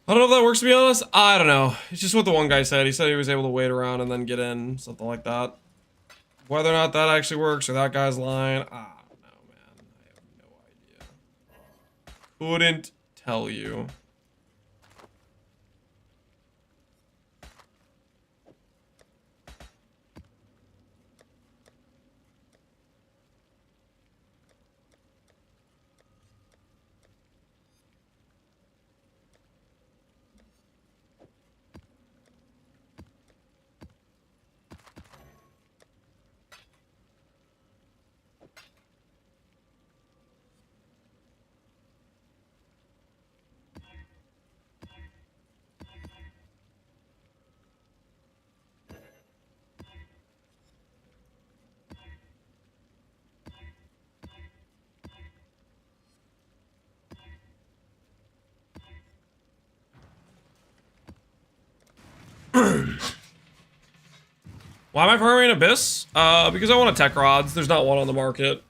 I don't know if that works, to be honest. I don't know. It's just what the one guy said. He said he was able to wait around and then get in, something like that. Whether or not that actually works or that guy's lying, I don't know, man. I have no idea. Couldn't tell you. Why am I farming Abyss? Because I want a tech rods. There's not one on the market.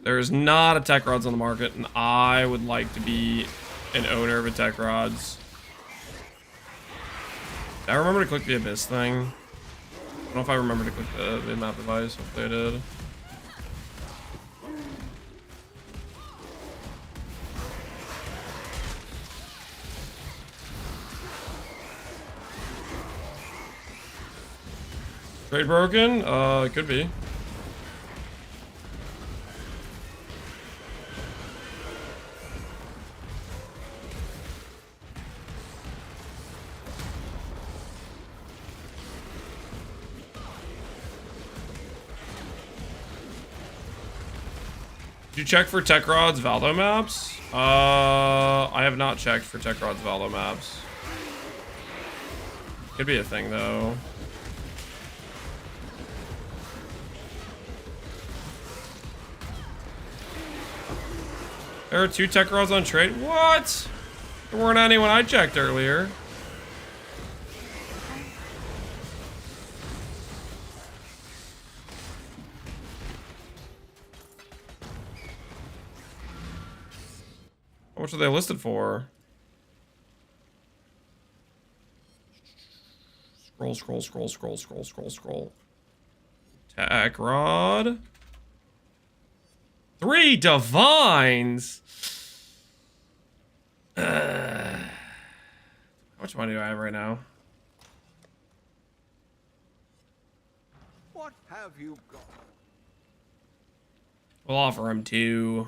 There's not a tech rods on the market, and I would like to be an owner of a tech rods. Did I remember to click the Abyss thing? I don't know if I remember to click the map device. Hopefully I did. Trade broken? It could be. Did you check for Tech Rod's Valdo maps? I have not checked for Tech Rod's Valdo maps. Could be a thing though. There are 2 tech rods on trade. What? There weren't any when I checked earlier. How much are they listed for? Scroll. Tech rod. 3 divines. How much money do I have right now? What have you got? We'll offer him 2.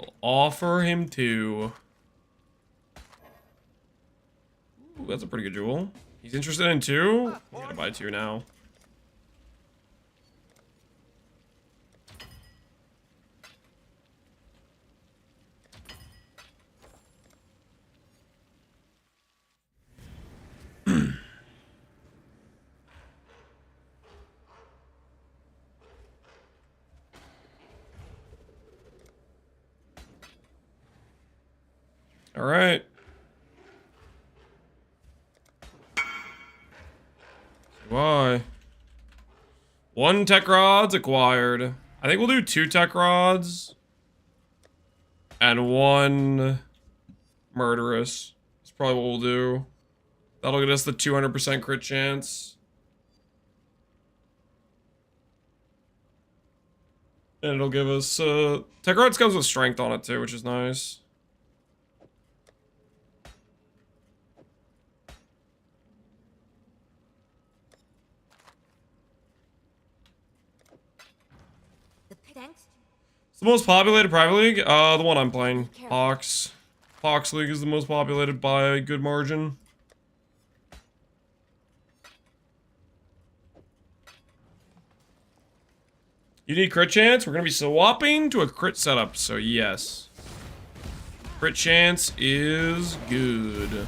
We'll offer him 2. Ooh, that's a pretty good jewel. He's interested in 2? I'm gonna buy 2 now. All right. Why? 1 tech rods acquired. I think we'll do 2 tech rods and 1 murderous. That's probably what we'll do. That'll get us the 200% crit chance. And it'll give us tech rods comes with strength on it too, which is nice. Thanks. It's the most populated private league. The one I'm playing, Pohx. Pohx League is the most populated by a good margin. You need crit chance? We're gonna be swapping to a crit setup, so yes. Crit chance is good.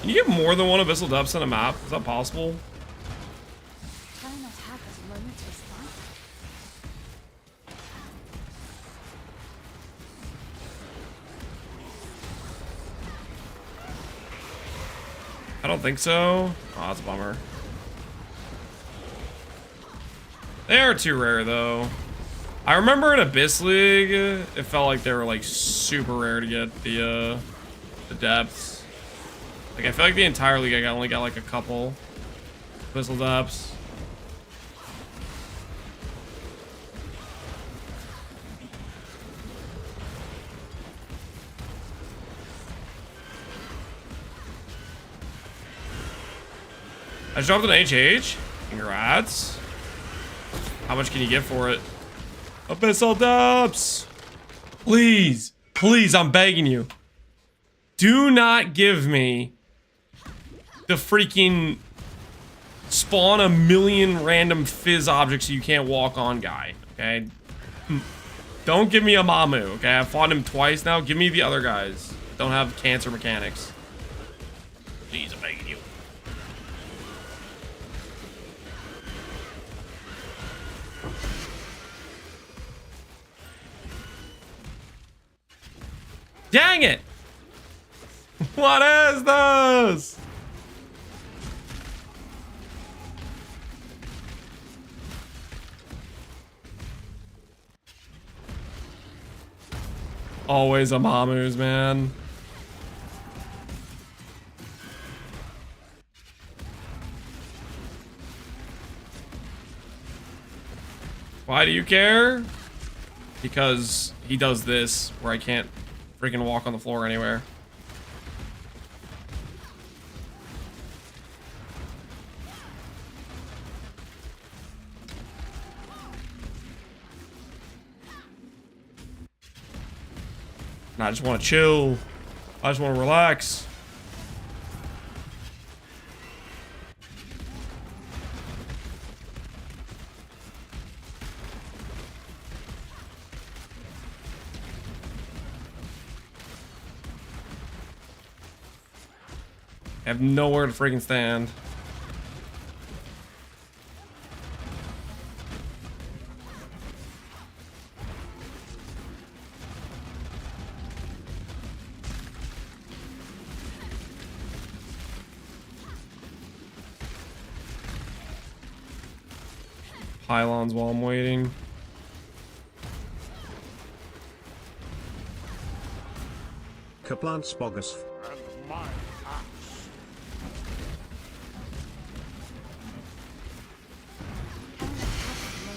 Can you get more than one abyssal depths in a map? Is that possible? Try not to have this moment to respond. I don't think so. Oh, that's a bummer. They are too rare, though. I remember in Abyss League, it felt like they were, like, super rare to get the depths. Like, I feel like the entire league, I only got, like, a couple Abyssal depths. I just dropped an HH. Congrats. How much can you get for it? Abyssal depths! Please, please, I'm begging you. Do not give me the freaking spawn a million random fizz objects you can't walk on guy, okay? Don't give me a Mamu, okay? I've fought him twice now. Give me the other guys. Don't have cancer mechanics. Please, I'm begging you. Dang it! What is this? Always a Mamus, man. Why do you care? Because he does this where I can't freaking walk on the floor anywhere. And I just want to chill. I just want to relax. I have nowhere to freaking stand. Pylons while I'm waiting. Kaplan Spogus.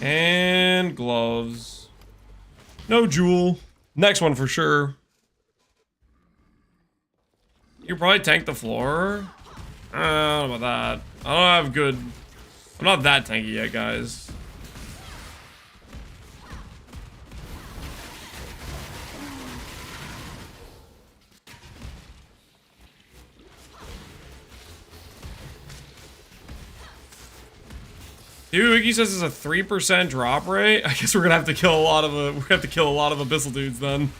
And gloves. No jewel. Next one for sure. You probably tank the floor. I don't know about that. I don't have good. I'm not that tanky yet, guys. Dude, Wiki says it's a 3% drop rate. I guess we're gonna have to kill a lot of abyssal dudes then.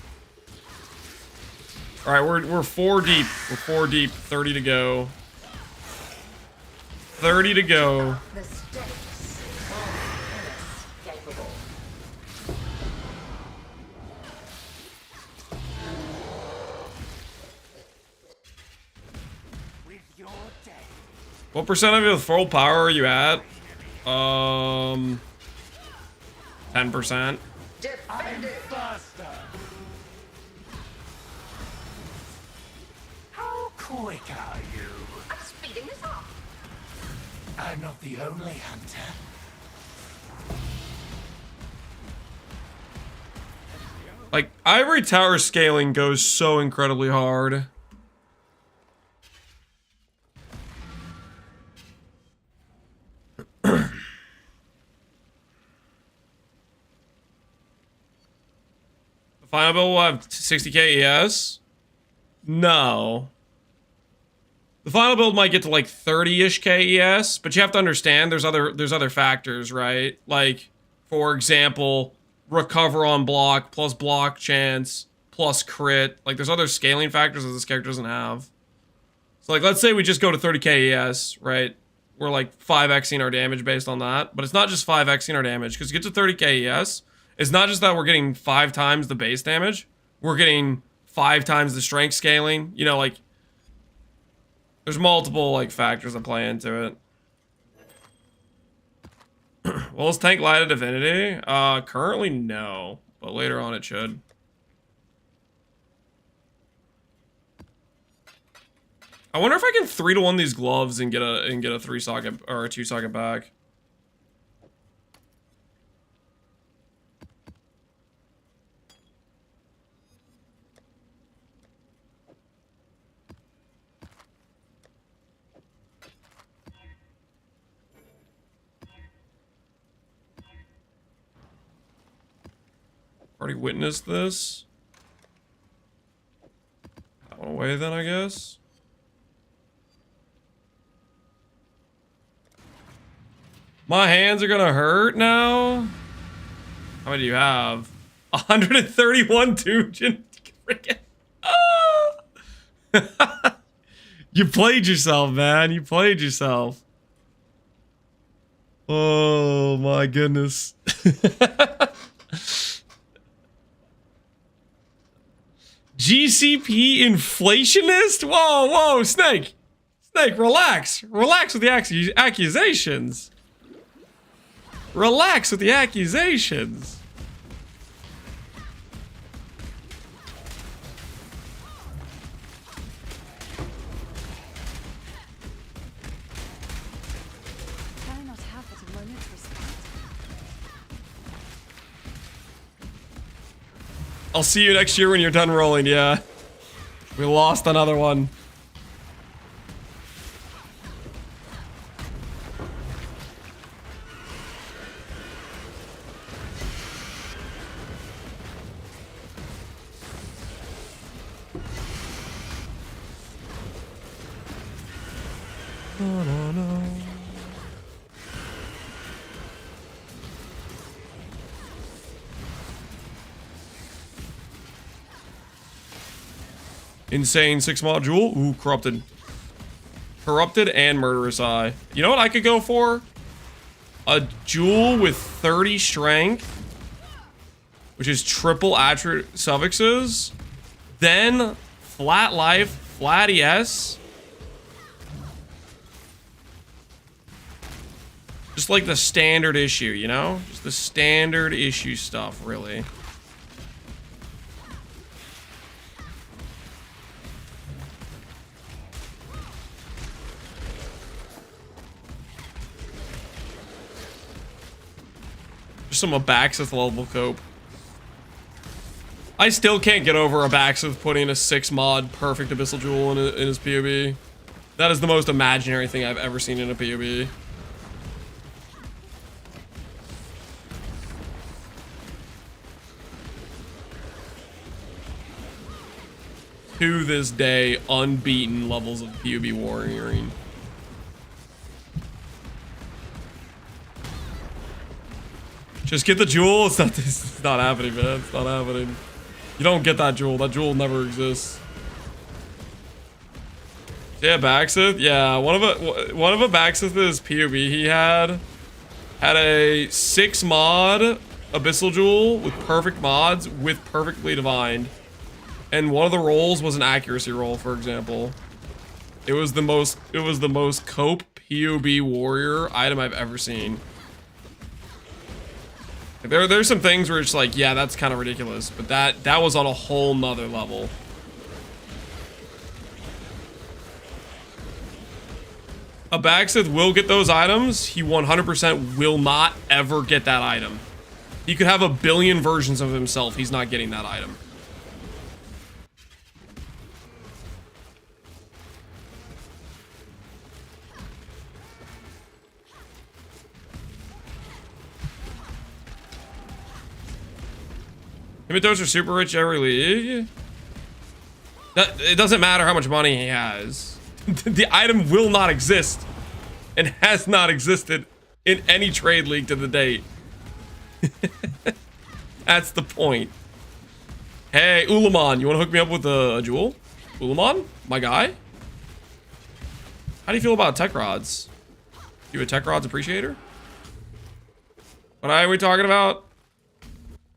All right, we're 4 deep. We're 4 deep. 30 to go. 30 to go. The stakes are inescapable. With your day. What percent of your full power are you at? 10%. Defend it. Faster. How quick are you? I'm speeding this up. I'm not the only hunter. Like, Ivory Tower scaling goes so incredibly hard. The final build will have 60k ES? No. The final build might get to like 30-ish KES, but you have to understand there's other factors, right? Like, for example, recover on block plus block chance plus crit. Like, there's other scaling factors that this character doesn't have. So like, let's say we just go to 30k ES, right? We're like 5xing our damage based on that, but it's not just 5xing our damage, because to get to 30k ES, it's not just that we're getting 5 times the base damage, we're getting 5 times the strength scaling. You know, like, there's multiple like factors that play into it. Well, is tank light a divinity? Currently no, but later on it should. I wonder if I can 3-to-1 these gloves and get a 3-socket or a 2-socket back. Already witnessed this. That one away then, I guess. My hands are gonna hurt now. How many do you have? 131 Dujin. You played yourself, man. You played yourself. Oh my goodness. GCP inflationist? Whoa, whoa, Snake. Snake, relax. Relax with the accusations. Relax with the accusations. Can I not have but a moment's respite? I'll see you next year when you're done rolling, yeah. We lost another one. Insane 6-mod jewel. Ooh, corrupted. Corrupted and murderous eye. You know what I could go for? A jewel with 30 strength, which is triple attribute suffixes. Then flat life, flat ES. Just like the standard issue, you know? Just the standard issue stuff, really. Just some Abaxith level cope. I still can't get over Abaxith putting a 6-mod perfect Abyssal Jewel in his PoB. That is the most imaginary thing I've ever seen in a PoB. To this day, unbeaten levels of PoB warrioring. Just get the jewel. It's not happening, man. It's not happening. You don't get that jewel. That jewel never exists. Yeah, Abaxith. Yeah, one of Abaxith's PoB he had a 6-mod Abyssal Jewel with perfect mods with perfectly divined. And one of the rolls was an accuracy roll, for example. It was the most cope PoB warrior item I've ever seen. There's some things where it's like, yeah, that's kind of ridiculous, but that was on a whole nother level. Abaxith will get those items. He 100% will not ever get that item. He could have a billion versions of himself. He's not getting that item. Himitos are super rich every league. It doesn't matter how much money he has. The item will not exist and has not existed in any trade league to the date. That's the point. Hey, Ulaman, you want to hook me up with a jewel? Ulaman, my guy? How do you feel about tech rods? You a tech rods appreciator? What are we talking about?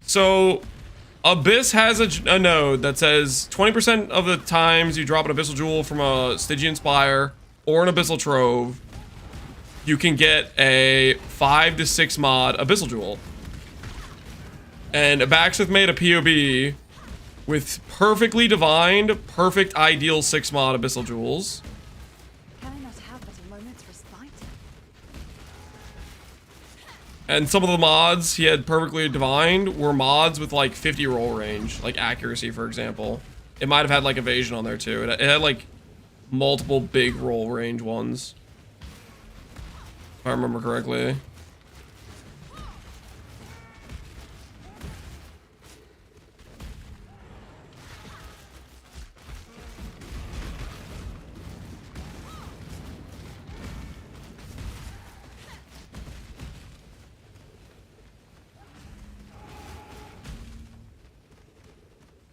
So, Abyss has a node that says 20% of the times you drop an Abyssal Jewel from a Stygian Spire or an Abyssal Trove, you can get a 5 to 6 mod Abyssal Jewel. And Abaxith made a POB with perfectly divined, perfect ideal 6 mod Abyssal Jewels. Can I not have but a moment's respite? And some of the mods he had perfectly divined were mods with like 50 roll range, like accuracy, for example. It might have had like evasion on there too. It had like multiple big roll range ones, if I remember correctly.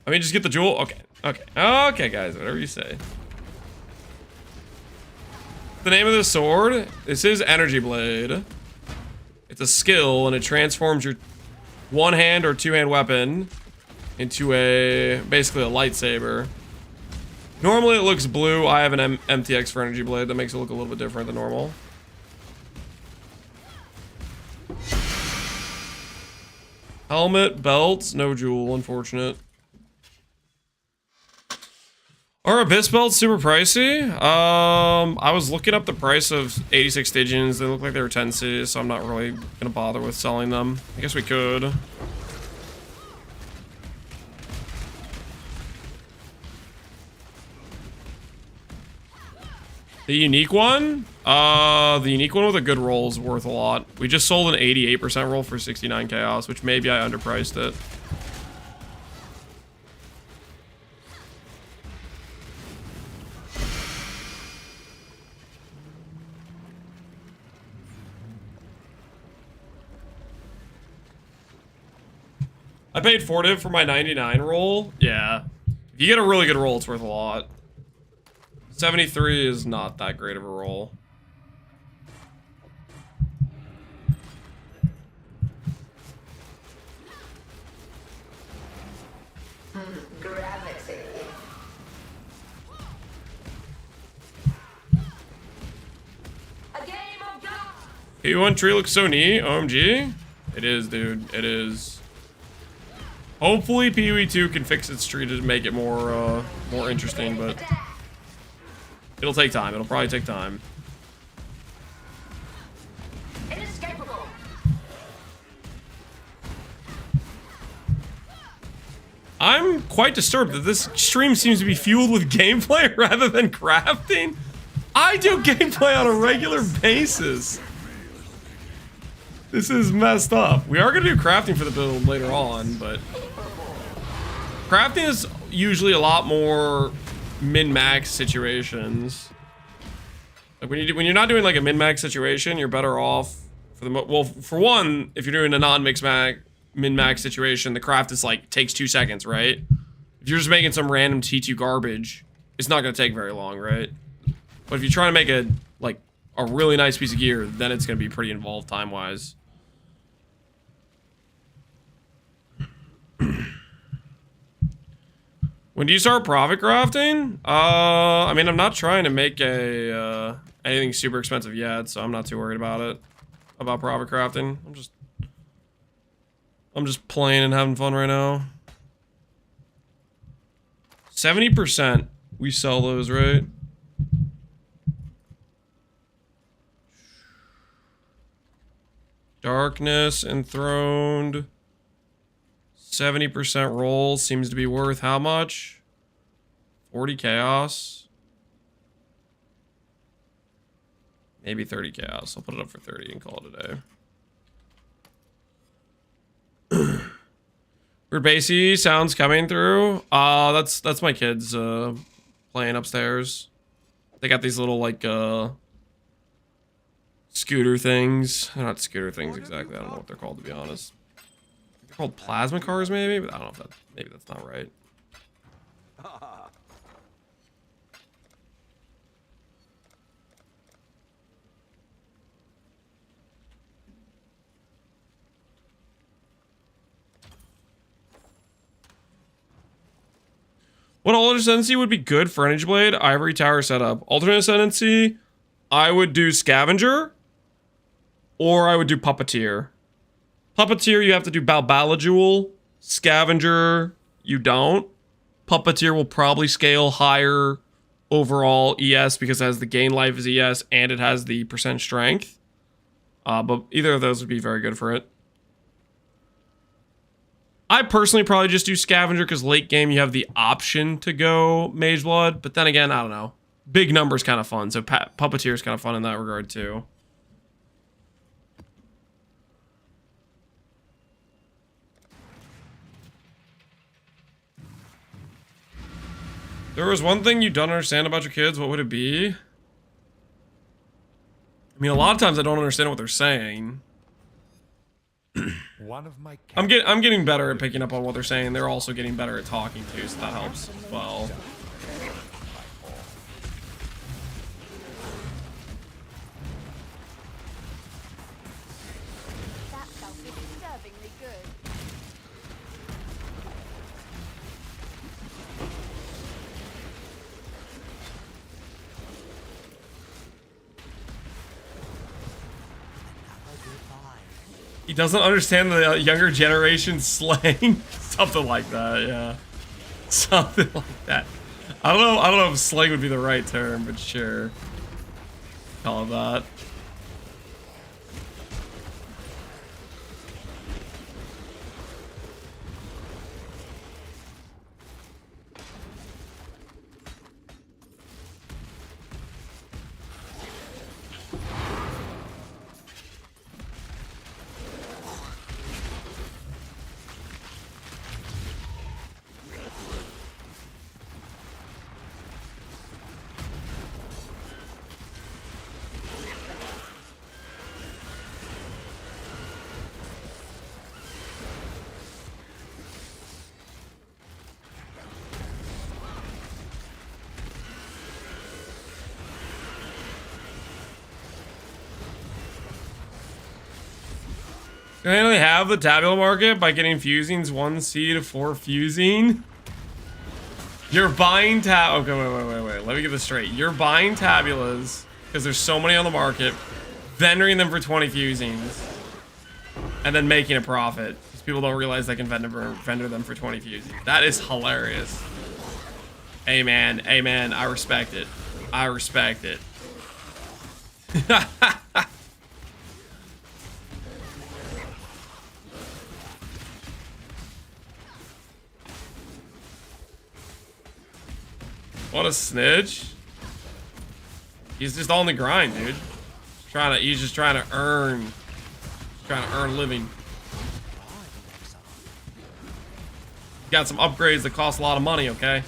I mean, just get the jewel. Okay, guys, whatever you say. The name of the sword. This is Energy Blade. It's a skill, and it transforms your one-hand or two-hand weapon into basically a lightsaber. Normally it looks blue. I have an MTX for Energy Blade that makes it look a little bit different than normal. Helmet, belts, no jewel, unfortunate. Are Abyss belts super pricey? I was looking up the price of 86 Stygians. They look like they were 10C, so I'm not really gonna bother with selling them. I guess we could. The unique one? The unique one with a good roll is worth a lot. We just sold an 88% roll for 69 chaos, which maybe I underpriced it. I paid 4 div for my 99 roll. Yeah. If you get a really good roll, it's worth a lot. 73 is not that great of a roll. Gravity. A game of God. P1 tree looks so neat. OMG. It is, dude. It is. Hopefully PoE2 can fix its tree to make it more interesting, but it'll take time. It'll probably take time. Inescapable. I'm quite disturbed that this stream seems to be fueled with gameplay rather than crafting. I do gameplay on a regular basis. This is messed up. We are going to do crafting for the build later on, but crafting is usually a lot more min-max situations. Like when you're not doing like a min-max situation, you're better off for the well, for one, if you're doing a non-mix min-max situation, the craft is like takes 2 seconds, right? If you're just making some random T2 garbage, it's not going to take very long, right? But if you're trying to make a really nice piece of gear, then it's going to be pretty involved time-wise. When do you start profit crafting? I mean, I'm not trying to make anything super expensive yet, so I'm not too worried about it. About profit crafting. I'm just I'm just playing and having fun right now. 70% we sell those, right? Darkness, Enthroned. 70% roll seems to be worth how much? 40 chaos. Maybe 30 chaos. I'll put it up for 30 and call it a day. Weird bassy sounds coming through. That's my kids playing upstairs. They got these little like scooter things. They're not scooter things exactly. I don't know what they're called, to be honest. They're called plasma cars maybe, but I don't know if that, maybe that's not right. What alternate ascendancy would be good for Energy Blade? Ivory Tower setup. Alternate ascendancy, I would do Scavenger, or I would do Puppeteer. Puppeteer, you have to do Balbala Jewel. Scavenger, you don't. Puppeteer will probably scale higher overall ES because it has the gain life as ES and it has the percent strength. But either of those would be very good for it. I personally probably just do Scavenger because late game you have the option to go Mage Blood. But then again, I don't know. Big number's kind of fun, so Puppeteer is kind of fun in that regard too. There was one thing you don't understand about your kids, what would it be? I mean, a lot of times I don't understand what they're saying. One of my I'm getting better at picking up on what they're saying. They're also getting better at talking too, so that helps as well. That felt disturbingly good. He doesn't understand the younger generation slang. Something like that, yeah. Something like that. I don't know if slang would be the right term, but sure. Call it that. Can I only have the tabular market by getting fusings 1C to 4 fusing? You're buying okay, wait. Let me get this straight. You're buying tabulas because there's so many on the market, vending them for 20 fusings, and then making a profit. Because people don't realize they can vendor them for 20 fusings. That is hilarious. Amen. Amen. I respect it. I respect it. What a snitch. He's just on the grind, dude. He's just trying to earn a living. Got some upgrades that cost a lot of money, okay?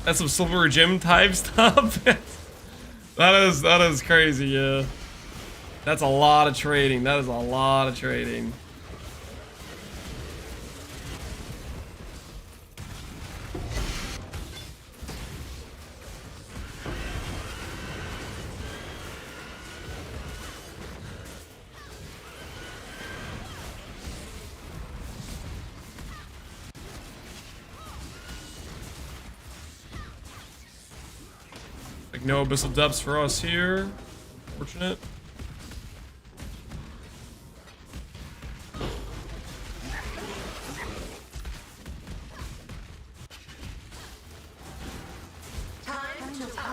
That's some silver gym type stuff. that is crazy, yeah. That's a lot of trading. That is a lot of trading. No abyssal depths for us here. Fortunate.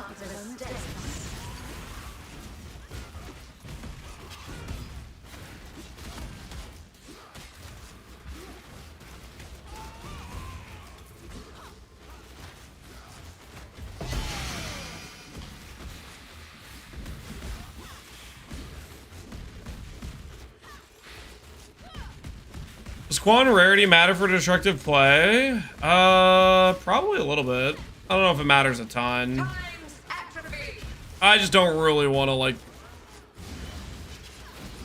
part of Ascendancy. Does quantum rarity matter for destructive play? Probably a little bit. I don't know if it matters a ton. Times atrophy. I just don't really want to, like,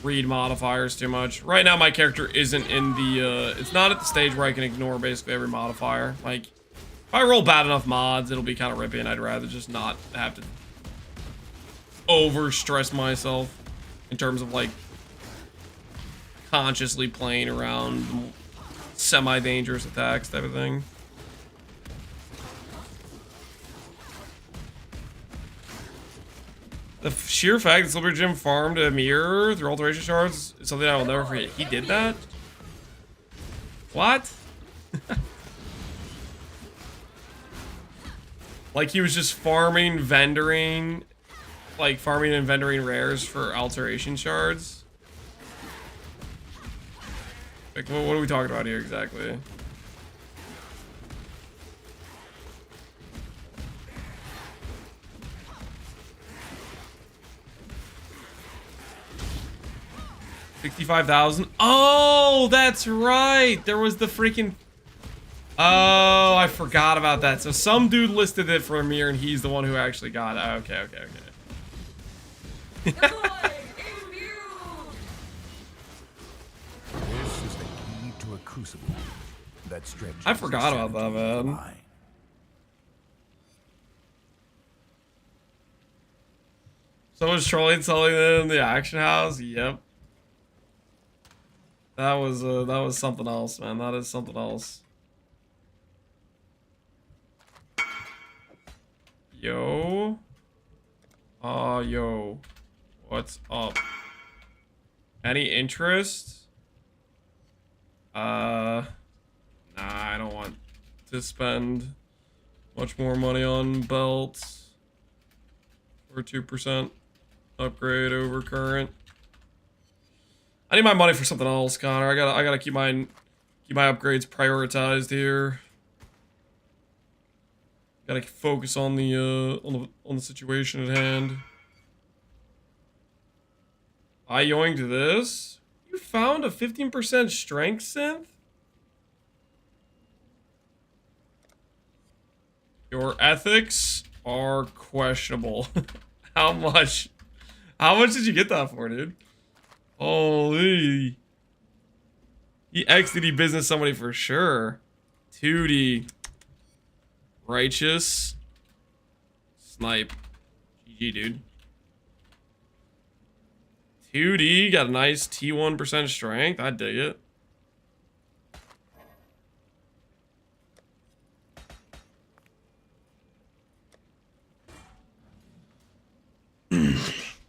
read modifiers too much. Right now, my character isn't in the, it's not at the stage where I can ignore basically every modifier. Like, if I roll bad enough mods, it'll be kind of rippy, and I'd rather just not have to over-stress myself in terms of, like, consciously playing around semi-dangerous attacks type of thing. The sheer fact that Silver Jim farmed a mirror through alteration shards is something I will never forget. He did that? What? Like he was just farming, vendoring, like farming and vendoring rares for alteration shards? Like, what are we talking about here exactly? $65,000. Oh, that's right. There was the freaking. Oh, I forgot about that. So some dude listed it for a mirror, and he's the one who actually got it. Okay, okay, okay. This is the key to a crucible that stretches. I forgot about that, man. Someone's trolling selling it in the auction house. Yep. That was something else, man. That is something else. Yo. Yo. What's up? Any interest? Nah, I don't want to spend much more money on belts for 2% upgrade over current. I need my money for something else, Connor. I gotta keep my upgrades prioritized here. Gotta focus on the situation at hand. I yoinked this. You found a 15% strength synth? Your ethics are questionable. How much? How much did you get that for, dude? Holy. He exited business somebody for sure. 2D. Righteous. Snipe. GG, dude. 2D. Got a nice T1% strength. I dig it.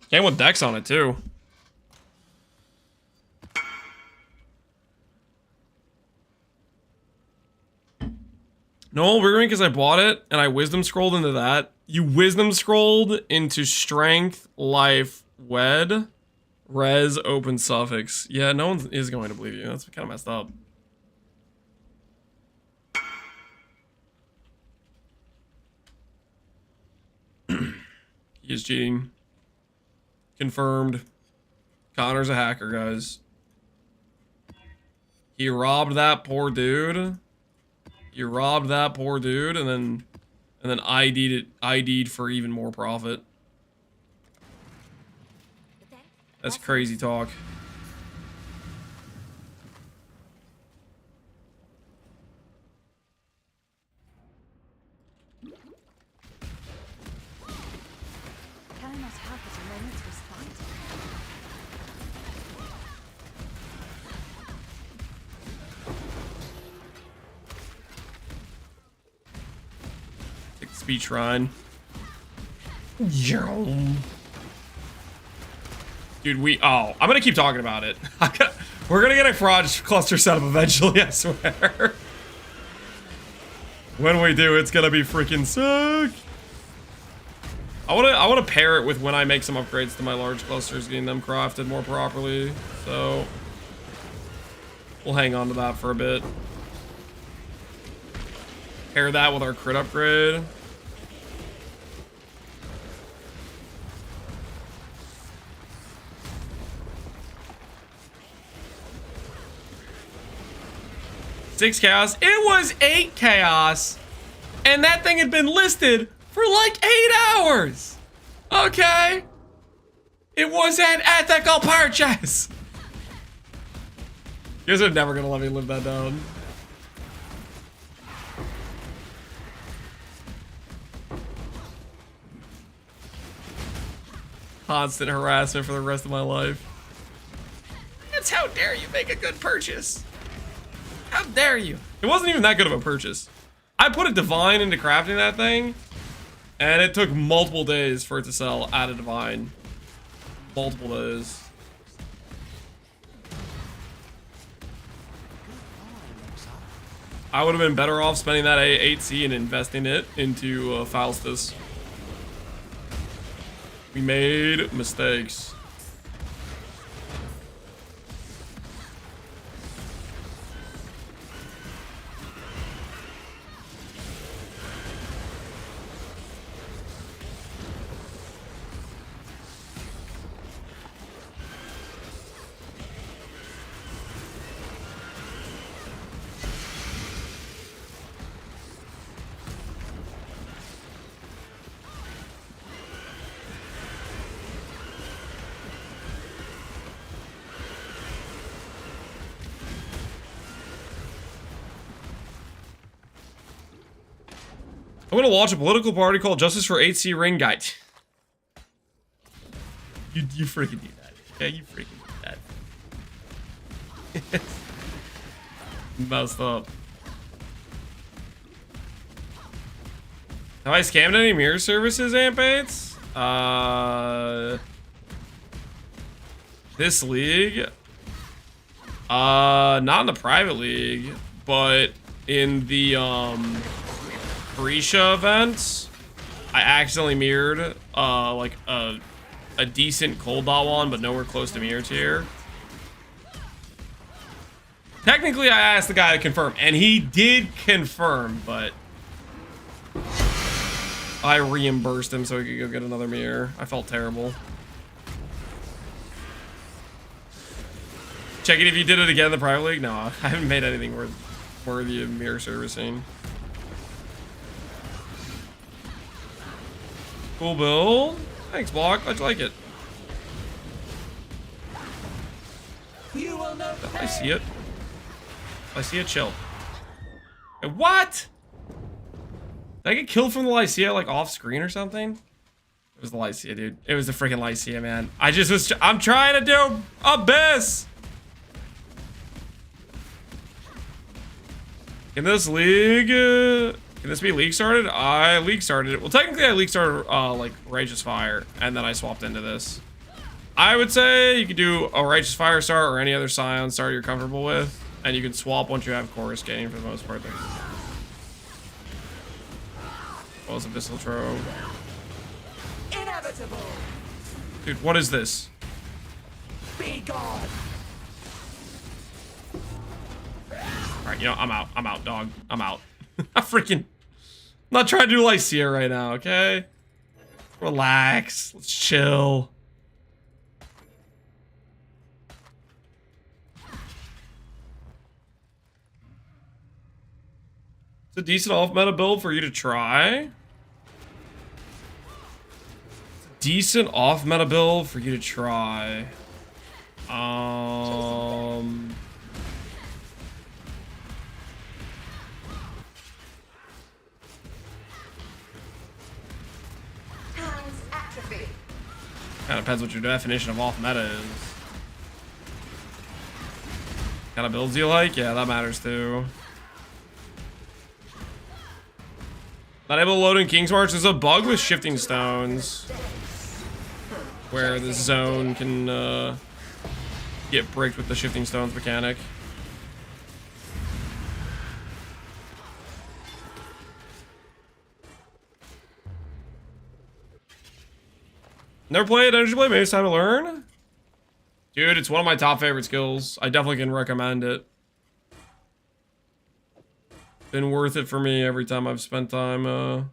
Came with Dex on it, too. No, we're going because I bought it and I wisdom scrolled into that. You wisdom scrolled into strength, life, wed, res, open suffix. Yeah, no one is going to believe you. That's kind of messed up. He is cheating. Confirmed. Connor's a hacker, guys. He robbed that poor dude. You robbed that poor dude and then ID'd for even more profit. That's crazy talk. Cannot help but a moment's respite. Take the speech shrine. Dude, I'm gonna keep talking about it. We're gonna get a Proj cluster setup eventually, I swear. When we do, it's gonna be freaking sick. I wanna pair it with when I make some upgrades to my large clusters, getting them crafted more properly. So we'll hang on to that for a bit. Pair that with our crit upgrade. Six chaos. It was 8 chaos. And that thing had been listed for like 8 hours. Okay. It was an ethical purchase. You guys are never gonna let me live that down. Constant harassment for the rest of my life. That's how dare you make a good purchase. How dare you? It wasn't even that good of a purchase. I put a divine into crafting that thing, and it took multiple days for it to sell at a divine. Multiple days. I would have been better off spending that 8C and investing it into Faustus. We made mistakes. I'm gonna launch a political party called Justice for 8C Ring Guide. You freaking do that. Yeah, you freaking do that. Messed up. Have I scammed any mirror services, Ampates? This league? Not in the private league, but in the, Grisha events, I accidentally mirrored like a decent cold Padawan, but nowhere close to mirror tier. Technically, I asked the guy to confirm, and he did confirm, but I reimbursed him so he could go get another mirror. I felt terrible. Check it if you did it again in the private league. No, I haven't made anything worthy of mirror servicing. Cool build. Thanks, Block. I like it. I see it. I see it. Chill. Hey, what? Did I get killed from the Lycia like off screen or something? It was the Lycia, dude. It was the freaking Lycia, man. I'm trying to do Abyss. In this league. Can this be league started? I league started it. Well, technically I league started like Righteous Fire, and then I swapped into this. I would say you could do a Righteous Fire start or any other Scion start you're comfortable with, and you can swap once you have Chorus Gain for the most part. Well, it's Abyssal Trove. Inevitable. Dude, what is this? Be gone. Alright, you know, I'm out, dog. I'm out. I'm freaking not trying to do Lycia right now, okay? Relax. Let's chill. It's a decent off-meta build for you to try. It's a decent off-meta build for you to try. Kind of depends what your definition of off meta is. Kind of builds you like? Yeah, that matters too. Not able to load in King's March. There's a bug with shifting stones where the zone can get bricked with the shifting stones mechanic. Never played Energy Blade, maybe it's time to learn? Dude, it's one of my top favorite skills. I definitely can recommend it. Been worth it for me every time I've spent time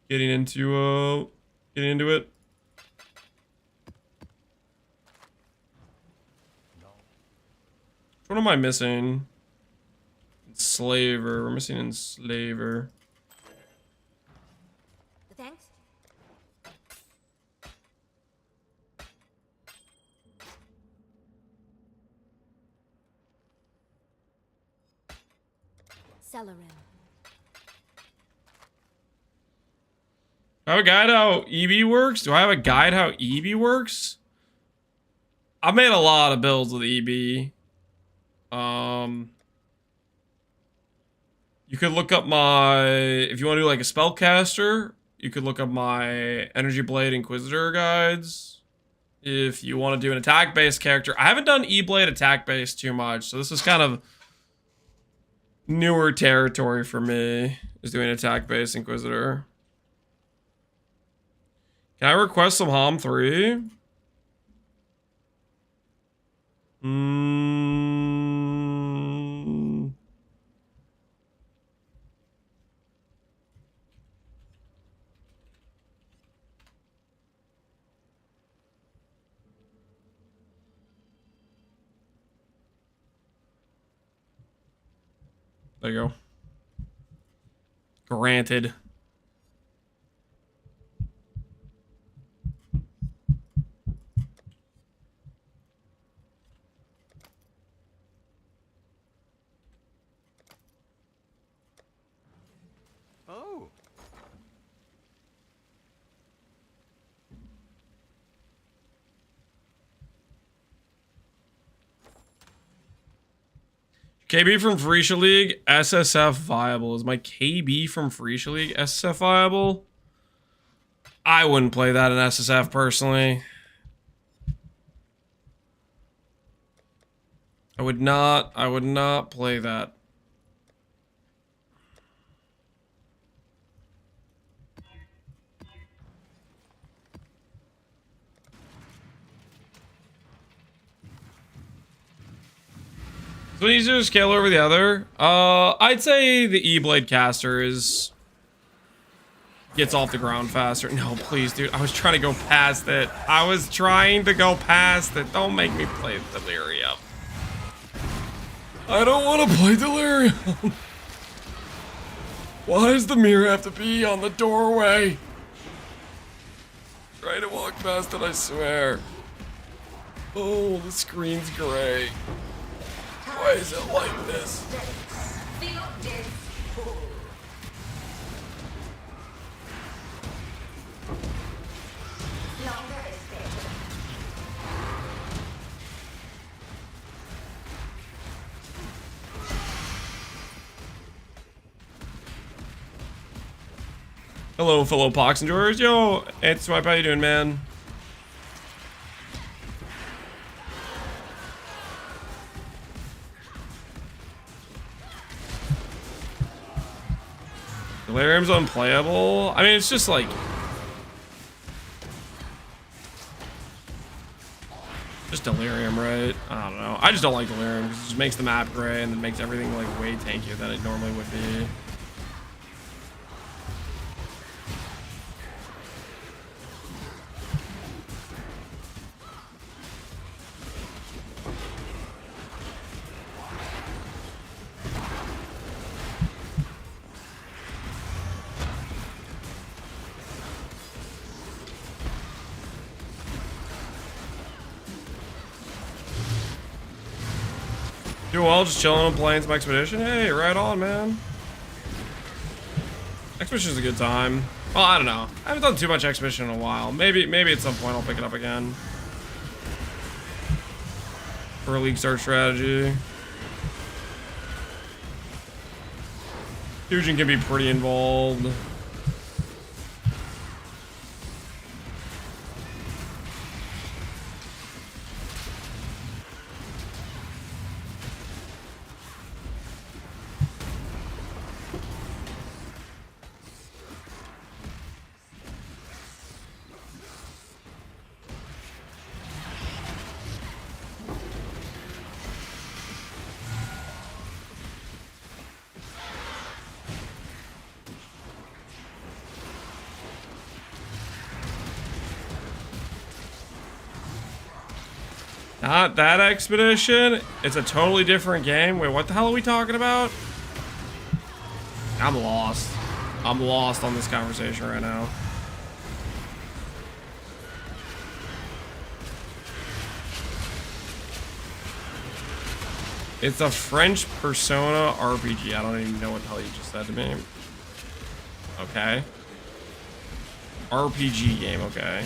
getting into it. What am I missing? Enslaver. We're missing Enslaver. Thanks. Celerin. Do I have a guide how EB works? Do I have a guide how EB works? I've made a lot of builds with EB. You could look up my, if you want to do like a spellcaster, you could look up my Energy Blade Inquisitor guides. If you want to do an attack-based character, I haven't done E-Blade attack-based too much, so this is kind of newer territory for me, is doing attack-based Inquisitor. Can I request some HOM 3? There you go. Granted. Oh. KB from Freesia League, SSF viable. Is my KB from Freesia League SSF viable? I wouldn't play that in SSF personally. I would not play that. So one easier to scale over the other? I'd say the E-Blade caster gets off the ground faster. No, please, dude. I was trying to go past it. Don't make me play Delirium. I don't want to play Delirium. Why does the mirror have to be on the doorway? Try to walk past it, I swear. Oh, the screen's gray. Why is it like this? Feel this pull. Longer is better. Hello, fellow Pohx enjoyers. Yo, Anti-Swipe, how you doing, man? Delirium's unplayable. I mean, it's just like... just Delirium, right? I don't know. I just don't like Delirium because it just makes the map gray and then makes everything like way tankier than it normally would be. Doing well, just chilling and playing some Expedition. Hey, right on, man. Expedition's a good time. Well, I don't know. I haven't done too much Expedition in a while. Maybe at some point I'll pick it up again. For a League Start strategy. Fusion can be pretty involved. Not that expedition. It's a totally different game. Wait, what the hell are we talking about? I'm lost. I'm lost on this conversation right now. It's a French Persona RPG. I don't even know what the hell you just said to me. Okay. RPG game, okay.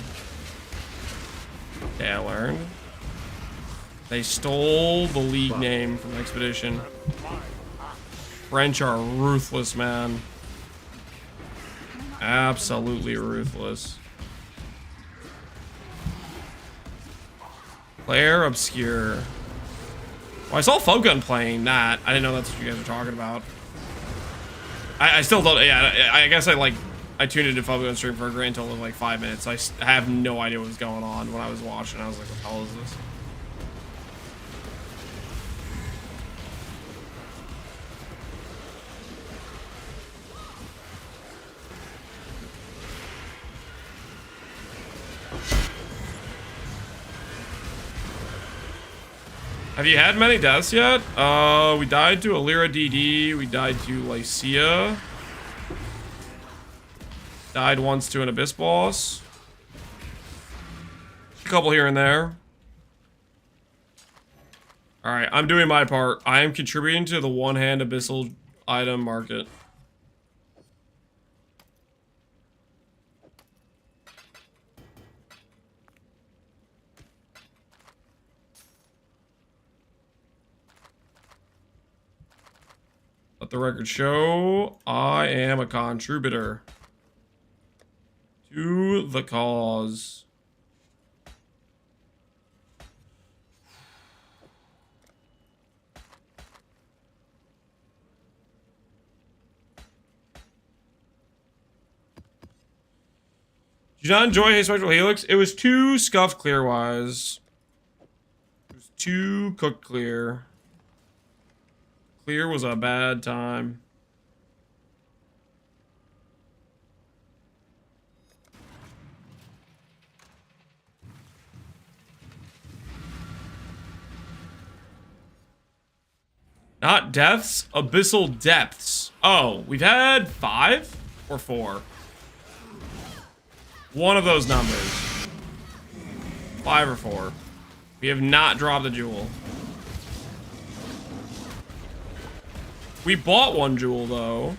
Okay, I learned. They stole the league name from Expedition. French are ruthless, man. Absolutely ruthless. Player Obscure. Well, I saw Fogun playing that. I didn't know that's what you guys were talking about. I still don't. Yeah, I guess I tuned into Fogun stream for a grand total of like 5 minutes. I have no idea what was going on when I was watching. I was like, what the hell is this? Have you had many deaths yet? We died to Alira DD. We died to Lycia. Died once to an Abyss boss. A couple here and there. Alright, I'm doing my part. I am contributing to the one-hand Abyssal item market. Let the record show I am a contributor to the cause. Did you not enjoy Hey Spectral Helix? It was too scuffed clear-wise. It was too cooked clear. Clear was a bad time. Not deaths, abyssal depths. Oh, we've had 5 or 4. One of those numbers. 5 or 4. We have not dropped the jewel. We bought 1 jewel, though.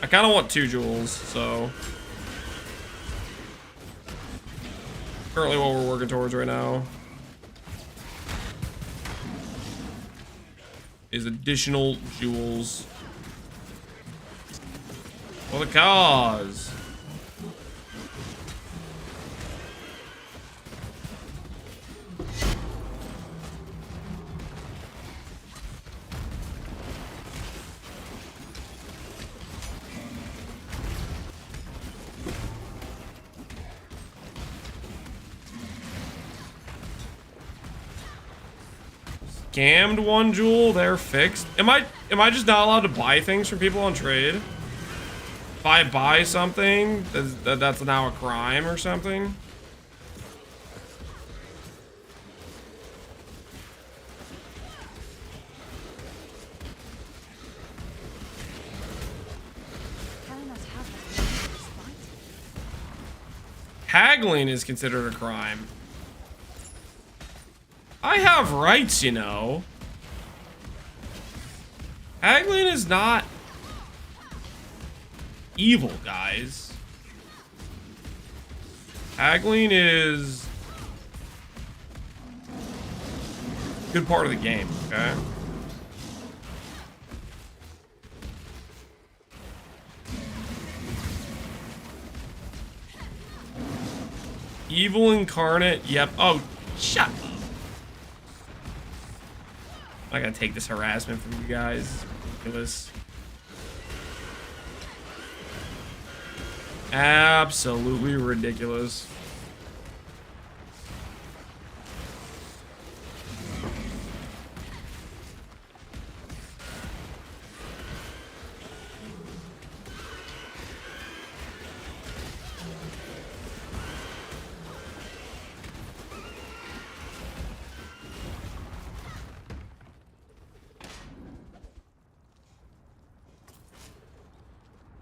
I kind of want 2 jewels, so... Currently what we're working towards right now is additional jewels. For the cause. Scammed 1 jewel, they're fixed. Am I just not allowed to buy things from people on trade? If I buy something, that's now a crime or something? Haggling is considered a crime. I have rights, you know. Haggling is not evil, guys. Haggling is a good part of the game, okay? Evil incarnate, yep. Oh, shut up. I'm not gonna take this harassment from you guys. It's ridiculous. Absolutely ridiculous.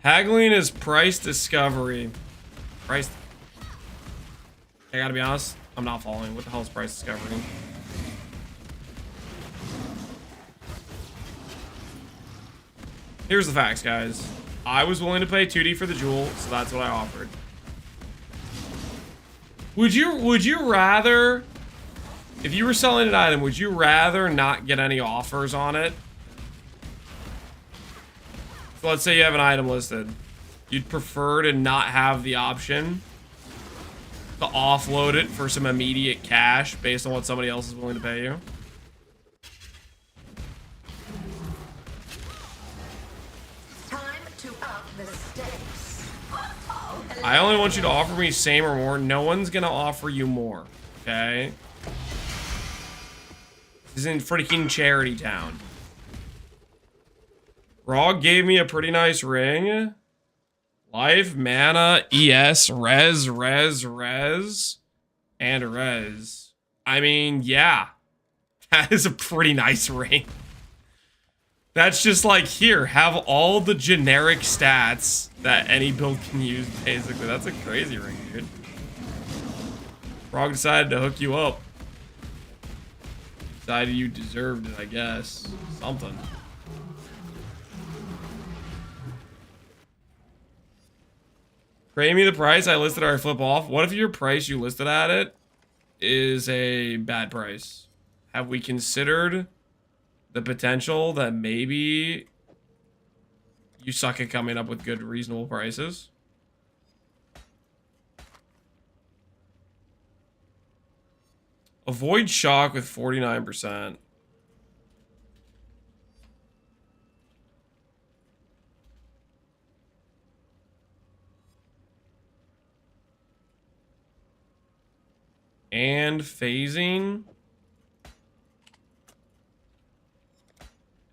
Haggling is price discovery. Price. I gotta be honest, I'm not following. What the hell is price discovery? Here's the facts, guys. I was willing to pay 2D for the jewel, so that's what I offered. Would you rather, if you were selling an item, would you rather not get any offers on it? So let's say you have an item listed. You'd prefer to not have the option to offload it for some immediate cash based on what somebody else is willing to pay you? Time to up the stakes. I only want you to offer me same or more. No one's gonna offer you more, okay? This is in freaking Charity Town. Rog gave me a pretty nice ring. Life, mana, ES, res, and res. I mean, yeah. That is a pretty nice ring. That's just like, here, have all the generic stats that any build can use, basically. That's a crazy ring, dude. Rog decided to hook you up. Decided you deserved it, I guess. Something. Pay me the price I listed or I flip off. What if your price you listed at it is a bad price? Have we considered the potential that maybe you suck at coming up with good, reasonable prices? Avoid shock with 49%. And phasing.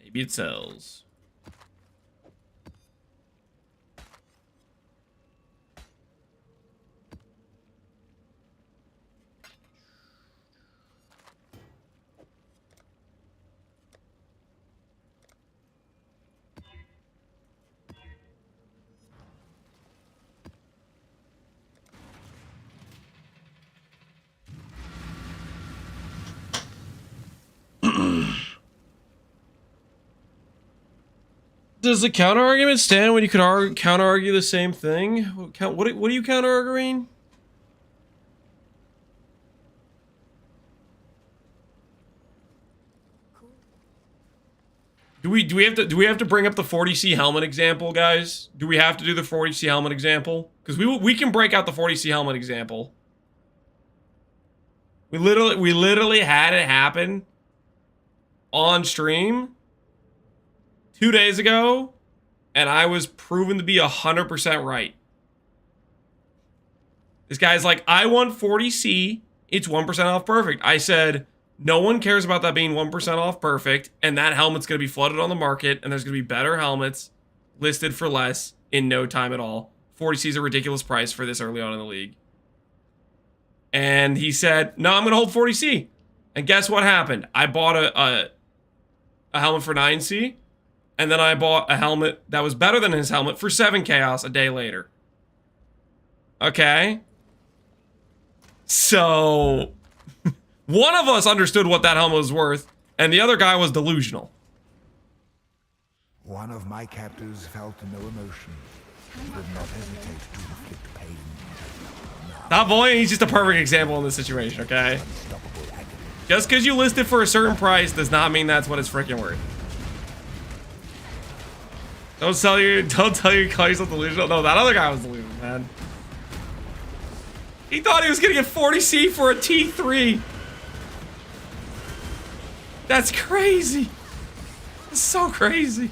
Maybe it sells. Does the counter argument stand when you could counter argue the same thing? What are you counter arguing? Do we have to bring up the 40C helmet example, guys? Do we have to do the 40C helmet example? Because we can break out the 40C helmet example. We literally had it happen on stream 2 days ago, and I was proven to be 100% right. This guy's like, I want 40C, it's 1% off perfect. I said, no one cares about that being 1% off perfect, and that helmet's going to be flooded on the market, and there's going to be better helmets listed for less in no time at all. 40C is a ridiculous price for this early on in the league. And he said, no, I'm going to hold 40C. And guess what happened? I bought a helmet for 9C, and then I bought a helmet that was better than his helmet for 7 Chaos a day later. Okay? So, one of us understood what that helmet was worth, and the other guy was delusional. One of my captors felt no emotion. He would not hesitate to inflict pain. Stop bullying, he's just a perfect example in this situation, okay? Just because you list it for a certain price does not mean that's what it's freaking worth. Don't tell you call yourself delusional. No, that other guy was delusional, man. He thought he was gonna get 40C for a T3. That's crazy. That's so crazy.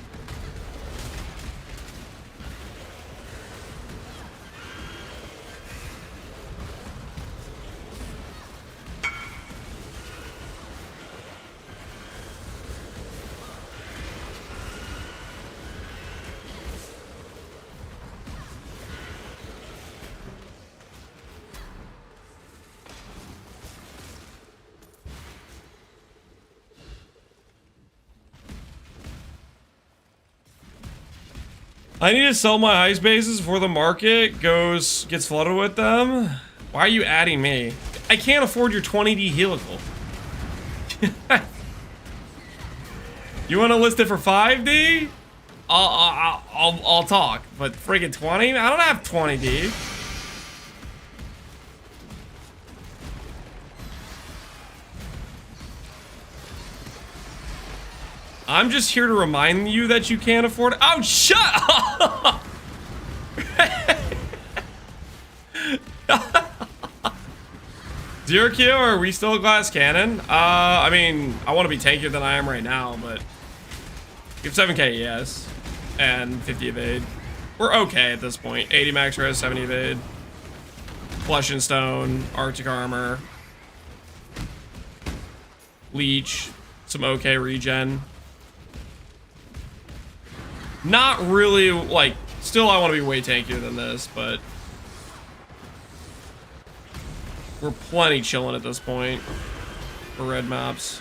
I need to sell my ice bases before the market gets flooded with them. Why are you adding me? I can't afford your 20D helical. You want to list it for 5D? I'll talk, but friggin' 20? I don't have 20D. I'm just here to remind you that you can't afford it. Oh, shut up! Zero Q, are we still a glass cannon? I mean, I want to be tankier than I am right now, but you have 7k, yes, and 50 evade. We're okay at this point. 80 max res, 70 evade. Flesh and Stone, Arctic Armor, Leech, some okay regen. Not really, like, still I want to be way tankier than this, but we're plenty chilling at this point for red maps.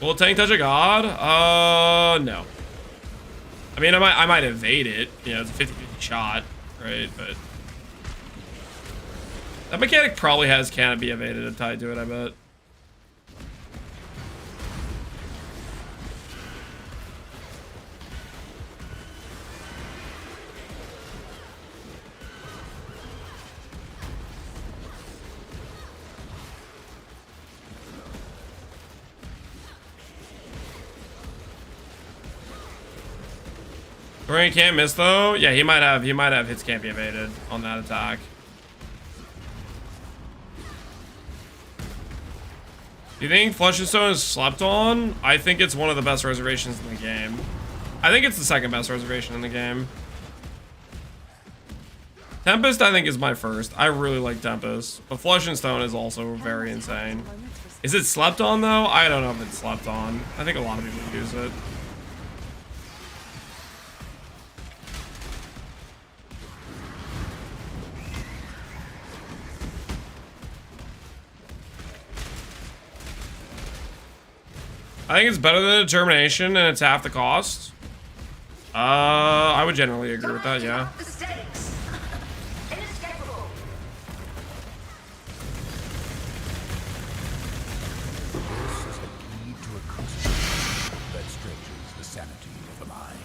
Will tank touch a god? No. I mean, I might evade it. You know, it's a 50-50 shot, right? But that mechanic probably has can't be evaded tied to it, I bet. Dorian can't miss though. Yeah, he might have hits can't be evaded on that attack. Do you think Flesh and Stone is slept on? I think it's one of the best reservations in the game. I think it's the second best reservation in the game. Tempest, I think, is my first. I really like Tempest, but Flesh and Stone is also very insane. Is it slept on though? I don't know if it's slept on. I think a lot of people use it. I think it's better than Determination, and it's half the cost. I would generally agree with that, yeah. The stakes. Inescapable. This is the key to a crucible that stretches the sanity of the mind.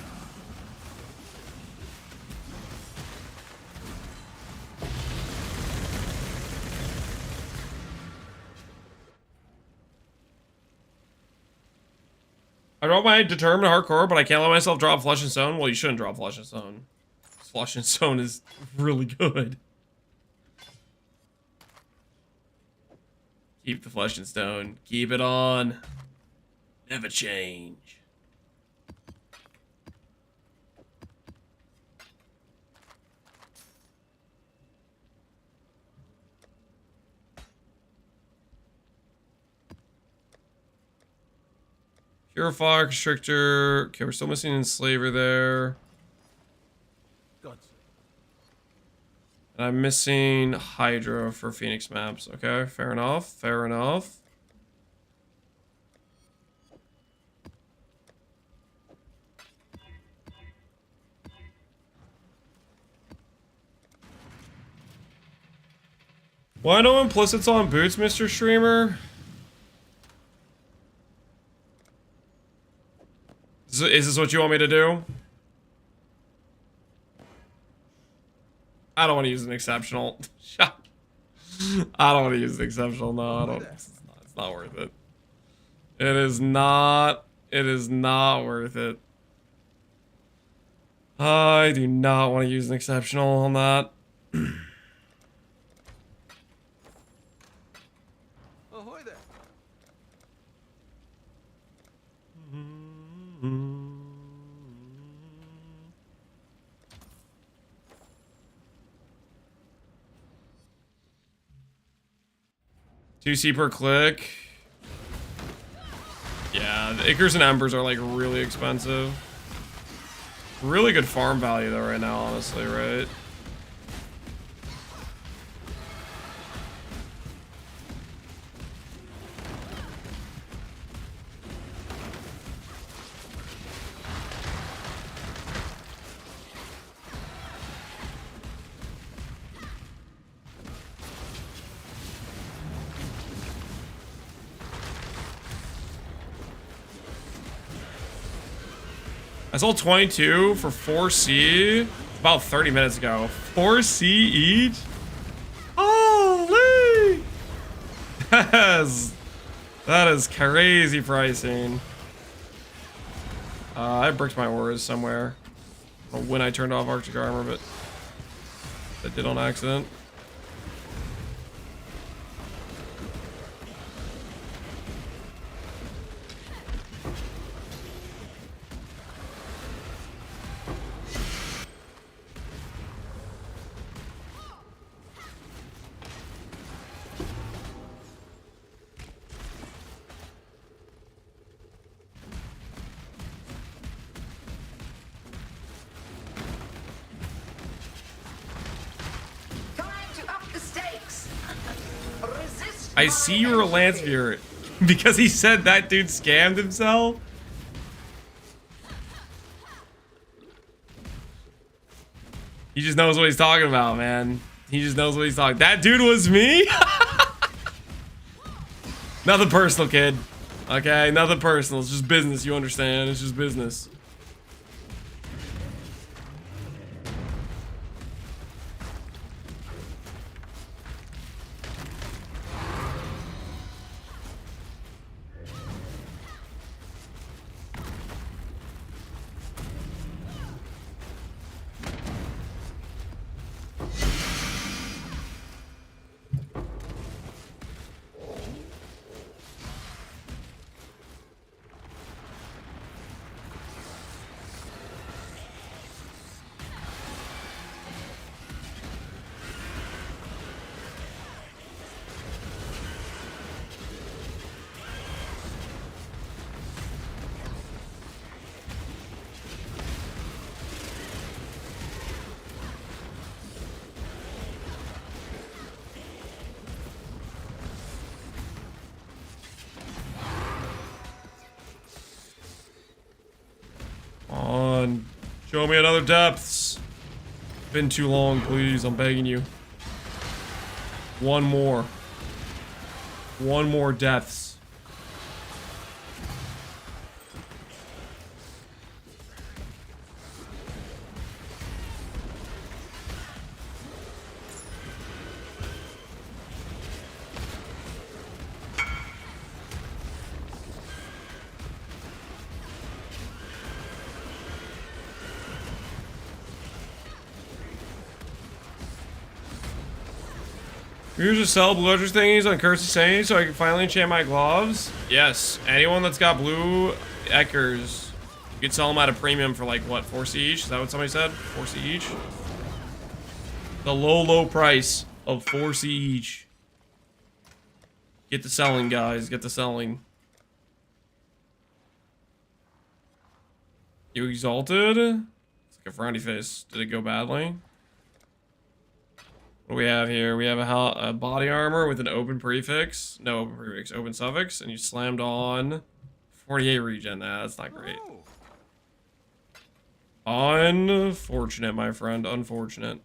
I drop my Determined hardcore, but I can't let myself drop Flesh and Stone. Well, you shouldn't drop Flesh and Stone. Flesh and Stone is really good. Keep the Flesh and Stone. Keep it on. Never change. Purifier, Constrictor. Okay, we're still missing Enslaver there. And I'm missing Hydra for Phoenix maps. Okay, fair enough. Fair enough. Why no implicits on boots, Mr. Streamer? Is this what you want me to do? I don't want to use an exceptional. I don't want to use an exceptional. No, I don't. It's not worth it. It is not. It is not worth it. I do not want to use an exceptional on that. Ahoy there. $2C per click. Yeah, the Ichors and Embers are like really expensive. Really good farm value though right now, honestly, right? I sold 22 for 4C about 30 minutes ago. 4C each? Holy! That is crazy pricing. I bricked my ores somewhere. I don't know when I turned off Arctic armor, but I did on accident. Time to up the stakes. Resist I my see you're a Lance entry. viewer because he said that dude scammed himself. He just knows what he's talking about, man. He just knows what he's talking. That dude was me? Nothing personal, kid. Okay, nothing personal. It's just business, you understand? It's just business. On. Show me another depths. Been too long, please. I'm begging you. One more. One more depths. Here's to sell blue edge thingies on Cursed Saints so I can finally enchant my gloves. Yes, anyone that's got blue Eckers, you could sell them at a premium for like what, 4C each? Is that what somebody said? 4C each? The low price of 4C each. Get the selling, guys. Get the selling. You exalted? It's like a frowny face. Did it go badly? What do we have here? We have a body armor with an open prefix. No open prefix, open suffix. And you slammed on 48 regen. That's not great. Unfortunate, my friend. Unfortunate.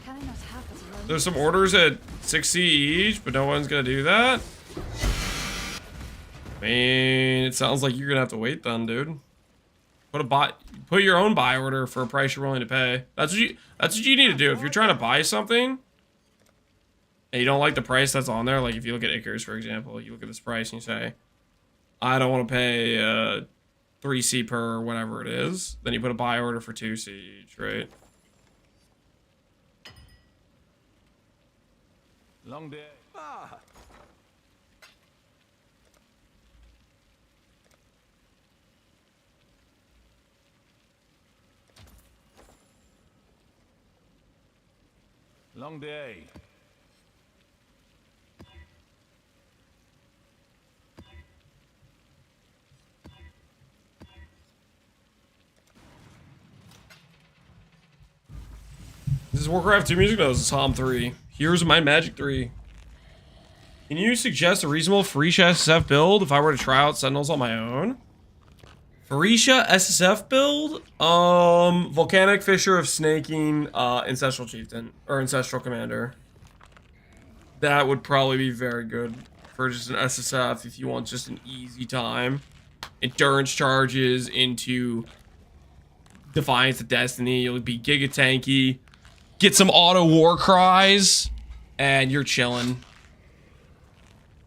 Can I not have as long There's some orders at 6C each, but no one's gonna do that. I mean, it sounds like you're gonna have to wait then, dude. Put your own buy order for a price you're willing to pay. That's what you need to do. If you're trying to buy something and you don't like the price that's on there, like if you look at Icarus, for example, you look at this price and you say, I don't want to pay 3C per whatever it is, then you put a buy order for 2C each, right? Long day. Ah. Long day. This is Warcraft 2 music? No, this is Psalm 3. Here's my Magic 3. Can you suggest a reasonable Farisha SSF build if I were to try out Sentinels on my own? Farisha SSF build? Volcanic Fisher of Snaking, Ancestral Chieftain, or Ancestral Commander. That would probably be very good for just an SSF if you want just an easy time. Endurance charges into Defiance of Destiny. You'll be giga tanky. Get some auto war cries, and you're chilling.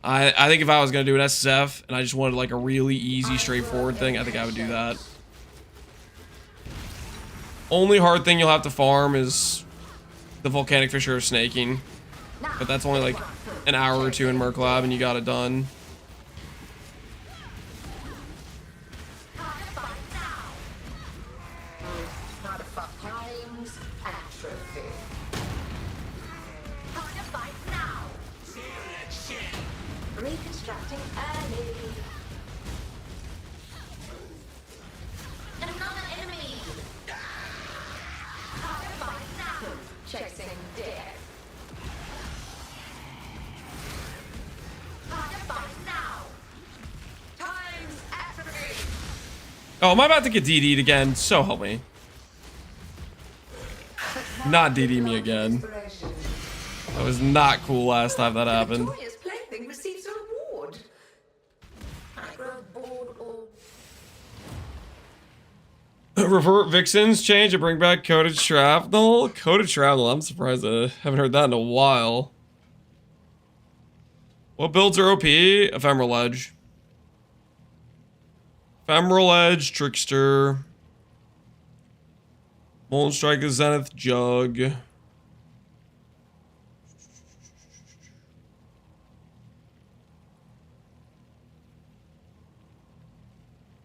I think if I was gonna do an SSF and I just wanted like a really easy, straightforward thing, I think I would do that. Only hard thing you'll have to farm is the Volcanic Fisher of Snaking, but that's only like an hour or two in Merc Lab, and you got it done. Reconstructing early. Another enemy. Target fight now. Chasing death. Target fight now. Time's atrophy. Oh, am I about to get DD'd again? So help me. Not DD me again. That was not cool last time that happened. Victoria's plaything receives a reward. I grow bored or Revert Vixens change and bring back Coded Shrapnel. Coded Shrapnel, I'm surprised I haven't heard that in a while. What builds are OP? Ephemeral Edge. Ephemeral Edge, Trickster. Molten Strike of Zenith, Jug.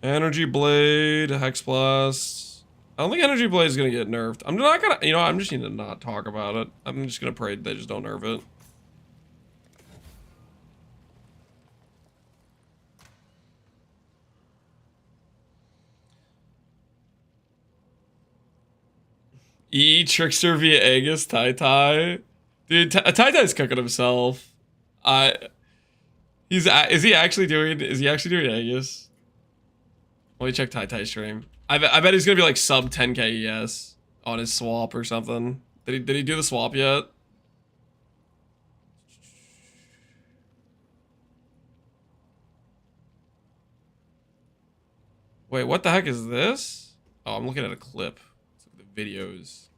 Energy Blade, Hex Blast. I don't think Energy Blade is gonna get nerfed. I'm not gonna, you know, I'm just gonna not talk about it. I'm just gonna pray they just don't nerf it. Trickster via Aegis, Tai. Dude, Tai's cooking himself. Is he actually doing Aegis? Let me check Tai stream. I bet he's gonna be like sub 10k ES on his swap or something. Did he do the swap yet? Wait, what the heck is this? Oh, I'm looking at a clip. Let's look at the videos.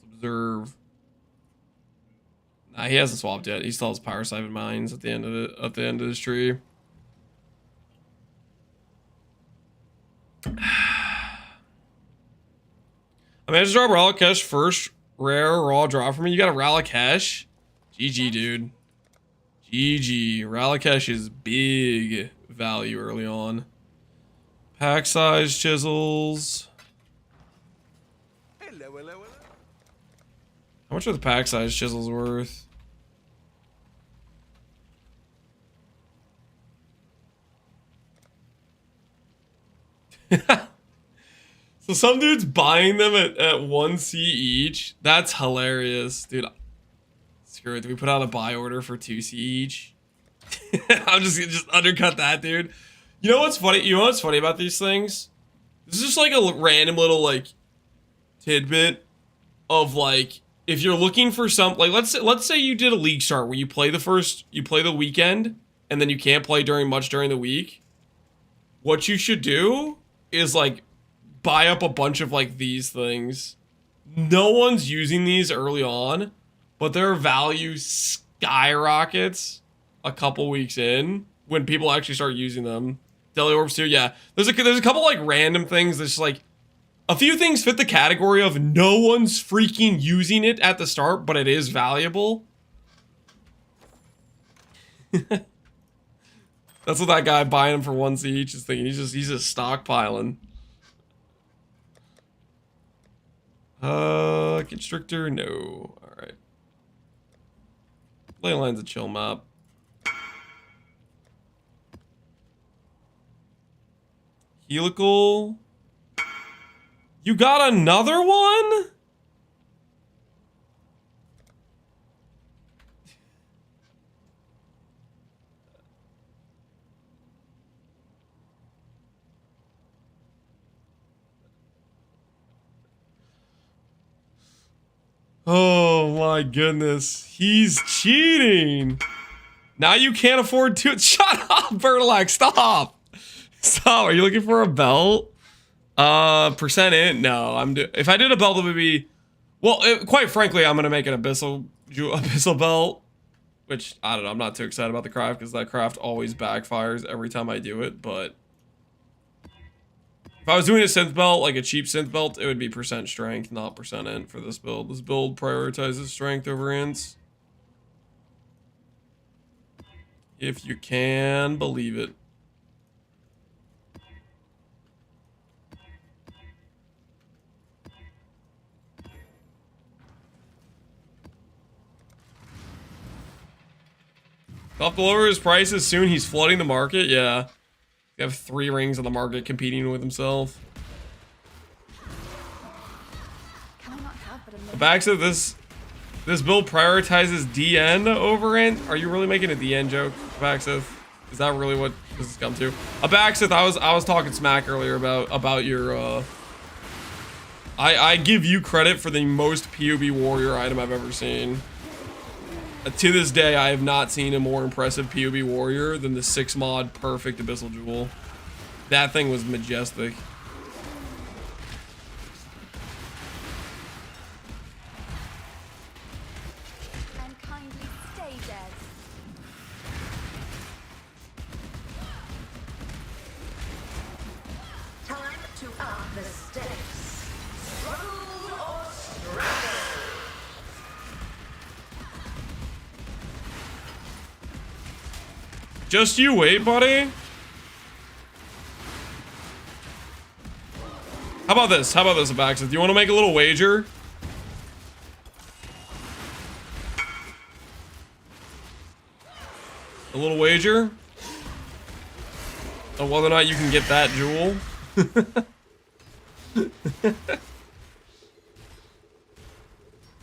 Let's observe. Nah, he hasn't swapped yet. He still has Power Siphon Mines at the end of his tree. I managed to draw Ralakesh first rare raw draw for me. You got a Ralakesh? GG, dude. GG. Ralakesh is big value early on. Pack size chisels. How much are the pack size chisels worth? So some dude's buying them at 1C each. That's hilarious, dude. Screw it. Do we put out a buy order for 2C each? I'm just undercut that, dude. You know what's funny? You know what's funny about these things? This is just like a random little like tidbit of like if you're looking for some like let's say you did a league start where you play the weekend and then you can't play during the week. What you should do is like buy up a bunch of like these things. No one's using these early on, but their value skyrockets a couple weeks in when people actually start using them. Deli Orbs too, yeah. There's a couple like random things that's like a few things fit the category of no one's freaking using it at the start, but it is valuable. That's what that guy buying them for 1C each is thinking. He's just stockpiling. Constrictor, no. Alright. Ley line's a chill map. Helical. You got another one? Oh my goodness. He's cheating. Now you can't afford to. Shut up, Bertolac. Stop. Stop. Are you looking for a belt? Percent int? No. If I did a belt, it would be. Well, quite frankly, I'm gonna make an abyssal belt. Which I don't know. I'm not too excited about the craft because that craft always backfires every time I do it. But if I was doing a synth belt, like a cheap synth belt, it would be percent strength, not percent int for this build. This build prioritizes strength over ints. If you can believe it. Tough to lower his prices soon. He's flooding the market. Yeah. You have 3 rings on the market competing with himself. Can I not have but a moment? Back this build prioritizes DN over int. Are you really making a DN joke, Abaxith? Is that really what this has come to? Abaxith, I was talking smack earlier about your I give you credit for the most POB warrior item I've ever seen. To this day, I have not seen a more impressive POB warrior than the 6 mod perfect abyssal jewel. That thing was majestic. And kindly stay dead. Time to up the stakes. Roll or struggle. Just you wait, buddy. How about this? How about this, Abaxith? Do you want to make a little wager? A little wager? On whether or not you can get that jewel?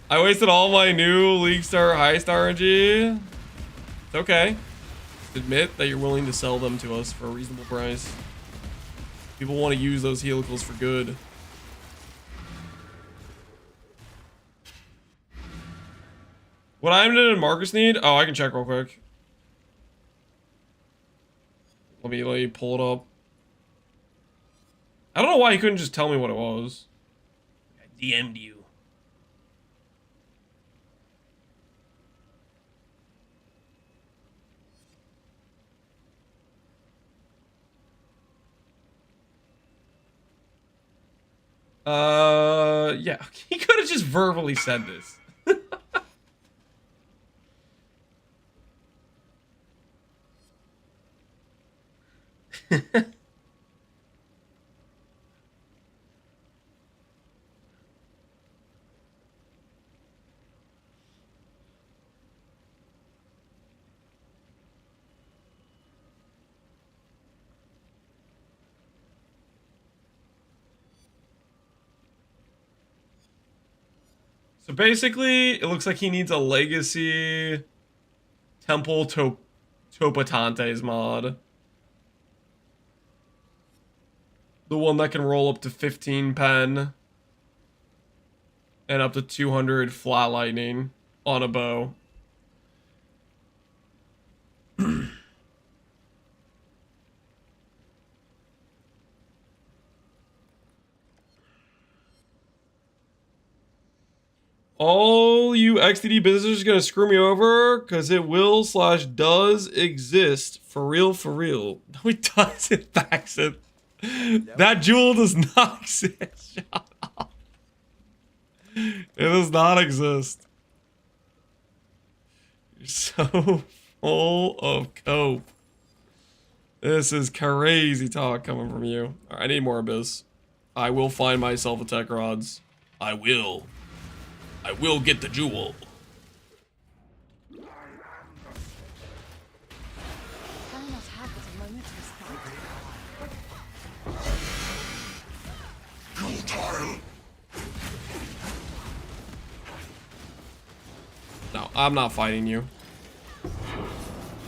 I wasted all my new League Star High Star RNG. It's okay. Admit that you're willing to sell them to us for a reasonable price. People want to use those helicals for good. What item did Marcus need? Oh, I can check real quick. Let me pull it up. I don't know why he couldn't just tell me what it was. I DM'd you. Yeah, he could have just verbally said this. So basically, it looks like he needs a legacy Temple Topatantes mod. The one that can roll up to 15 pen and up to 200 flat lightning on a bow. All you XDD businesses are gonna screw me over because it will / does exist for real, for real. No, it doesn't, Baxit. That jewel does not exist. Shut up. It does not exist. You're so full of cope. This is crazy talk coming from you. All right, I need more Abyss. I will find myself a tech rods. I will get the jewel. Can I not have but a moment to respond? Futile. No, I'm not fighting you.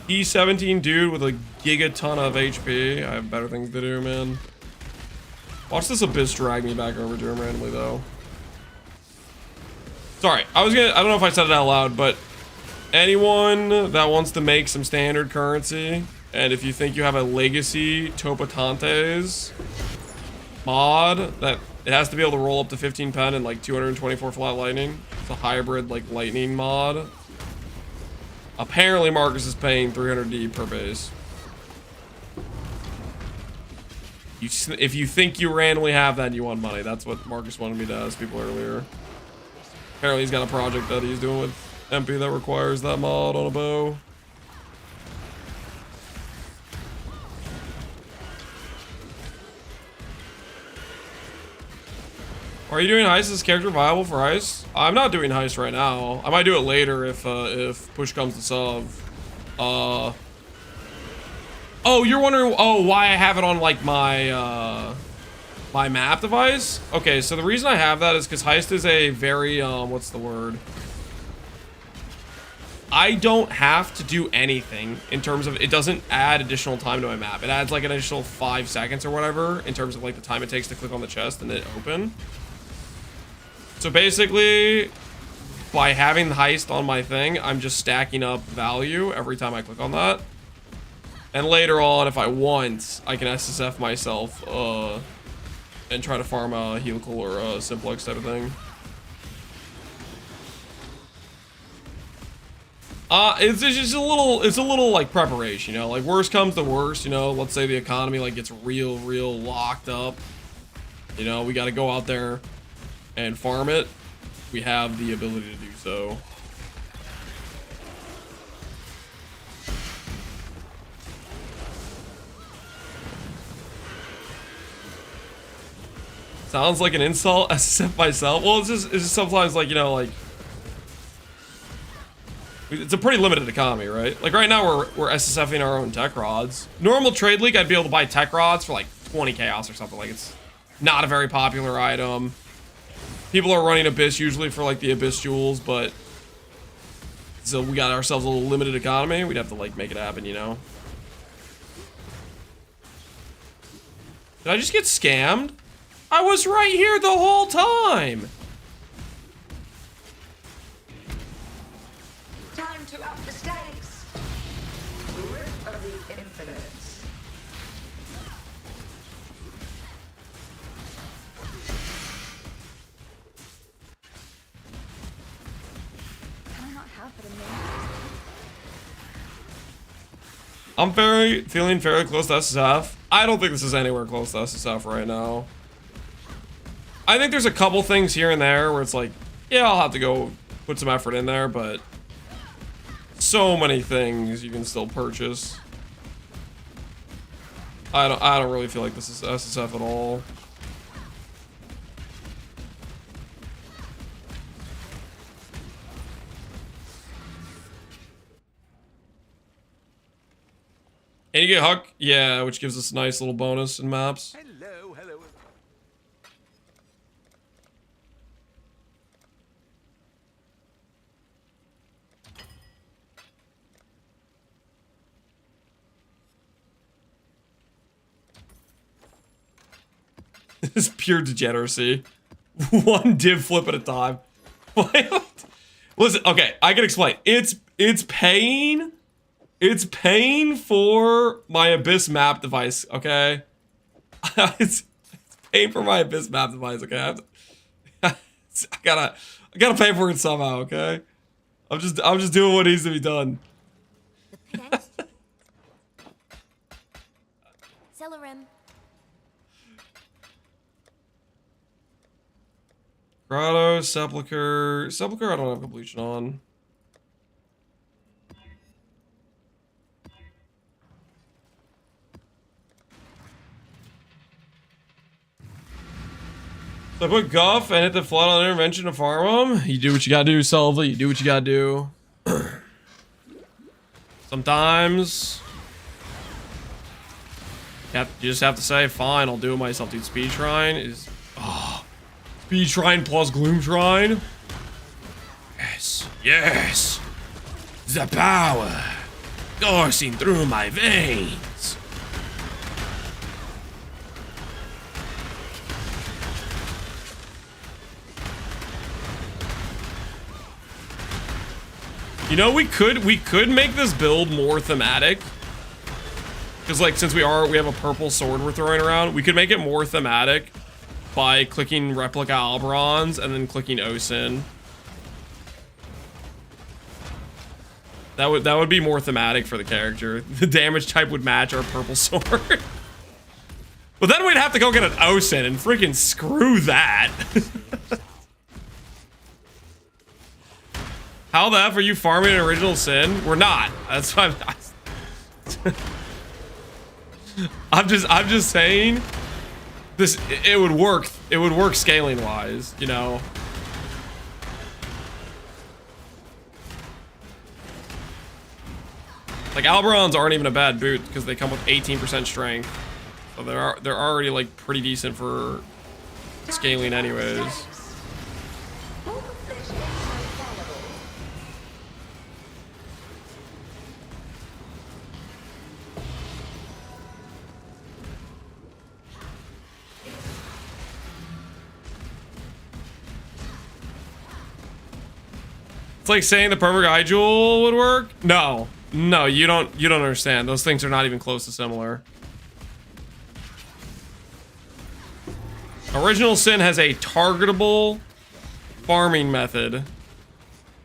E17 dude with a gigaton of HP. I have better things to do, man. Watch this Abyss drag me back over to him randomly, though. Sorry, I don't know if I said it out loud, but anyone that wants to make some standard currency, and if you think you have a legacy Topatantes mod, that it has to be able to roll up to 15 pen and like 224 flat lightning. It's a hybrid like lightning mod. Apparently Marcus is paying 300D per base. If you think you randomly have that and you want money, that's what Marcus wanted me to ask people earlier. Apparently he's got a project that he's doing with MP that requires that mod on a bow. Are you doing heist? Is this character viable for heist? I'm not doing heist right now. I might do it later if push comes to shove. Oh, you're wondering why I have it on like my my map device? Okay, so the reason I have that is because heist is a very what's the word? I don't have to do anything in terms of, it doesn't add additional time to my map. It adds like an additional 5 seconds or whatever in terms of like the time it takes to click on the chest and hit open. So basically, by having the heist on my thing, I'm just stacking up value every time I click on that. And later on, if I want, I can SSF myself and try to farm a helical or a simplex type of thing. It's just a little like preparation, you know, like worst comes to worst, you know, let's say the economy like gets real locked up, you know, we got to go out there and farm it. We have the ability to do so. Sounds like an insult. SSF myself. Well, it's just sometimes like, you know, like it's a pretty limited economy, right? Like right now we're SSFing our own tech rods. Normal trade league, I'd be able to buy tech rods for like 20 chaos or something. Like it's not a very popular item. People are running Abyss usually for like the Abyss jewels, but so we got ourselves a little limited economy. We'd have to like make it happen, you know? Did I just get scammed? I was right here the whole time. Time to up the stakes. Grip of the infinite. Can I not have it in me? I'm feeling fairly close to SSF. I don't think this is anywhere close to SSF right now. I think there's a couple things here and there where it's like, yeah, I'll have to go put some effort in there, but so many things you can still purchase. I don't really feel like this is SSF at all. And you get Huck, yeah, which gives us a nice little bonus in maps. Hello, hello. This is pure degeneracy. One div flip at a time. Listen, okay, I can explain. It's paying for my Abyss map device, okay? it's paying for my Abyss map device, okay? I gotta pay for it somehow, okay? I'm just doing what needs to be done. The pants? Celerim. Grotto, Sepulcher I don't have completion on. So I put Guff and hit the flood on intervention to farm him. You do what you gotta do, Selva. You do what you gotta do. Sometimes you just have to say, fine, I'll do it myself. Dude, Speed Shrine is... Oh, Speed Shrine plus Gloom Shrine? Yes, yes. The power coursing through my veins. You know, we could make this build more thematic. Because like since we have a purple sword we're throwing around, we could make it more thematic by clicking replica Alberons and then clicking Osin. That would be more thematic for the character. The damage type would match our purple sword. But then we'd have to go get an Osin and freaking screw that. How the F are you farming an original sin? We're not. That's why I'm just saying this, it would work scaling wise, you know. Like Alberons aren't even a bad boot because they come with 18% strength. So they're already like pretty decent for scaling anyways. It's like saying the perfect eye jewel would work. No, you don't understand. Those things are not even close to similar. Original Sin has a targetable farming method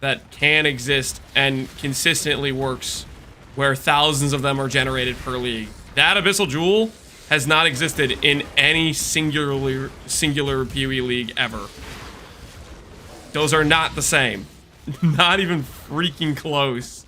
that can exist and consistently works where thousands of them are generated per league. That Abyssal Jewel has not existed in any singular PoE league ever. Those are not the same. Not even freaking close.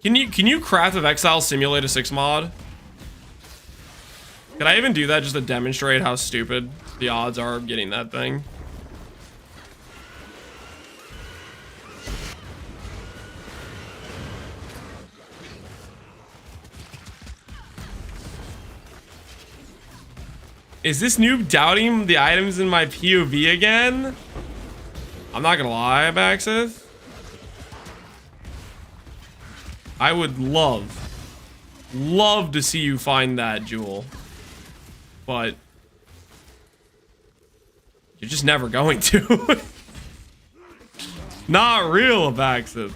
Can you Craft of Exile simulate a 6 mod? Can I even do that just to demonstrate how stupid the odds are of getting that thing? Is this noob doubting the items in my POV again? I'm not gonna lie, Baxith. I would love to see you find that jewel. But you're just never going to. Not real, Baxith.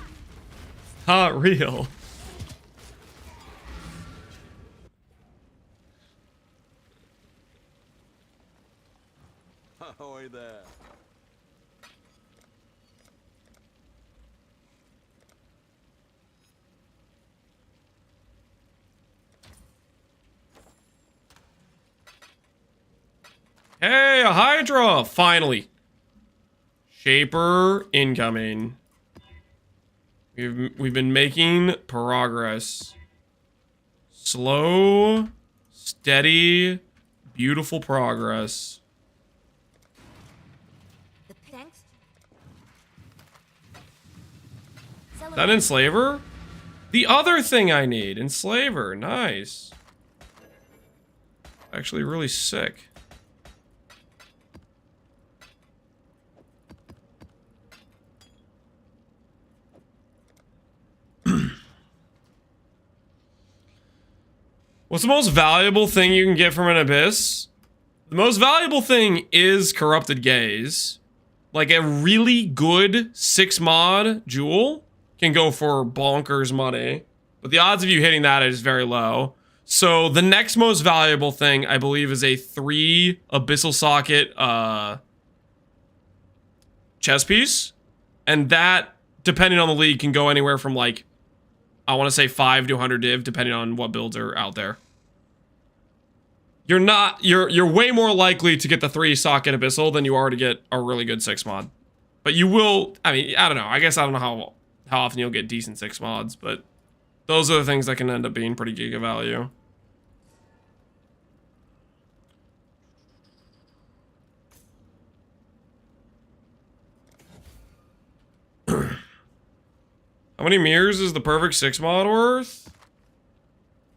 Not real. Ahoy there. Hey, a Hydra! Finally. Shaper incoming. We've been making progress. Slow, steady, beautiful progress. Thanks. Is that Enslaver? The other thing I need, Enslaver, nice. Actually really sick. What's the most valuable thing you can get from an abyss? The most valuable thing is Corrupted Gaze. Like a really good 6 mod jewel can go for bonkers money, but the odds of you hitting that is very low. So the next most valuable thing, I believe, is a 3 Abyssal Socket chess piece. And that, depending on the league, can go anywhere from like, I want to say 5 to 100 div, depending on what builds are out there. You're way more likely to get the 3 socket Abyssal than you are to get a really good 6 mod. But you will, I mean, I don't know. I guess I don't know how often you'll get decent 6 mods, but those are the things that can end up being pretty giga value. How many mirrors is the perfect 6 mod worth?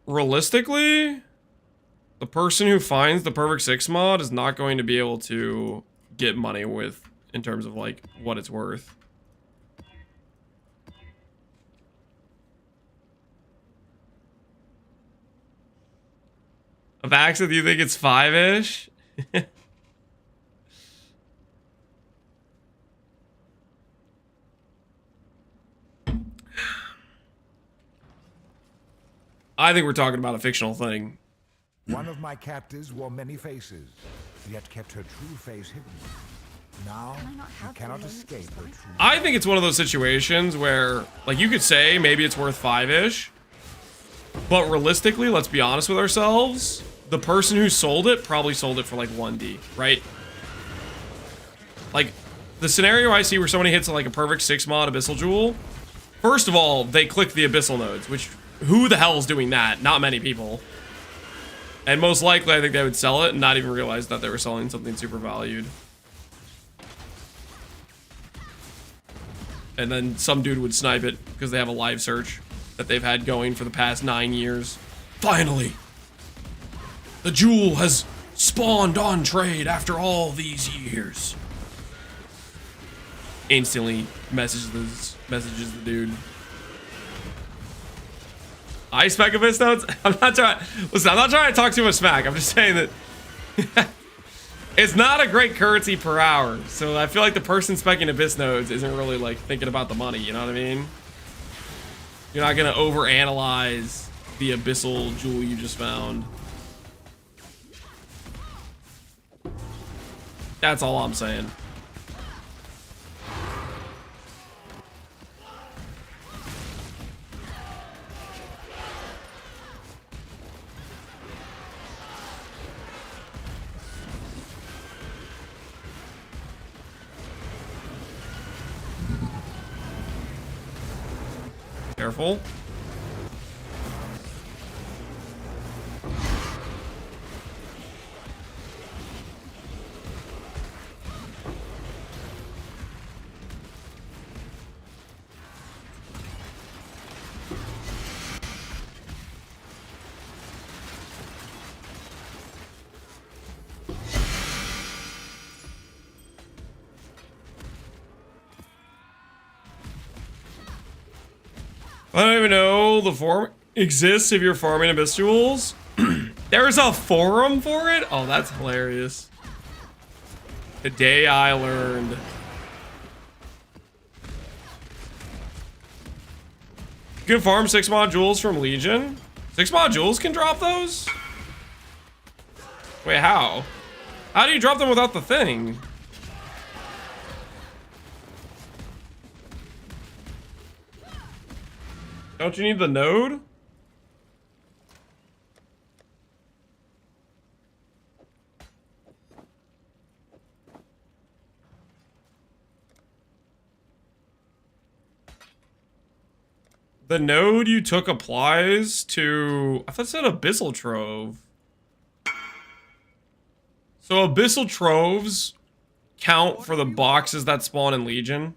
Realistically, the person who finds the perfect 6 mod is not going to be able to get money with, in terms of like what it's worth. Vaxa, do you think it's 5-ish? I think we're talking about a fictional thing. One of my captives wore many faces, yet kept her true face hidden. Now, Can I not you have cannot the moment escape to her spy? true I think it's one of those situations where, like, you could say maybe it's worth 5-ish, but realistically, let's be honest with ourselves, the person who sold it probably sold it for like 1D, right? Like, the scenario I see where somebody hits like a perfect 6 mod Abyssal Jewel, first of all, they click the Abyssal nodes, which, who the hell is doing that? Not many people. And most likely, I think they would sell it and not even realize that they were selling something super valued. And then some dude would snipe it because they have a live search that they've had going for the past 9 years. Finally! The jewel has spawned on trade after all these years. Instantly messages the dude. I spec Abyss notes? I'm not trying to talk too much smack. I'm just saying that it's not a great currency per hour. So I feel like the person specking Abyss nodes isn't really like thinking about the money, you know what I mean? You're not gonna overanalyze the Abyssal jewel you just found. That's all I'm saying. Careful. I don't even know the forum exists if you're farming Abyss Jewels. There's a forum for it? Oh, that's hilarious. Today I learned. You can farm 6 modules from Legion? 6 modules can drop those? Wait, how? How do you drop them without the thing? Don't you need the node? The node you took applies to... I thought it said Abyssal Trove. So Abyssal Troves count for the boxes that spawn in Legion?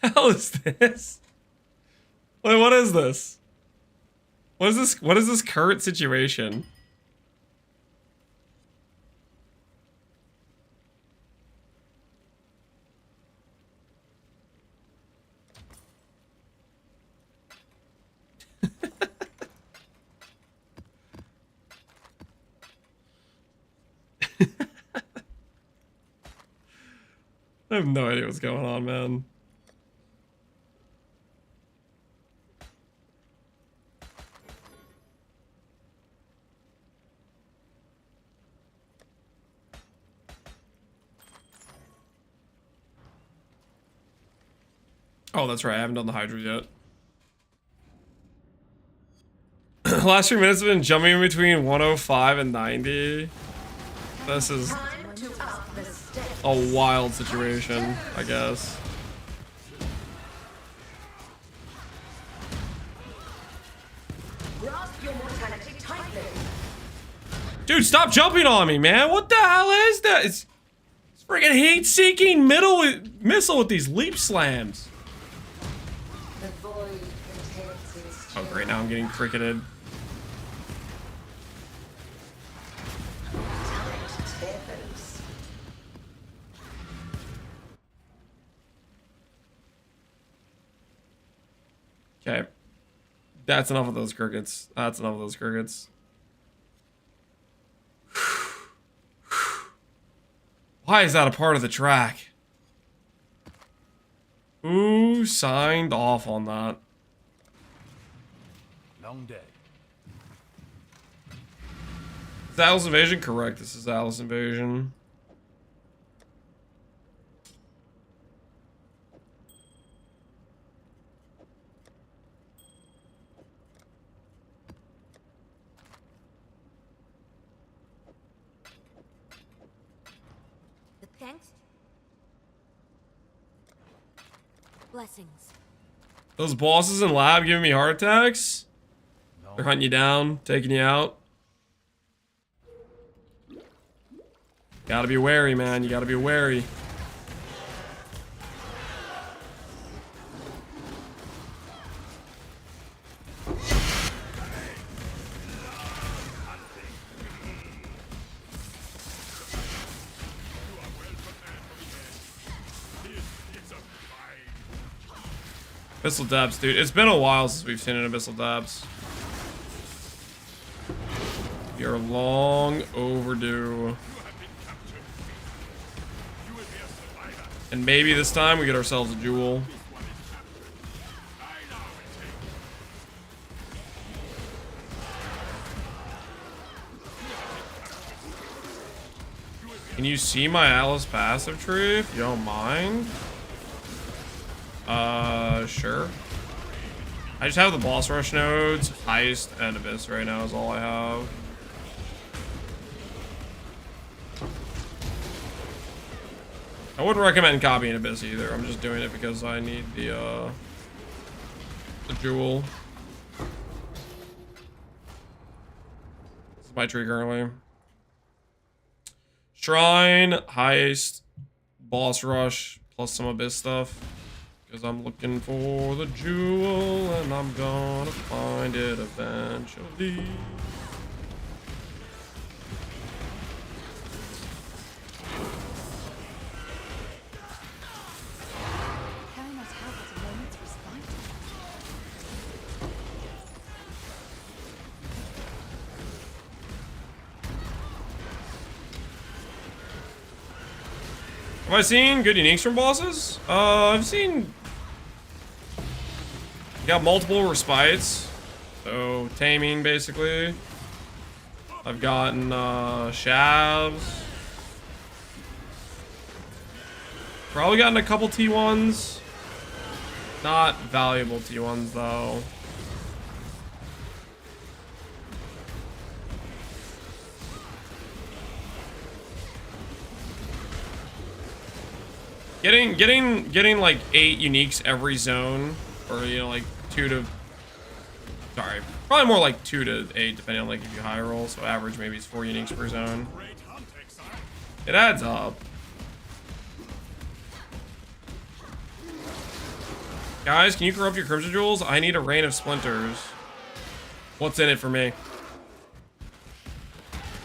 What the hell is this? Wait, what is this? What is this? What is this current situation? I have no idea what's going on, man. Oh, that's right. I haven't done the Hydras yet. last 3 minutes have been jumping in between 105 and 90. This is Time to up the stakes. a wild situation, I guess. Grasp your mortality tightly. Dude, stop jumping on me, man. What the hell is that? It's freaking heat-seeking missile with these leap slams. The void contains its Oh, great. Now I'm getting cricketed. time to tear loose. Okay. That's enough of those crickets. That's enough of those crickets. Why is that a part of the track? Who signed off on that? Long day. Is Alice Invasion? Correct. This is Alice Invasion. Thanks. Blessings. Those bosses in lab giving me heart attacks? They're hunting you down, taking you out. Gotta be wary, man. You gotta be wary. Abyssal Depths, dude. It's been a while since we've seen an Abyssal Depths. You're long overdue. And maybe this time we get ourselves a jewel. Can you see my Alice passive tree if you don't mind? Sure. I just have the boss rush nodes, Heist, and Abyss right now is all I have. I wouldn't recommend copying Abyss either. I'm just doing it because I need the jewel. This is my tree currently. Shrine, Heist, boss rush, plus some Abyss stuff. Because I'm looking for the jewel and I'm gonna find it eventually. Cannot help but a moment's respite. Have I seen good uniques from bosses? I've seen... Got multiple respites. So, taming, basically. I've gotten, shavs. Probably gotten a couple T1s. Not valuable T1s, though. Getting like 8 uniques every zone, or you know, like 2 to, sorry, probably more like 2 to 8 depending on like if you high roll. So average maybe it's 4 uniques per zone. It adds up. Guys, can you corrupt your Crimson Jewels? I need a rain of splinters. What's in it for me?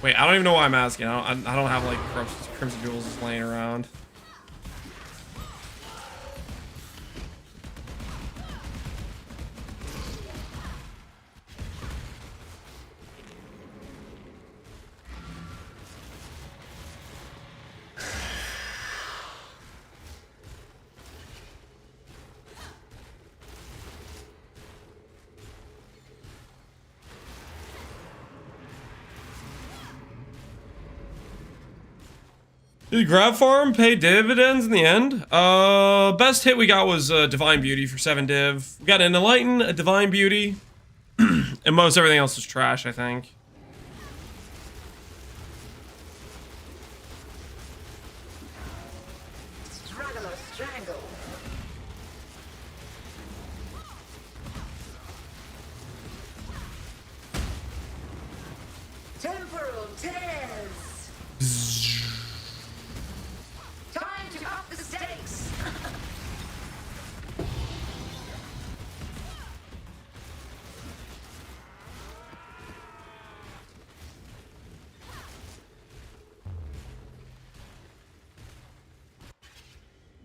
Wait, I don't even know why I'm asking. I don't have like Crimson Jewels just laying around. Did Grab Farm pay dividends in the end? Best hit we got was Divine Beauty for 7 div. We got an Enlighten, a Divine Beauty. And most everything else is trash, I think. Struggle or strangle. Temporal tears. Time to up the stakes.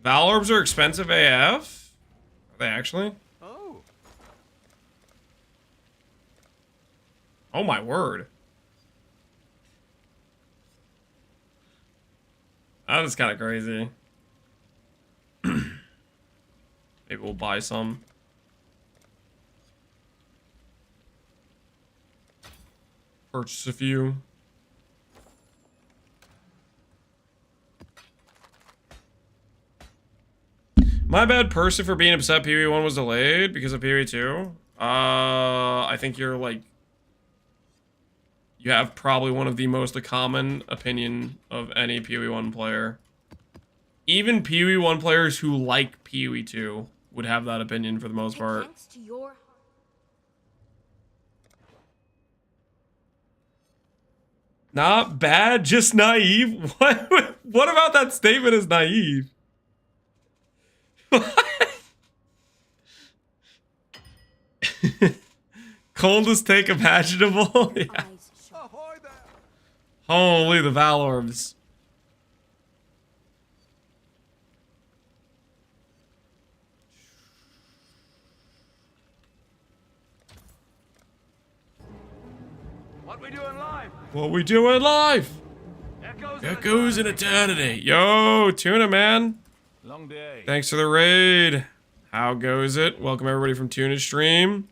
Val orbs are expensive AF? Are they actually? Oh. Oh my word. That is kind of crazy. Maybe we'll buy some. Purchase a few. My bad person for being upset PvE1 was delayed because of PvE2. I think you're like... You have probably one of the most common opinion of any PvE1 player. Even PvE1 players who like PvE2 would have that opinion for the most part. Thanks to your Not bad, just naive. What about that statement is naive? Coldest take imaginable. Yeah. eyes shut. Ahoy there. Holy the Valorbs. What we doing live? What we doing live? Echoes. Echoes in eternity. Yo, Tuna man. Long day. Thanks for the raid. How goes it? Welcome everybody from Tuna Stream.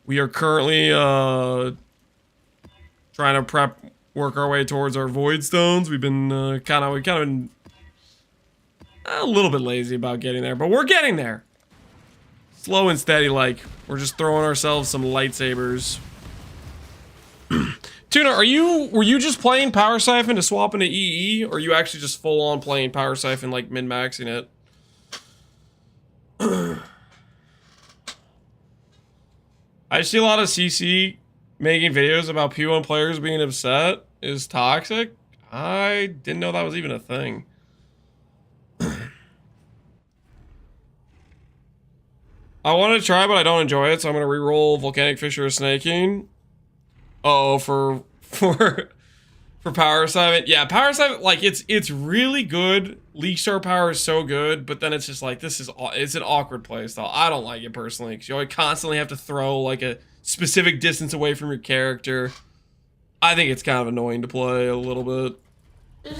We are currently trying to work our way towards our void stones. We've been kind of been a little bit lazy about getting there, but we're getting there. Slow and steady, like we're just throwing ourselves some lightsabers. Tuna, were you just playing Power Siphon to swap into EE, or are you actually just full on playing Power Siphon like min-maxing it? I see a lot of CC making videos about P1 players being upset is toxic. I didn't know that was even a thing. I want to try, but I don't enjoy it, so I'm going to re-roll Volcanic Fissure of Snaking. Oh, for Power Siphon. Yeah, Power Siphon, like, it's really good. Leak Star Power is so good, but then it's just like, it's an awkward playstyle. I don't like it personally, because you always constantly have to throw, like, a specific distance away from your character. I think it's kind of annoying to play a little bit.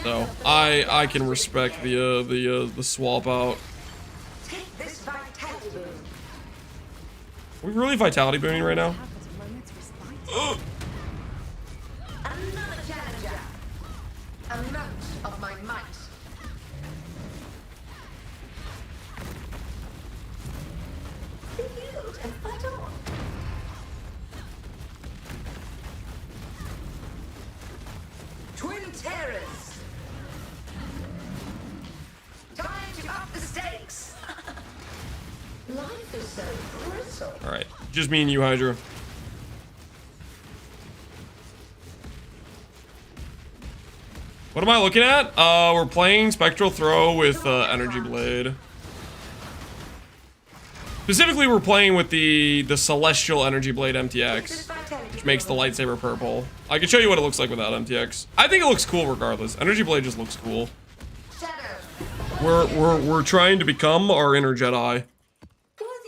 So, I can respect the swap out. Take this vitality boon. Are we really Vitality Booning right now? Have this moment's response. Another challenger. A note of my might. Yield and Padawan. Twin terrors. Time to up the stakes. Life is so brittle. Alright, just me and you, Hydra. What am I looking at? We're playing Spectral Throw with Energy Blade. Specifically, we're playing with the Celestial Energy Blade MTX, which makes the lightsaber purple. I can show you what it looks like without MTX. I think it looks cool regardless. Energy Blade just looks cool. We're trying to become our inner Jedi.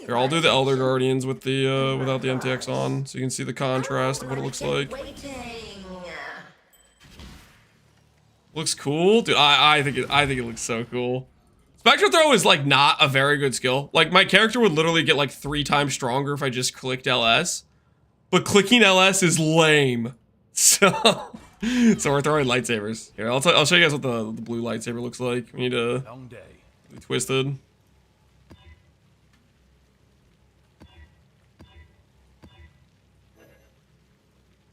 Here, I'll do the Elder Guardians with the without the MTX on, so you can see the contrast of what it looks like. Looks cool, dude. I think it looks so cool. Spectral Throw is like not a very good skill. Like my character would literally get like 3 times stronger if I just clicked LS, but clicking LS is lame. So we're throwing lightsabers. Here, I'll show you guys what the blue lightsaber looks like. We need to Long day. be twisted.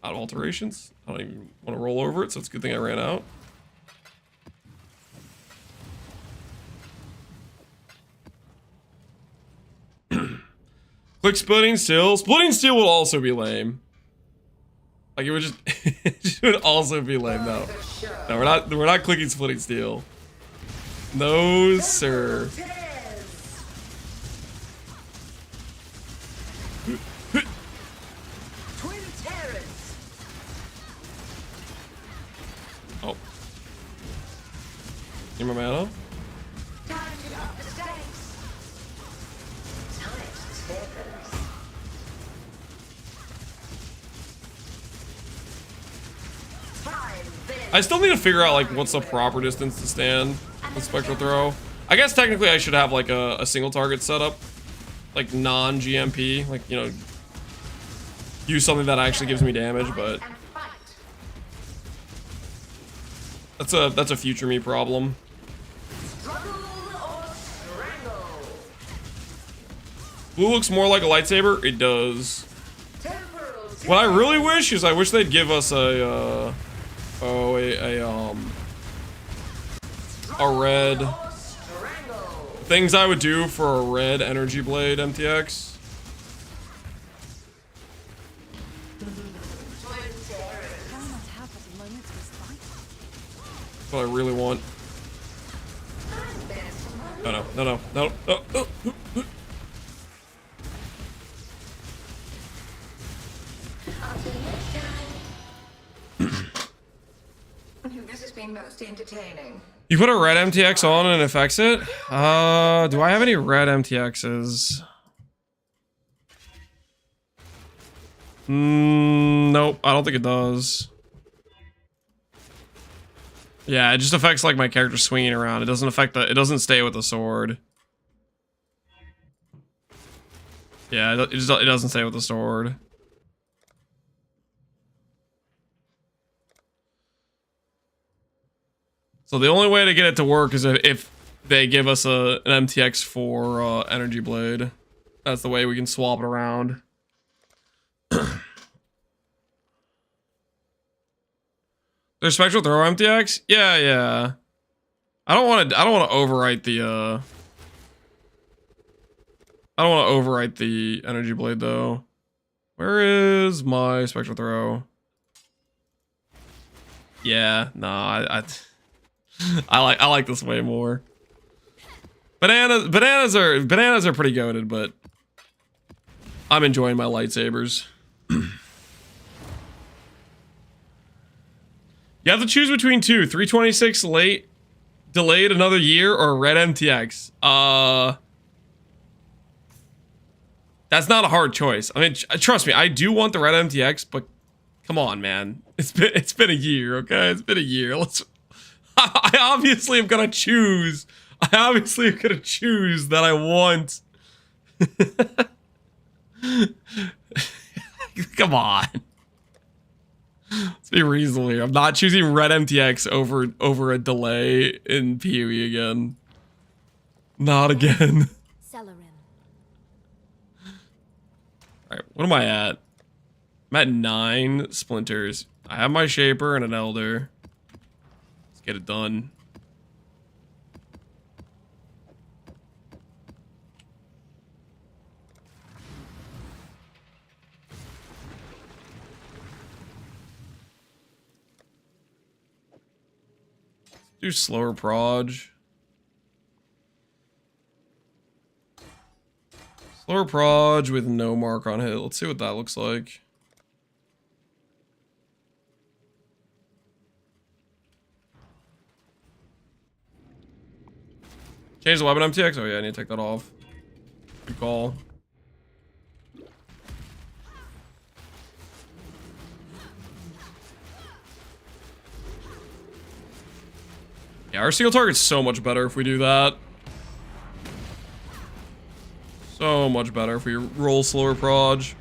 Out of alterations. I don't even want to roll over it, so it's a good thing I ran out. Click splitting steel. Splitting steel will also be lame. Like it would just it would also be lame. No, no, we're not clicking splitting steel. No, sir. Twin terrors. Oh, need my mana? Time to up the stakes. Tight tickers. Time then. I still need to figure out like what's the proper distance to stand with spectral throw. I guess technically I should have like a single target setup, like non-GMP, like, you know, use something that actually gives me damage, but And fight. that's a future me problem. Struggle or strangle. Blue looks more like a lightsaber. It does. Temporal What I really wish is I wish they'd give us a red or strangle. things I would do for a red energy blade MTX. Twin terrors. Cannot have at the moment was fight. That's what I really want. No, no, no, no, no, no, no. This has been most entertaining. You put a red MTX on and it affects it? Do I have any red MTXs? Nope, I don't think it does. Yeah, it just affects like my character swinging around. It doesn't affect it doesn't stay with the sword. Yeah, it doesn't stay with the sword. So the only way to get it to work is if they give us an MTX for Energy Blade. That's the way we can swap it around. There's Spectral Throw MTX? Yeah, yeah. I don't want to overwrite the I don't want to overwrite the Energy Blade though. Where is my Spectral Throw? Yeah, no, I like this way more. Bananas are pretty goated, but I'm enjoying my lightsabers. You have to choose between two: 326 late, delayed another year, or red MTX. That's not a hard choice. I mean, trust me, I do want the red MTX, but come on, man, it's been a year, okay? It's been a year. I obviously am gonna choose. I obviously am gonna choose that I want. Come on. Let's be reasonable here. I'm not choosing red MTX over a delay in PoE again. Not again. Celerin. Alright, what am I at? I'm at 9 splinters. I have my Shaper and an Elder. Let's get it done. Do slower proj. Slower proj with no mark on hit. Let's see what that looks like. Change the weapon MTX? Oh yeah, I need to take that off. Good call. Yeah, our single target's so much better if we do that. So much better if we roll slower proj.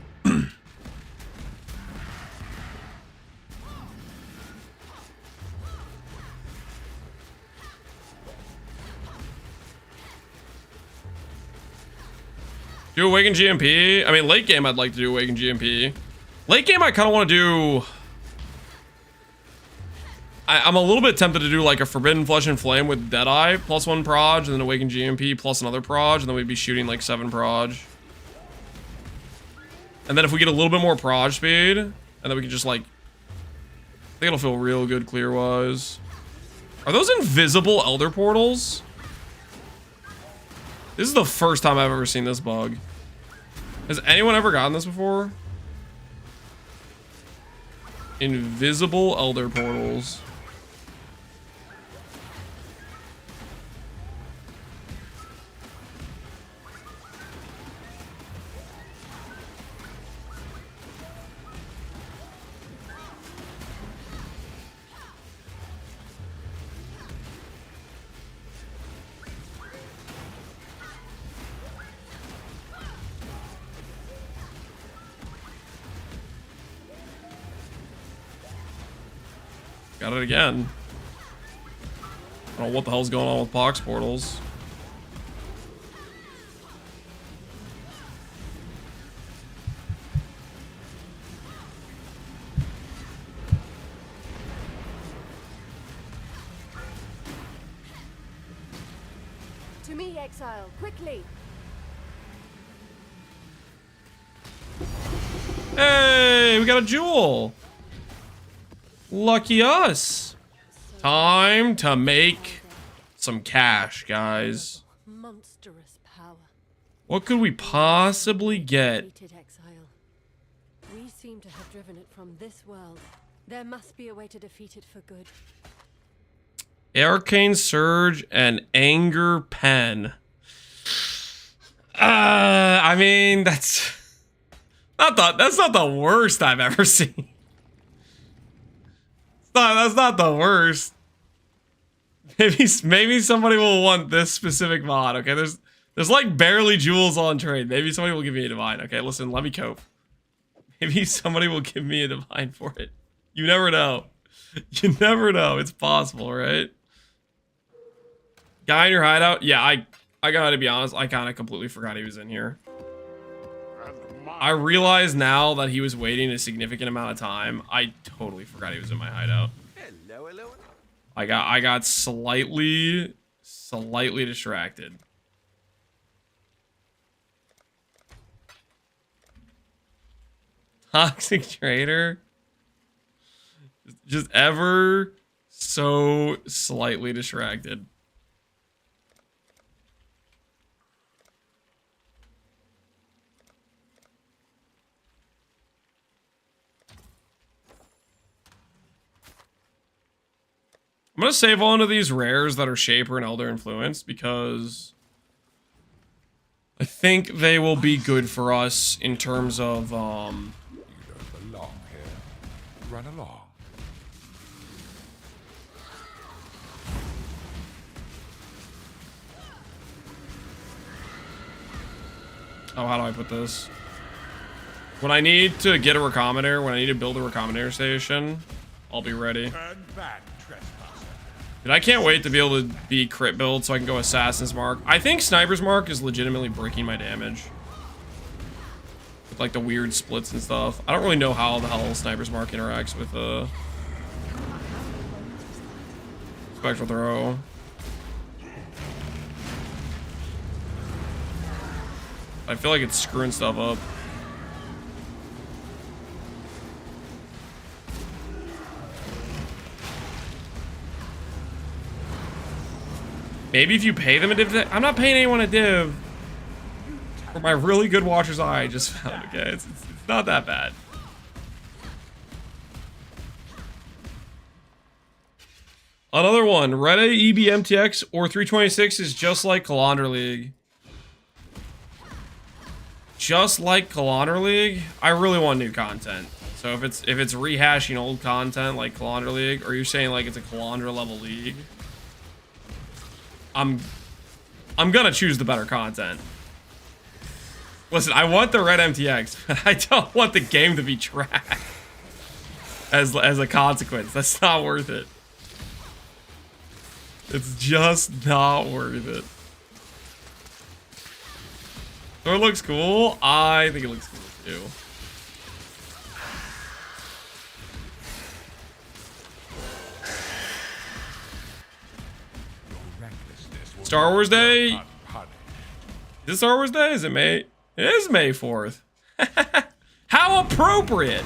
Do Awaken GMP? I mean, late game I'd like to do Awaken GMP. Late game, I kind of want to do... I'm a little bit tempted to do like a Forbidden Flesh and Flame with Deadeye, +1 proj, and then Awaken GMP, plus another proj, and then we'd be shooting like 7 proj. And then if we get a little bit more proj speed, and then we can just like... I think it'll feel real good clear-wise. Are those invisible Elder Portals? This is the first time I've ever seen this bug. Has anyone ever gotten this before? Invisible Elder Portals. Got it again. I don't know what the hell's going on with Pohx portals. To me, Exile, quickly. Hey, we got a jewel. Lucky us. Time to make some cash, guys. Monstrous power. What could we possibly get? Defeated Exile. We seem to have driven it from this world. There must be a way to defeat it for good. Arcane Surge and Anger Pen. I mean, that's not the worst I've ever seen. That's not the worst. Maybe somebody will want this specific mod. Okay, there's like barely jewels on trade. Maybe somebody will give me a divine. Okay, listen, let me cope. Maybe somebody will give me a divine for it. You never know. You never know. It's possible, right? Guy in your hideout? Yeah, I gotta be honest. I kind of completely forgot he was in here. I realize now that he was waiting a significant amount of time. I totally forgot he was in my hideout. Hello, hello. I got slightly distracted. Toxic Trader. Just ever so slightly distracted. I'm gonna save one of these rares that are Shaper and Elder Influence because I think they will be good for us in terms of You don't belong here. Run along. oh, how do I put this? When I need to get a recombinator, when I need to build a recombinator station, I'll be ready. Turn back, trespasser. Dude, I can't wait to be able to be crit build so I can go Assassin's Mark. I think Sniper's Mark is legitimately breaking my damage. With like the weird splits and stuff. I don't really know how the hell Sniper's Mark interacts with Spectral Throw. I feel like it's screwing stuff up. Maybe if you pay them a div. I'm not paying anyone a div. For my really good Watcher's Eye I just found, okay? It's not that bad. Another one. Red EB MTX or 326 is just like Calandra League. Just like Calandra League? I really want new content. So if it's rehashing old content like Calandra League, or you're saying like it's a Calandra level league, I'm gonna choose the better content. Listen, I want the red MTX, but I don't want the game to be trash. As a consequence, that's not worth it. It's just not worth it. So it looks cool. I think it looks cool too. Star Wars Day. Honey. Is it Star Wars Day? Is it May? It is May 4th. How appropriate.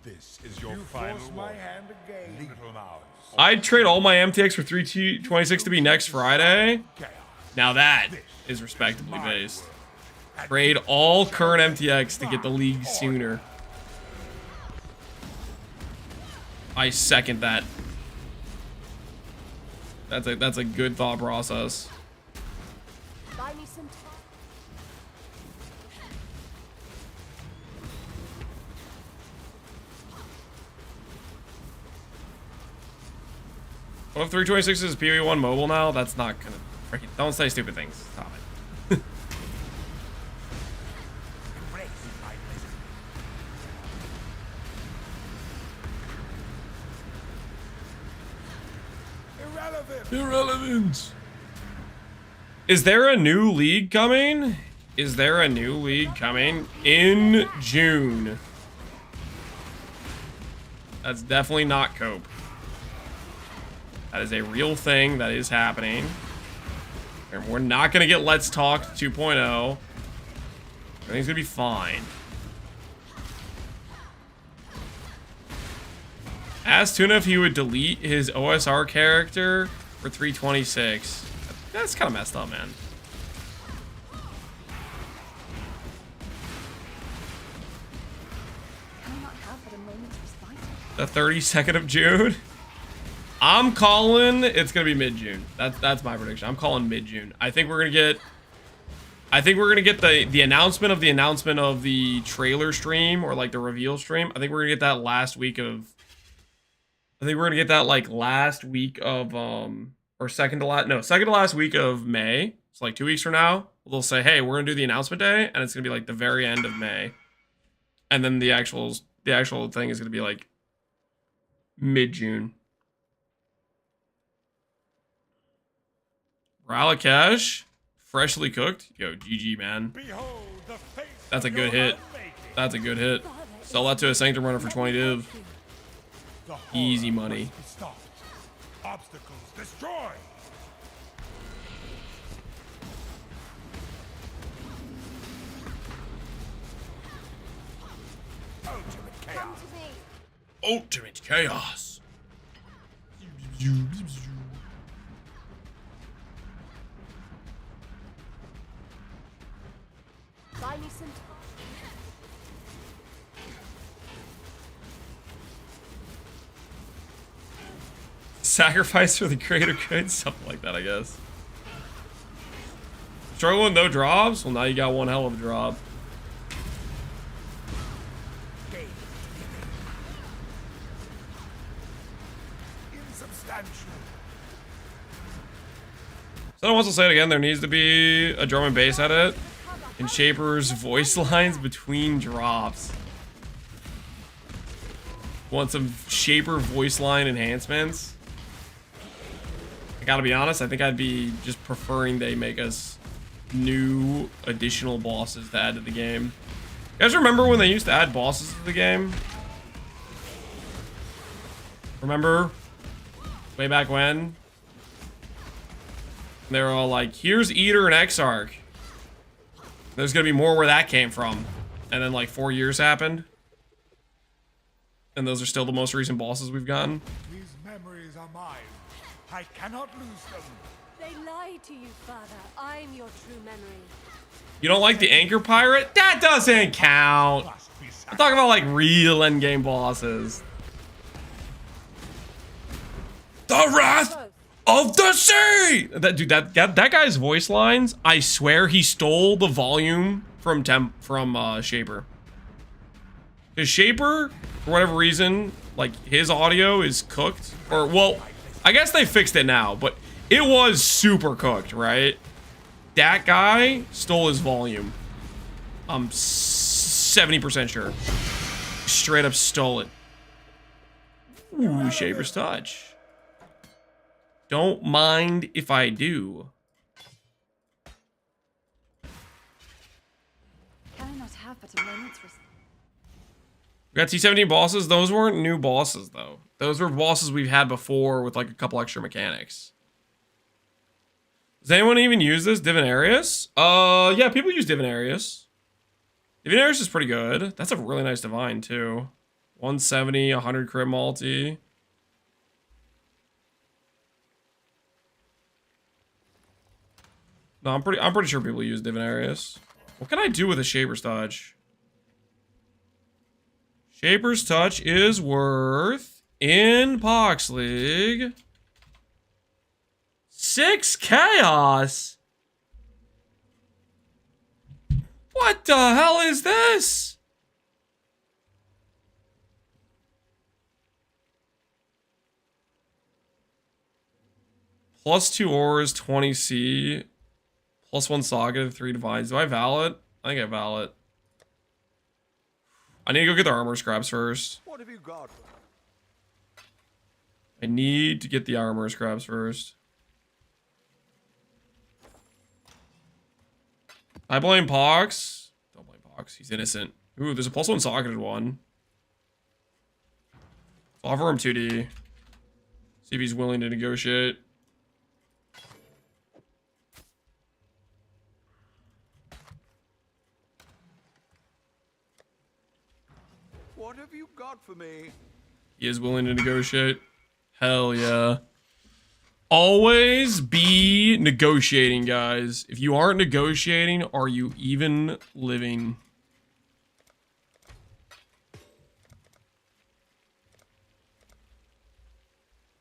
This is your final my hand again, little mouse. I'd trade all my MTX for 326 to be next Friday. Now that is respectably based. Trade all current MTX to get the league sooner. I second that. That's a good thought process. Buy me some time. What if 326 is PoE1 mobile now? That's not gonna freaking. Don't say stupid things. Stop it. Irrelevant. Is there a new league coming? Is there a new league coming in June? That's definitely not Cope. That is a real thing that is happening. And we're not going to get Let's Talk 2.0. Everything's going to be fine. Ask Tuna if he would delete his OSR character for 326. That's kind of messed up, man. Can I not have but a moment's respite? The 32nd of June. I'm calling it's gonna be mid-June. That's my prediction. I'm calling mid-June. I think we're gonna get the announcement of the trailer stream, or like the reveal stream. I think we're gonna get that last week of. I think we're gonna get that like last week of or second to last week of May. It's like 2 weeks from now. They'll say, hey, we're gonna do the announcement day, and it's gonna be like the very end of May, and then the actual thing is gonna be like mid-June. Ralakesh, freshly cooked. Yo, GG, man. That's a good hit. That's a good hit. Sell that to a Sanctum runner for 20 div. Easy money. Obstacles destroy. Ultimate chaos. Come to me. Ultimate chaos. Buy me some time. Sacrifice for the greater good, something like that, I guess. Struggling with no drops? Well, now you got one hell of a drop. Insubstantial. Someone wants to say it again. There needs to be a drum and bass edit and Shaper's voice lines between drops. Want some Shaper voice line enhancements? I gotta be honest, I think I'd be just preferring they make us new additional bosses to add to the game. You guys remember when they used to add bosses to the game? Remember? Way back when? They were all like, here's Eater and Exarch. There's gonna be more where that came from. And then like 4 years happened. And those are still the most recent bosses we've gotten. These memories are mine. I cannot lose them. They lied to you, Father. I'm your true memory. You don't like the Anchor Pirate? That doesn't count. Must be I'm talking about like real endgame bosses. The Wrath of the Sea! That dude, that guy's voice lines, I swear he stole the volume from Shaper. Because Shaper, for whatever reason, like his audio is cooked. Or, well, I guess they fixed it now, but it was super cooked, right? That guy stole his volume. I'm 70% sure. Straight up stole it. Ooh, Shaper's touch. Don't mind if I do. Can I not have but a moment's respite? We got T17 bosses. Those weren't new bosses, though. Those were bosses we've had before with like a couple extra mechanics. Does anyone even use this? Divinarius? Yeah, people use Divinarius. Divinarius is pretty good. That's a really nice divine, too. 170, 100 crit multi. No, I'm pretty sure people use Divinarius. What can I do with a Shaper's Touch? Shaper's Touch is worth, in Pohx League, 6 chaos. What the hell is this? Plus 2 ores, 20C. Plus 1 saga, 3 divines. Do I valid? I think I valid. I need to go get the armor scraps first. What have you got? I need to get the armor scraps first. I blame Pohx. Don't blame Pohx. He's innocent. Ooh, there's a plus 1 socketed one. I'll offer him 2D. See if he's willing to negotiate. What have you got for me? He is willing to negotiate. Hell yeah. Always be negotiating, guys. If you aren't negotiating, are you even living?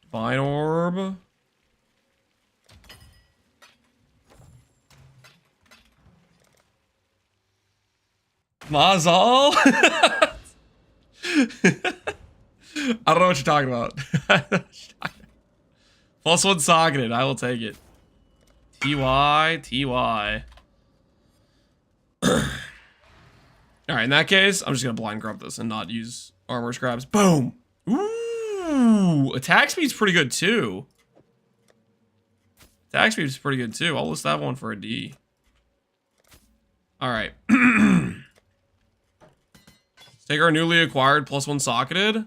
Divine Orb. Mazal? I don't know what you're talking about. Plus 1 socketed. I will take it. TY. Alright, in that case, I'm just gonna blind grub this and not use armor scraps. Boom! Ooh! Attack speed's pretty good too. Attack speed's pretty good too. I'll list that one for a D. Alright. Let's take our newly acquired plus 1 socketed.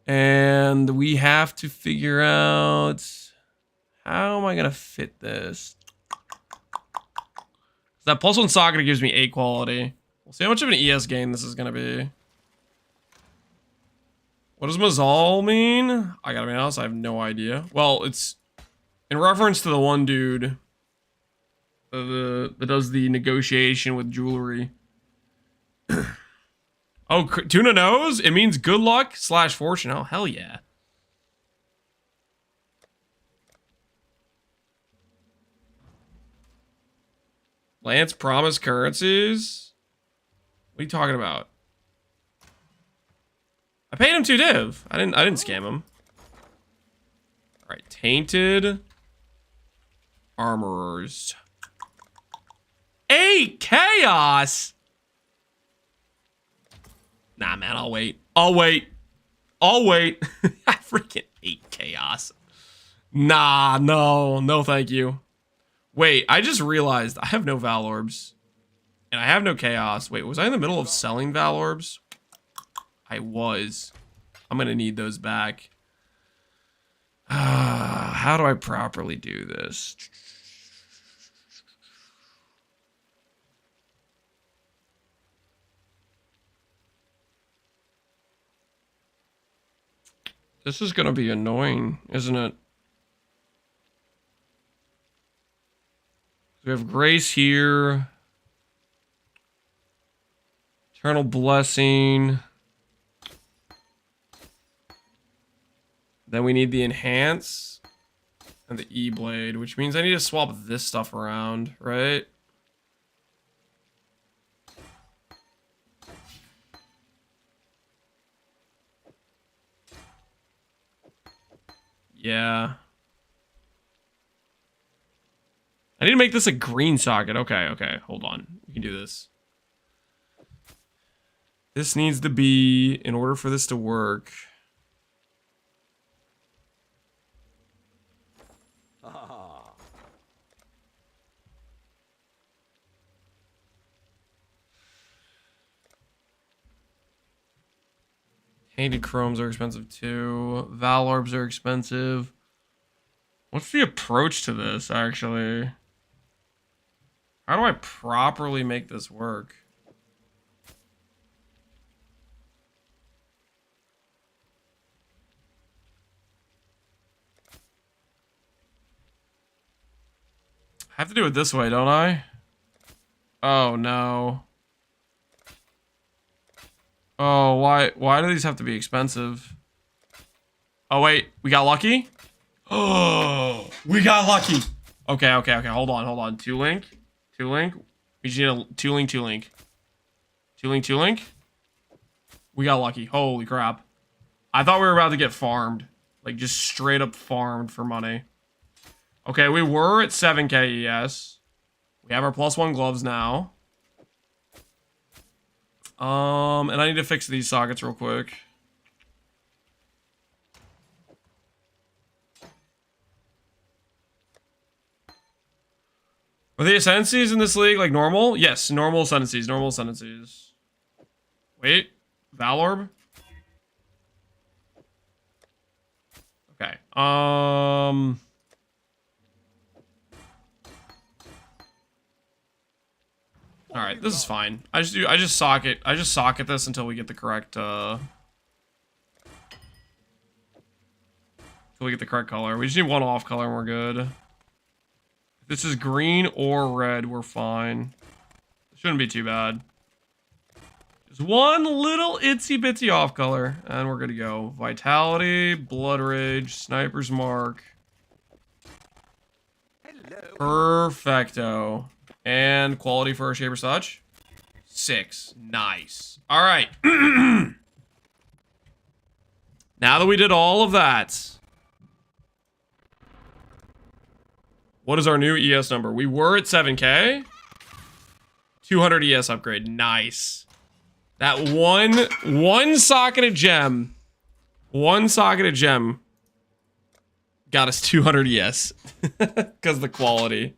And we have to figure out, how am I going to fit this? That plus 1 socket gives me 8 quality. We'll see how much of an ES gain this is going to be. What does Mazal mean? I gotta be honest, I have no idea. Well, it's in reference to the one dude that does the negotiation with jewelry. Oh, Tuna knows? It means good luck / fortune. Oh, hell yeah. Lance promised currencies? What are you talking about? I paid him 2 div. I didn't scam him. Alright, tainted armorers. 8 chaos! Nah, man, I'll wait. I freaking 8 chaos. Nah, no, thank you. Wait, I just realized I have no Val Orbs. And I have no chaos. Wait, was I in the middle of selling Val Orbs? I was. I'm gonna need those back. How do I properly do this? This is gonna be annoying, isn't it? We have Grace here. Eternal Blessing. Then we need the Enhance and the E-Blade, which means I need to swap this stuff around, right? Yeah. I need to make this a green socket. Okay, hold on. We can do this. This needs to be, in order for this to work. Painted chromes are expensive too. Val orbs are expensive. What's the approach to this, actually? How do I properly make this work? I have to do it this way, don't I? Oh, no. Oh, why do these have to be expensive? Oh, wait. We got lucky? Oh, we got lucky. Okay. Hold on. Two link. We just need a two link. We got lucky. Holy crap. I thought we were about to get farmed. Like, just straight up farmed for money. Okay, we were at 7k ES. We have our +1 gloves now. And I need to fix these sockets real quick. Are the Ascendancies in this league like normal? Yes, normal Ascendancies. Wait, Valorb? Okay, Alright, this is fine. I just socket this until we get the correct, color. We just need one off color and we're good. If this is green or red, we're fine. It shouldn't be too bad. Just one little itsy bitsy off color and we're good to go. Vitality, Blood Rage, Sniper's Mark. Perfecto. And quality for a Shaper Such. 6. Nice. All right. Now that we did all of that, what is our new ES number? We were at 7k. 200 ES upgrade. Nice. That one socketed gem. One socketed gem got us 200 ES. Because the quality.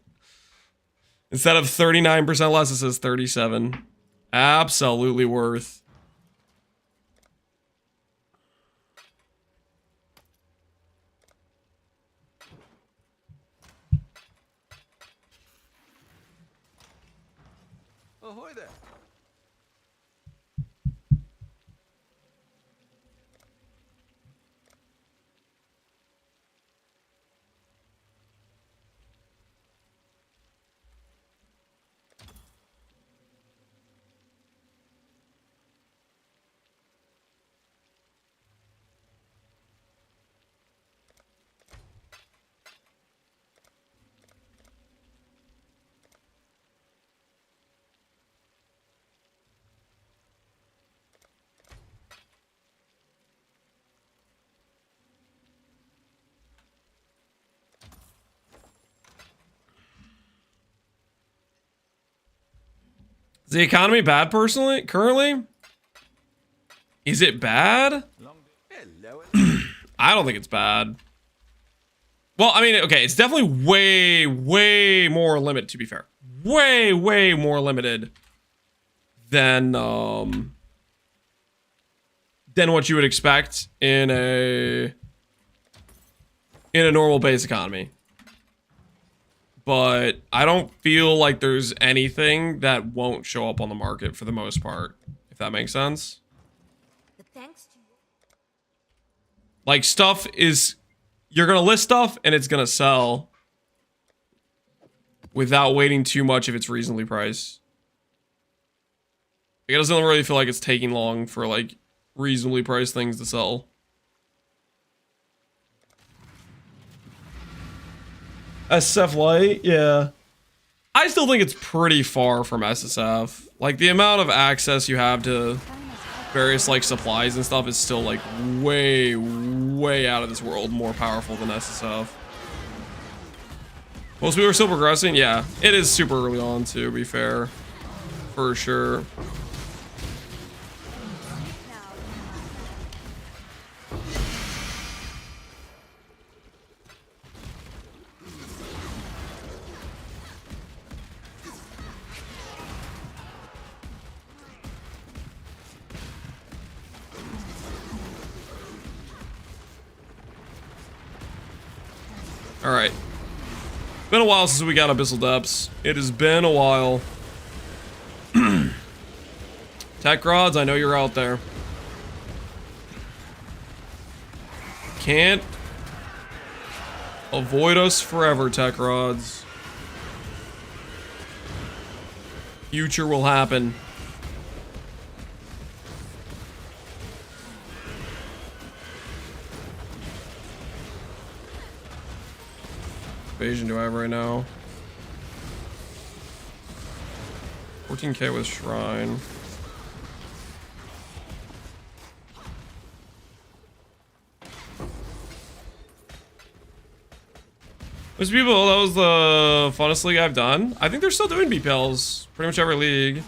Instead of 39% less, it says 37. Absolutely worth. Ahoy there. Is the economy bad currently? Is it bad? I don't think it's bad. Well, I mean, okay, it's definitely way more limited, to be fair. Way more limited than what you would expect in a normal base economy. But I don't feel like there's anything that won't show up on the market for the most part, if that makes sense. But thanks to you. Like, stuff is... You're gonna list stuff, and it's gonna sell without waiting too much if it's reasonably priced. It doesn't really feel like it's taking long for, like, reasonably priced things to sell. SSF Lite, yeah. I still think it's pretty far from SSF. Like, the amount of access you have to various, like, supplies and stuff is still, like, way out of this world more powerful than SSF. Most people are still progressing? Yeah. It is super early on, to be fair. For sure. Alright. Been a while since we got Abyssal Depths. It has been a while. Tech rods, I know you're out there. Can't avoid us forever, tech rods. Future will happen. Evasion do I have right now? 14k with Shrine. Those people, that was the funnest league I've done. I think they're still doing BPLs. Pretty much every league.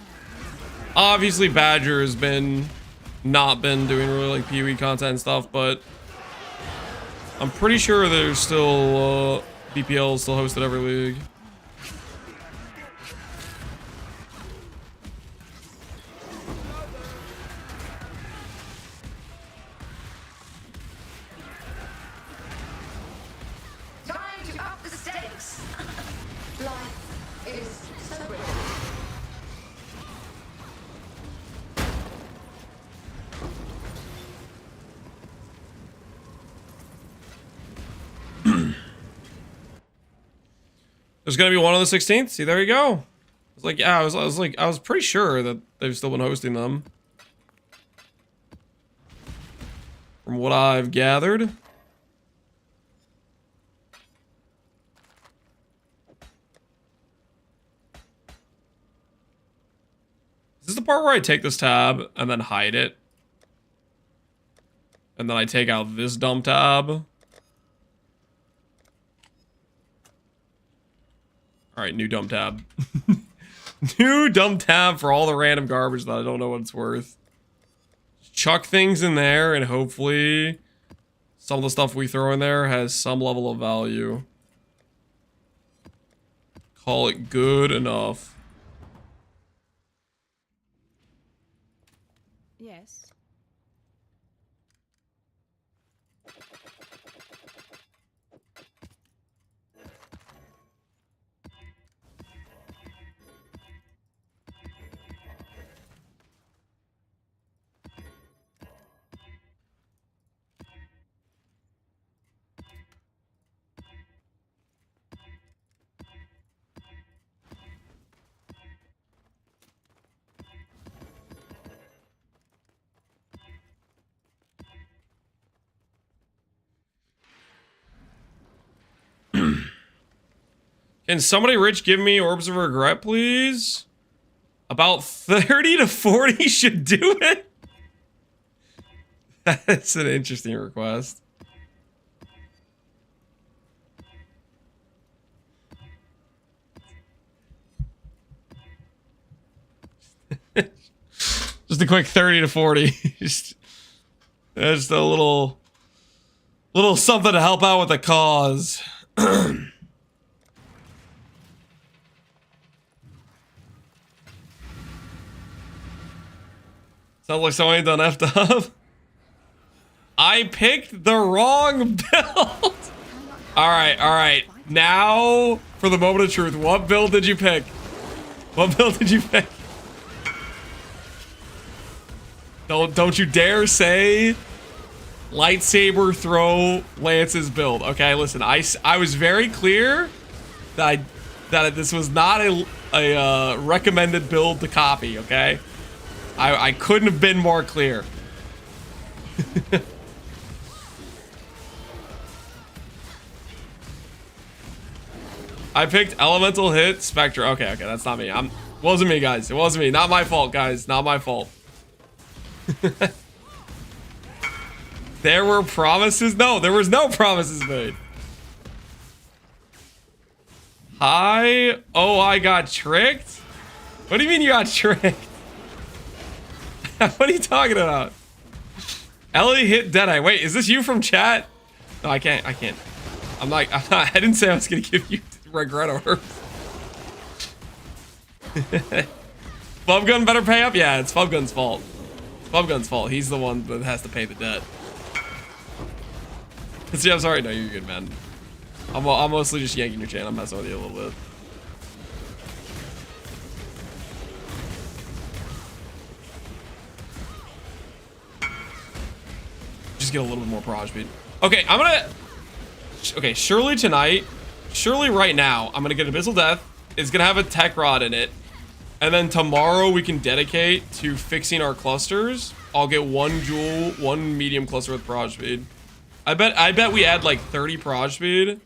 Obviously, Badger has not been doing really like PoE content and stuff, but I'm pretty sure there's still BPLs still hosted every league. Time to up the stakes. Life is so brilliant. There's gonna be one on the 16th. See, there you go. It's like, yeah, I was pretty sure that they've still been hosting them. From what I've gathered. Is this the part where I take this tab and then hide it? And then I take out this dumb tab? Alright, new dumb tab. New dumb tab for all the random garbage that I don't know what it's worth. Chuck things in there and hopefully some of the stuff we throw in there has some level of value. Call it good enough. Yes. Can somebody rich give me Orbs of Regret, please? About 30 to 40 should do it. That's an interesting request. Just a quick 30 to 40. just a little something to help out with the cause. Sounds like somebody done effed up. I picked the wrong build. All right. Now for the moment of truth. What build did you pick? What build did you pick? Don't you dare say lightsaber throw Lance's build. Okay, listen. I was very clear that this was not a recommended build to copy. Okay. I couldn't have been more clear. I picked Elemental Hit Spectre. Okay, that's not me. Wasn't me, guys. It wasn't me. Not my fault, guys. Not my fault. There were promises. No, there was no promises made. Hi. Oh, I got tricked? What do you mean you got tricked? What are you talking about? Ellie hit Deadeye. Wait, is this you from chat? No, I can't. I'm not. I didn't say I was gonna give you regret orbs. Bubgun better pay up? Yeah, it's Bubgun's fault. It's Bubgun's fault. He's the one that has to pay the debt. See, I'm sorry. No, you're good, man. I'm mostly just yanking your chain. I'm messing with you a little bit. Just get a little bit more proj speed. Okay, I'm gonna... Okay, surely tonight, surely right now, I'm gonna get Abyssal Death. It's gonna have a tech rod in it. And then tomorrow we can dedicate to fixing our clusters. I'll get 1 jewel, 1 medium cluster with proj speed. I bet we add like 30 proj speed.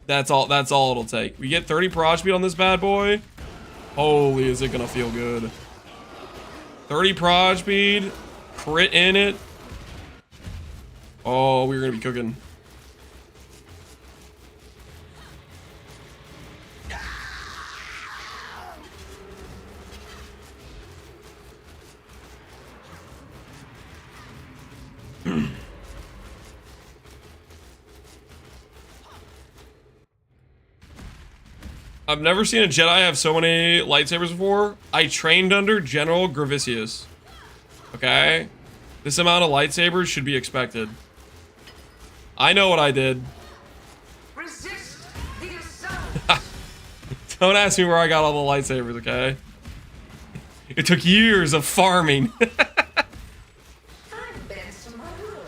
That's all it'll take. We get 30 proj speed on this bad boy. Holy, is it gonna feel good. 30 proj speed, crit in it. Oh, we're gonna be cooking. I've never seen a Jedi have so many lightsabers before. I trained under General Gravisius. Okay? This amount of lightsabers should be expected. I know what I did. Resist the assault. Don't ask me where I got all the lightsabers, okay? It took years of farming. I'm bent to my will.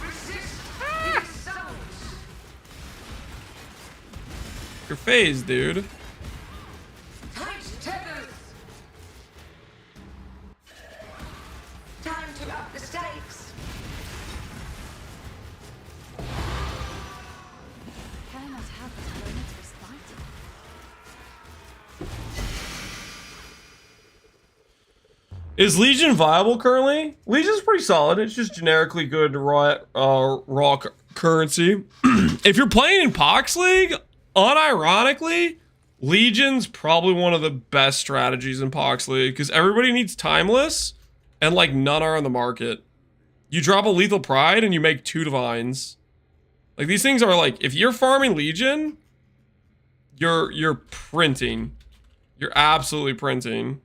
Resist the assault. Your phase, dude. Tight tethers. Time to up the stakes. Can I not have this moment of respite? Is Legion viable currently? Legion's pretty solid. It's just generically good raw currency. If you're playing in Pohx League, unironically, Legion's probably one of the best strategies in Pohx League because everybody needs Timeless and like none are on the market. You drop a Lethal Pride and you make 2 Divines. Like these things are like, if you're farming Legion, you're printing. You're absolutely printing.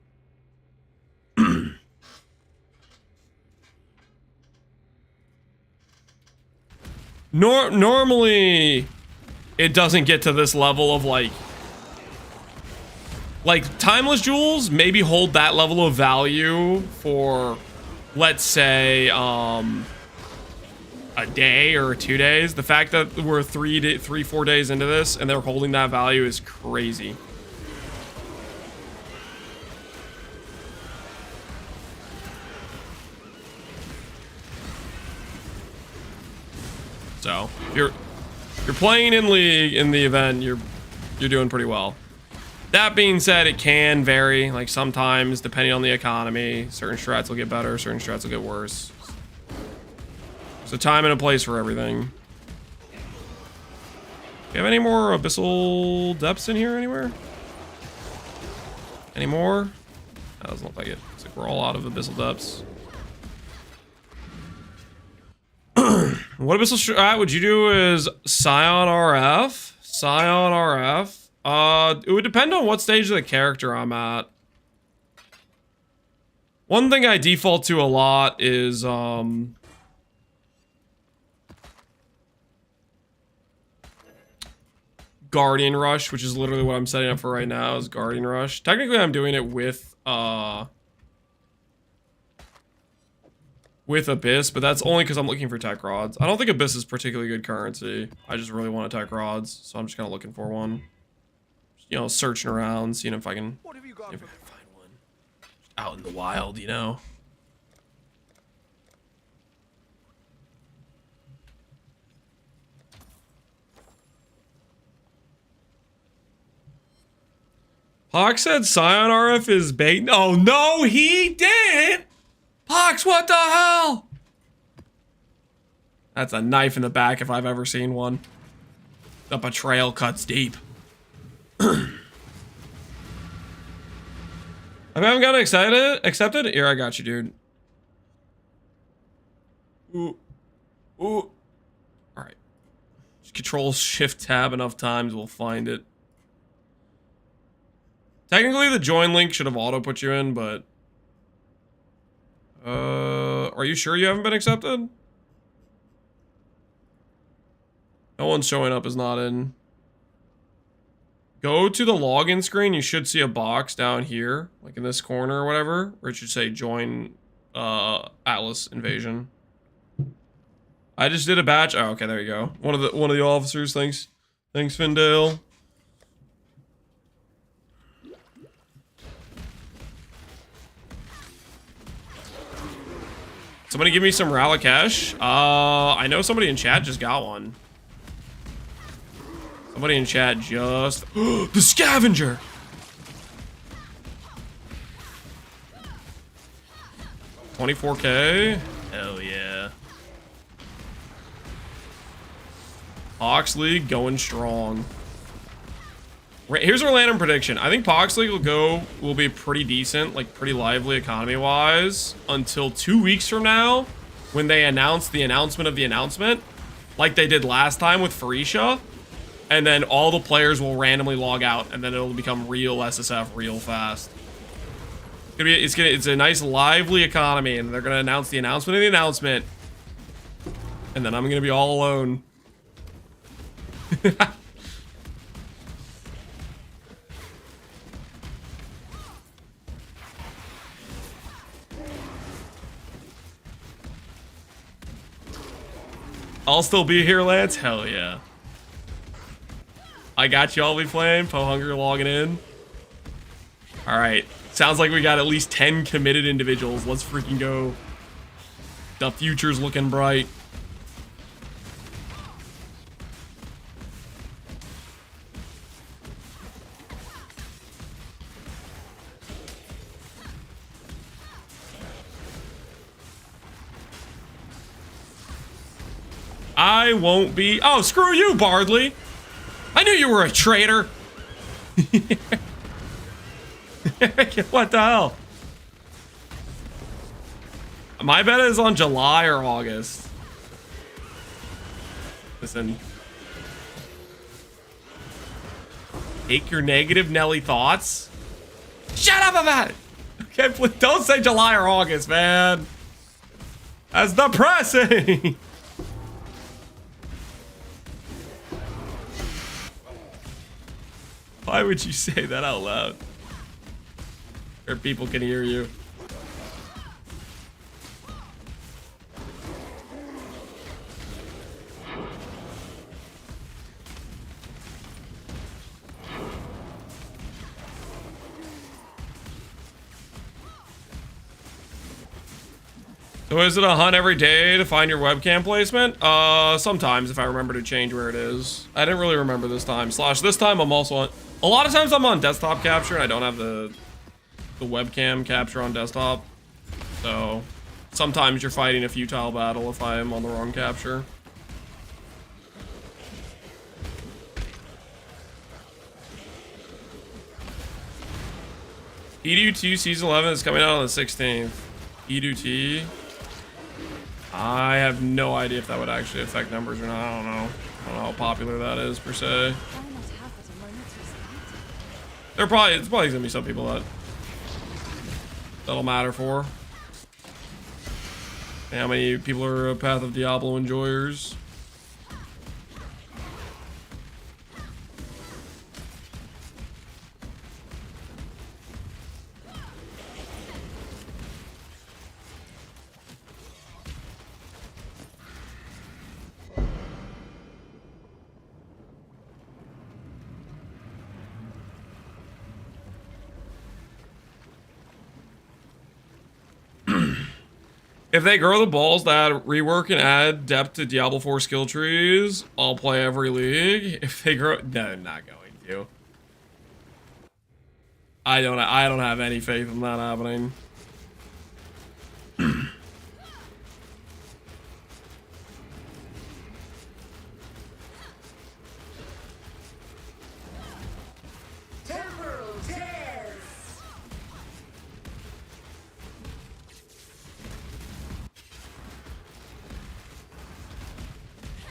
Normally, it doesn't get to this level of like Timeless Jewels maybe hold that level of value for, let's say, a day or 2 days. The fact that we're 4 days into this and they're holding that value is crazy. So if you're playing in League in the event, you're doing pretty well. That being said, it can vary. Like sometimes, depending on the economy, certain strats will get better, certain strats will get worse. There's a time and a place for everything. Do you have any more Abyssal Depths in here anywhere? Any more? That doesn't look like it. Looks like we're all out of Abyssal Depths. What Abyssal strat would you do is Scion RF? Scion RF? It would depend on what stage of the character I'm at. One thing I default to a lot is, Guardian Rush, which is literally what I'm setting up for right now, is Guardian Rush. Technically, I'm doing it with Abyss, but that's only because I'm looking for tech rods. I don't think Abyss is particularly good currency. I just really want a tech rods, so I'm just kind of looking for one. You know, searching around, seeing if I can, find one. Just out in the wild, you know. Pohx said Scion RF is bait. Oh no, he didn't! Pohx, what the hell? That's a knife in the back if I've ever seen one. The betrayal cuts deep. I haven't got accepted? Here, I got you, dude. Ooh. Ooh. Alright. Just Control Shift Tab enough times, we'll find it. Technically, the join link should have auto put you in, but... Are you sure you haven't been accepted? No one's showing up as not in. Go to the login screen. You should see a box down here, like in this corner or whatever, where it should say join Atlas Invasion. I just did a batch. Oh, okay, there you go. One of the officers. Thanks, Findale. Somebody give me some Ralakesh. I know somebody in chat just got one. Somebody in chat just... The scavenger! $24K? Hell yeah. Pohx League going strong. Here's our random prediction. I think Pohx League will be pretty decent, like pretty lively economy-wise, until 2 weeks from now, when they announce the announcement of the announcement, like they did last time with Pharisha, and then all the players will randomly log out, and then it'll become real SSF real fast. It's a nice lively economy, and they're gonna announce the announcement of the announcement, and then I'm gonna be all alone. I'll still be here, Lance? Hell yeah. I got you. I'll be playing. Pohunger logging in. Alright. Sounds like we got at least 10 committed individuals. Let's freaking go. The future's looking bright. I won't be... Oh, screw you, Bardley. I knew you were a traitor. What the hell? My bet is on July or August. Listen. Take your negative Nelly thoughts. Shut up about it. Okay, please don't say July or August, man. That's depressing. Why would you say that out loud? Where people can hear you. So is it a hunt every day to find your webcam placement? Sometimes if I remember to change where it is. I didn't really remember this time. This time I'm also on... A lot of times I'm on desktop capture and I don't have the webcam capture on desktop. So sometimes you're fighting a futile battle if I am on the wrong capture. Edu 2 Season 11 is coming out on the 16th. Edu T. I have no idea if that would actually affect numbers or not. I don't know how popular that is per se. It's probably gonna be some people that'll matter for. And how many people are Path of Diablo enjoyers? If they grow the balls to add rework and add depth to Diablo 4 skill trees, I'll play every league. If they grow... No, not going to. I don't have any faith in that happening. Temporal tears.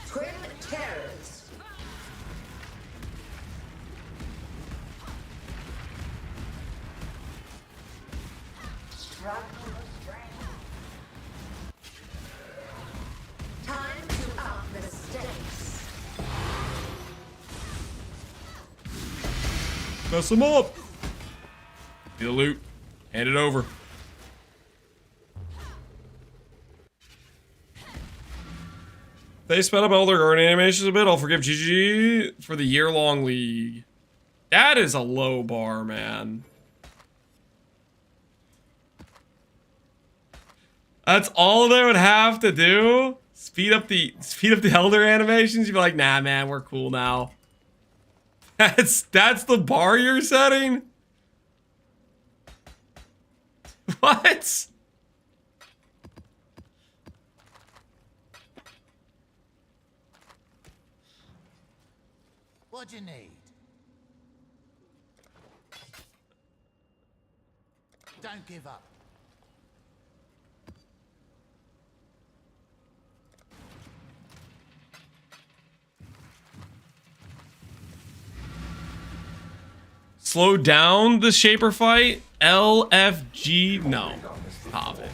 Twin terrors. Struggle strength. Mess them up. Get the loot. Hand it over. They sped up Elder Guardian animations a bit. I'll forgive GG for the year-long league. That is a low bar, man. That's all they would have to do? Speed up the Elder animations? You'd be like, nah, man, we're cool now. That's the bar you're setting? What? What do you need? Don't give up. Slow down the Shaper fight? LFG? No. Stop it.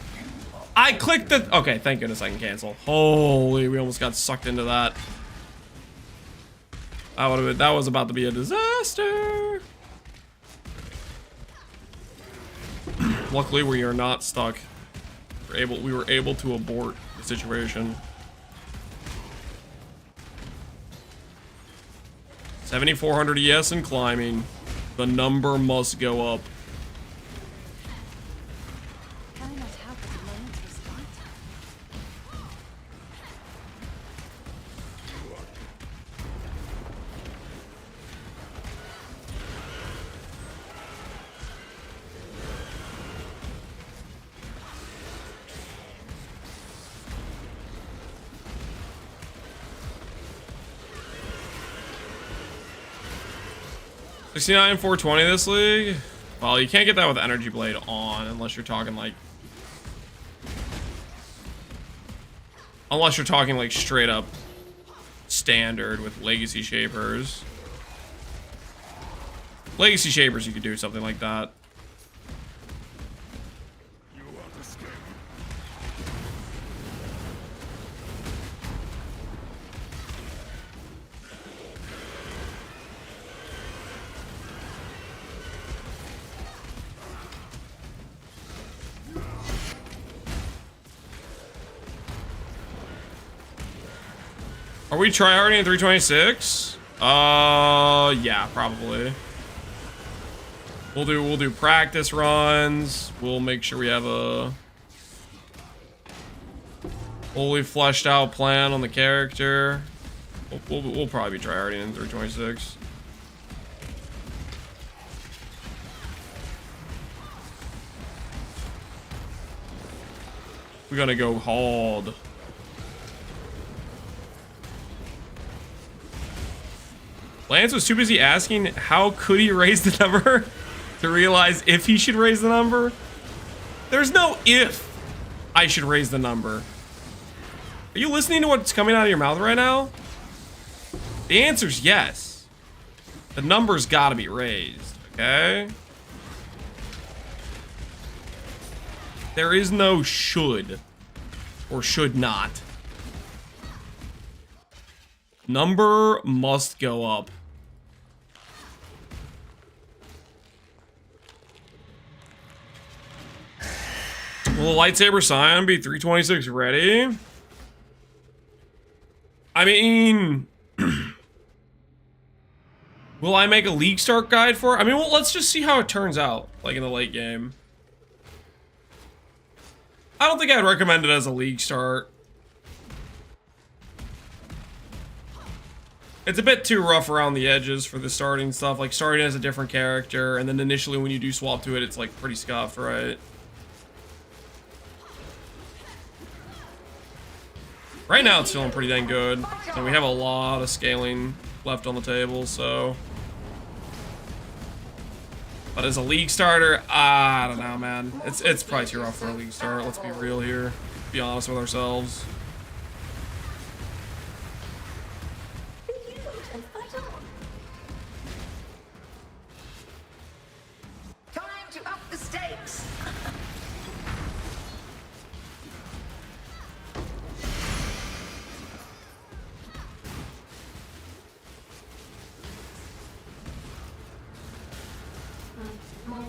I clicked the... Okay, thank goodness I can cancel. Holy, we almost got sucked into that. That was about to be a disaster. Luckily, we are not stuck. We were able to abort the situation. 7,400 ES and climbing. The number must go up. Can I not help but learn to respond? $69 420 this league. Well, you can't get that with Energy Blade on unless you're talking like straight up standard with Legacy Shapers. Legacy Shapers, you could do something like that. Are we tryharding in 326? Yeah, probably. We'll do practice runs. We'll make sure we have a fully fleshed out plan on the character. We'll probably be tryharding in 326. We're gonna go hard. Lance was too busy asking how could he raise the number to realize if he should raise the number. There's no if I should raise the number. Are you listening to what's coming out of your mouth right now? The answer's yes. The number's gotta be raised, okay? There is no should or should not. Number must go up. Will the lightsaber scion be 326 ready? I mean, will I make a league start guide for it? I mean, well, let's just see how it turns out, like in the late game. I don't think I'd recommend it as a league start. It's a bit too rough around the edges for the starting stuff, like starting as a different character, and then initially when you do swap to it, it's like pretty scuffed, right? Right now it's feeling pretty dang good, and we have a lot of scaling left on the table, so. But as a league starter, I don't know, man. It's probably too rough for a league start, let's be real here. Be honest with ourselves. Time to up the stakes.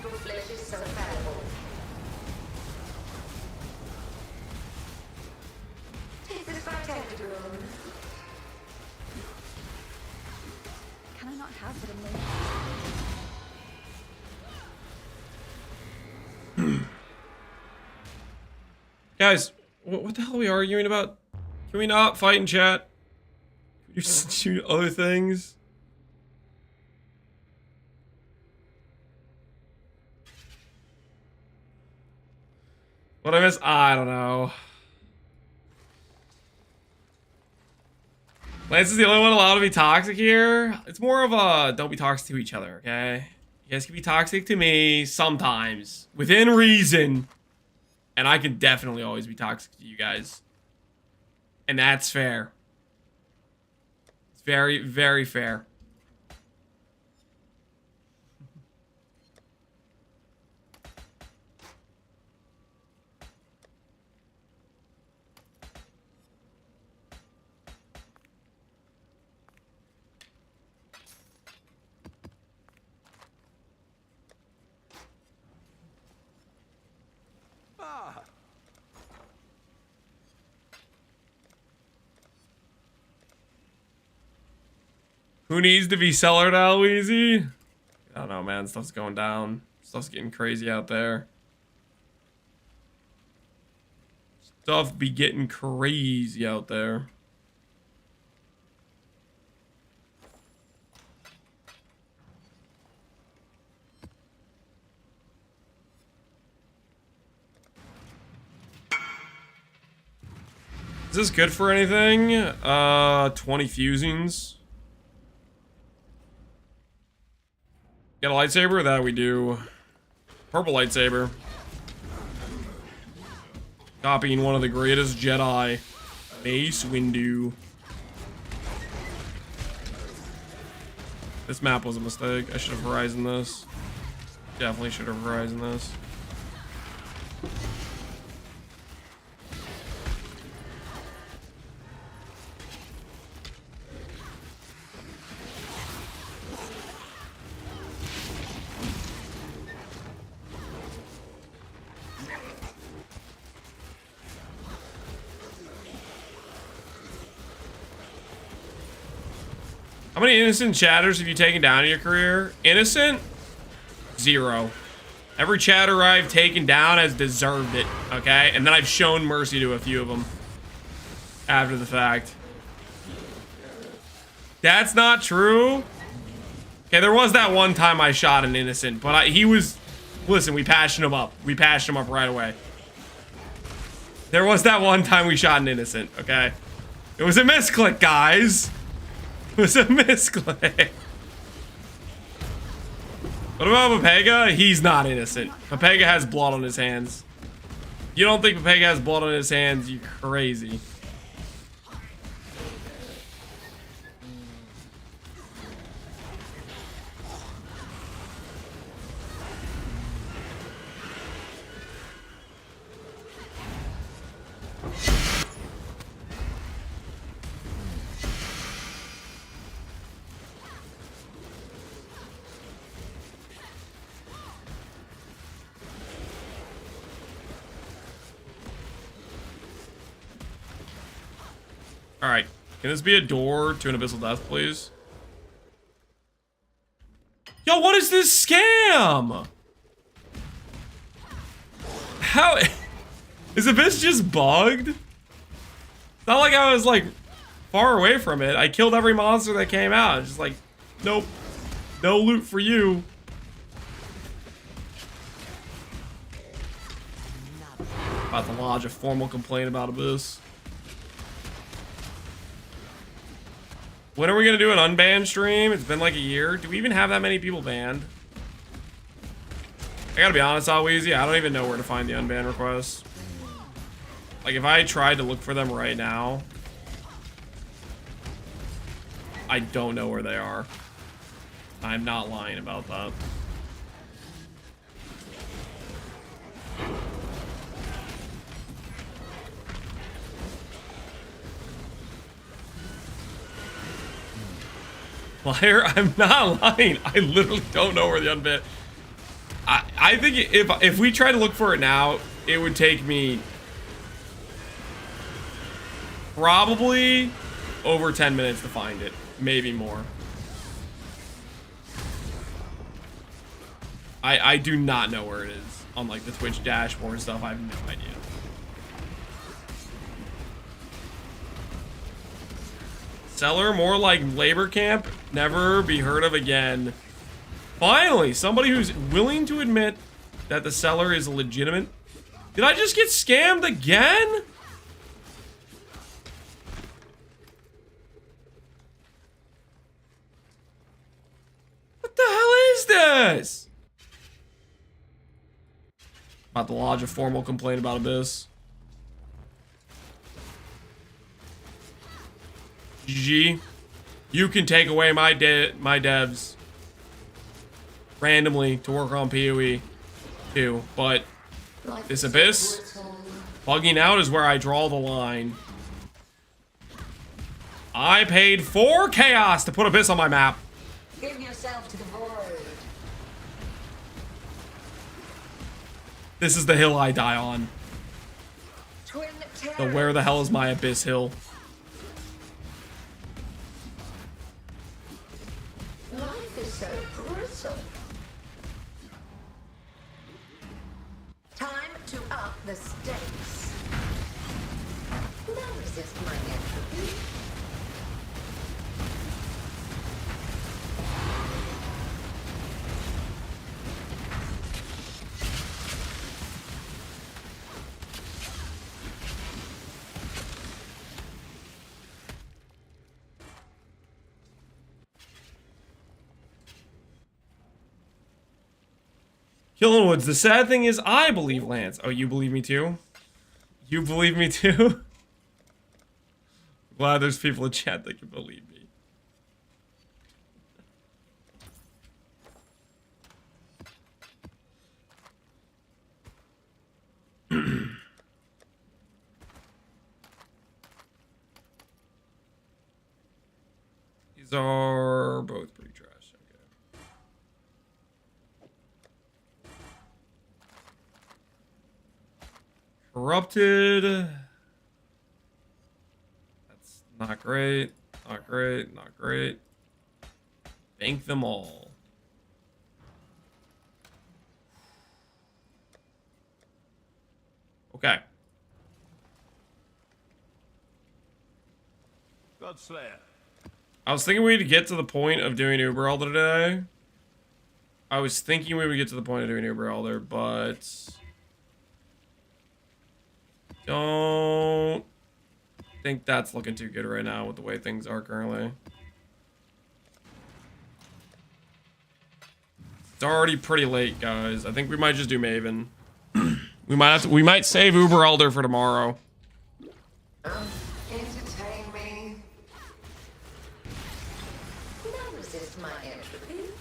Your flesh is so fallible. Take this protected room. Can I not have what I'm like? Guys, what the hell are we arguing about? Can we not fight in chat? Can we just do other things? What I miss? I don't know. Lance is the only one allowed to be toxic here. It's more of a don't be toxic to each other, okay? You guys can be toxic to me sometimes, within reason. And I can definitely always be toxic to you guys. And that's fair. It's very, very fair. Who needs to be cellared out, Weezy? I don't know, man. Stuff's going down. Stuff's getting crazy out there. Stuff be getting crazy out there. Is this good for anything? 20 fusings. Got a lightsaber? That we do. Purple lightsaber. Copying one of the greatest Jedi. Mace Windu. This map was a mistake. I should have horizoned this. Definitely should have horizoned this. How many innocent chatters have you taken down in your career? Innocent? 0. Every chatter I've taken down has deserved it, okay? And then I've shown mercy to a few of them after the fact. That's not true. Okay, there was that one time I shot an innocent, but he was... Listen, we patched him up. We patched him up right away. There was that one time we shot an innocent, okay? It was a misclick, guys. It was a misclick. What about Papega? He's not innocent. Papega has blood on his hands. You don't think Papega has blood on his hands? You're crazy. Alright, can this be a door to an abyssal death, please? Yo, what is this scam? How? Is Abyss just bugged? It's not like I was, like, far away from it. I killed every monster that came out. It's just like, nope. No loot for you. About to lodge a formal complaint about Abyss. When are we gonna do an unbanned stream? It's been like a year. Do we even have that many people banned? I gotta be honest, Alweezy, I don't even know where to find the unbanned requests. Like, if I tried to look for them right now, I don't know where they are. I'm not lying about that. Liar, I'm not lying. I literally don't know where the unbanned... I think if we try to look for it now, it would take me probably over 10 minutes to find it, maybe more. I do not know where it is on like the Twitch dashboard and stuff. I have no idea. Seller, more like labor camp, never be heard of again. Finally, somebody who's willing to admit that the seller is legitimate. Did I just get scammed again? What the hell is this? About to lodge a formal complaint about Abyss. GG. You can take away my devs randomly to work on PoE too, but this Abyss bugging out is where I draw the line. I paid 4 chaos to put Abyss on my map. Give yourself to the void. This is the hill I die on. Twin So where the hell is my Abyss hill? Life is so brutal. Time to up the stakes. Don't resist my entropy. Killing Woods, the sad thing is I believe Lance. Oh, you believe me too? You believe me too? Glad there's people in chat that can believe me. These are both pretty trash. Okay. Corrupted. That's not great. Not great. Not great. Bank them all. Okay. Godslayer. I was thinking we'd get to the point of doing Uber Elder today. I was thinking we would get to the point of doing Uber Elder, but don't think that's looking too good right now with the way things are currently. It's already pretty late, guys. I think we might just do Maven. we might save Uber Elder for tomorrow. Entertain me. Don't resist my entropy.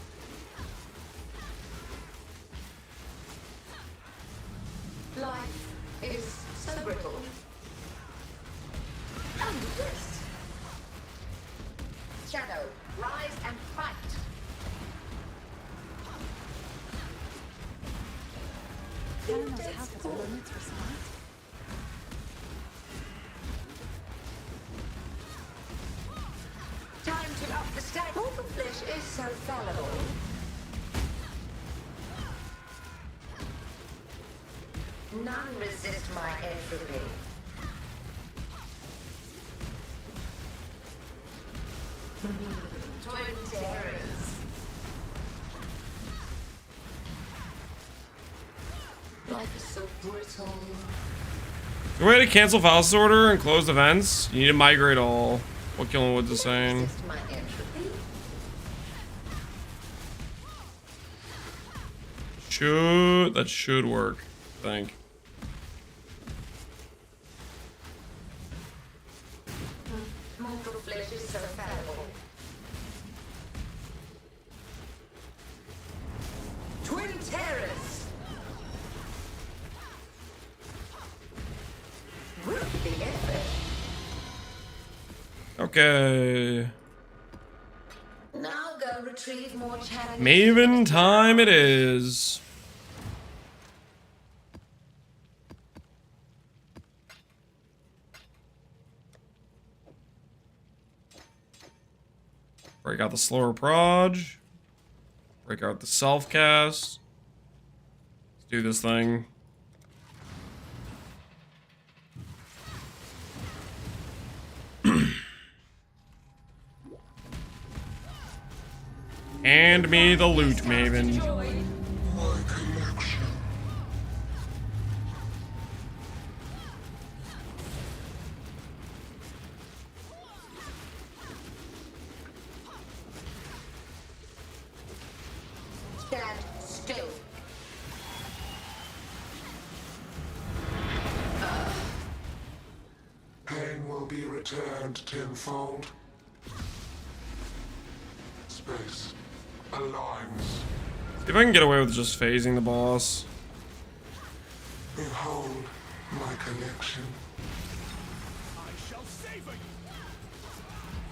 Life is so brittle. And this. Shadow, rise and fight. Helen knows half of the limits for science. Time to up the stakes. All the flesh is so fallible. None resist my entropy. Twin terrors. Life is so brittle. The way to cancel file order and close events, you need to migrate all. What Killing Woods is saying. Resist my entropy. That should work, I think. Mortal flesh is so fallible. Twin terrors. Worth the effort. Okay. Now go retrieve more challenges. Maven time it is. Break out the slower proj. Break out the self-cast. Let's do this thing. Hand me the loot, Maven. Stand still. Pain will be returned tenfold. Space aligns. See if I can get away with just phasing the boss. Behold my collection.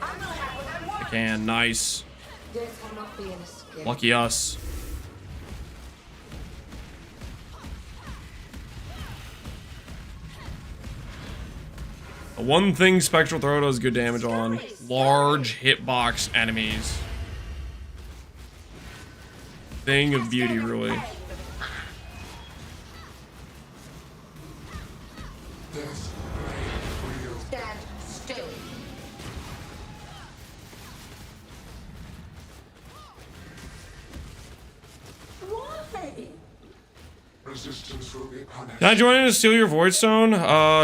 I'm gonna have what I want. I can. Nice. Death will not be an escape. Lucky us. The one thing Spectral Throw does good damage on: large hitbox enemies. Thing of beauty, really. Death made real. Stand still. Why? Resistance will be punished. Can I join in to steal your Void Stone?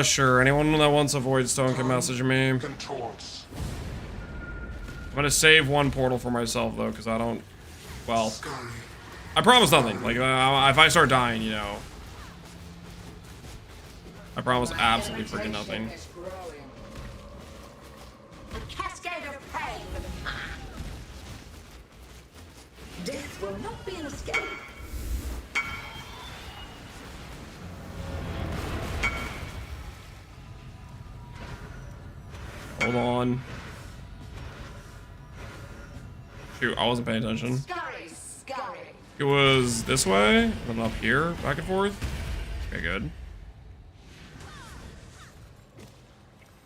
Sure. Anyone that wants a Void Stone can message me. Contorts. I'm gonna save one portal for myself though, because I don't. Well, Scurry. I promise nothing. Like, if I start dying, you know, I promise absolutely freaking nothing. Is growing. A cascade of pain. Death will not be an escape. Hold on. Shoot, I wasn't paying attention. Scurry, scurry. It was this way, and then up here, back and forth. Okay, good.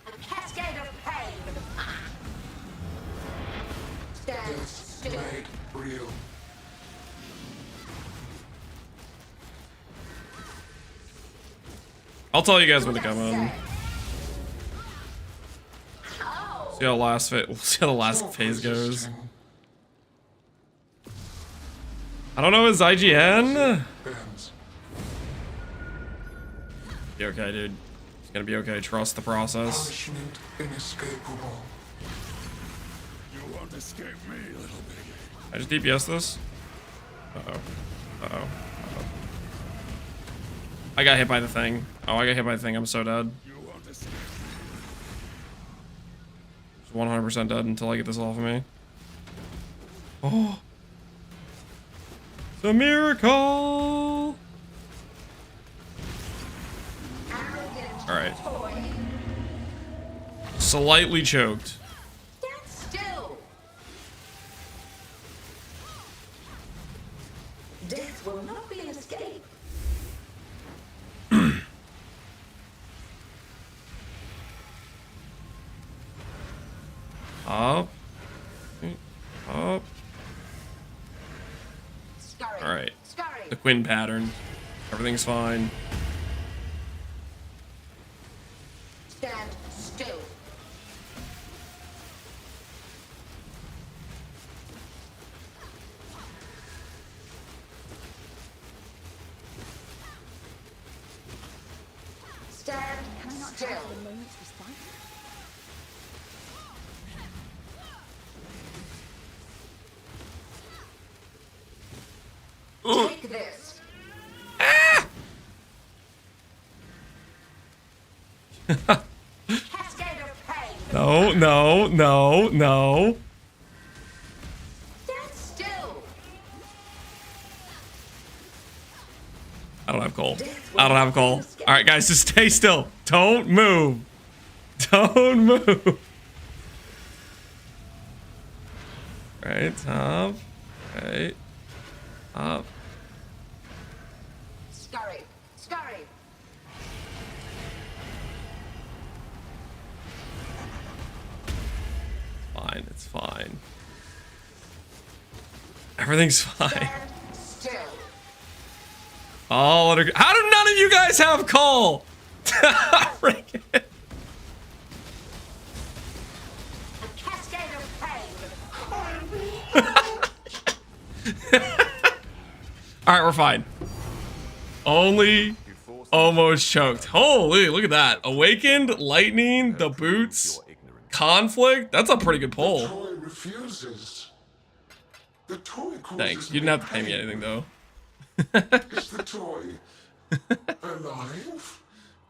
A cascade of pain. Stand Death still. made real. I'll tell you guys when to come in. See how the last phase goes. I don't know, is IGN? Bends. Be okay, dude. It's gonna be okay. Trust the process. Punishment inescapable. You won't escape me, little baby. I just DPS this. Uh-oh. Uh-oh. Uh-oh. I got hit by the thing. Oh, I got hit by the thing. I'm so dead. You won't escape Just 100% dead until I get this off of me. Oh. It's a miracle! Alright. Slightly choked. Stand still. Death will not be an escape. Up. Up. Scurry. Alright. Scurry. The Quinn pattern. Everything's fine. Stand still. Stand Can I not still. have a moment's respite? Take this. Cascade of pain. No, no, no, no. Stand still. I don't have coal. I don't have coal. Alright, guys, just stay still. Don't move. Don't move. Right, top. Right. Up. Scurry. Scurry. Fine, it's fine. Everything's fine. Stand still. Oh, let her. How do none of you guys have call? A cascade of pain. All right, we're fine. Only almost choked. Holy, look at that. Awakened, lightning, the boots, conflict. That's a pretty good The poll. toy refuses. The toy causes Thanks. You didn't have to pay me pain. anything though. Is the toy alive?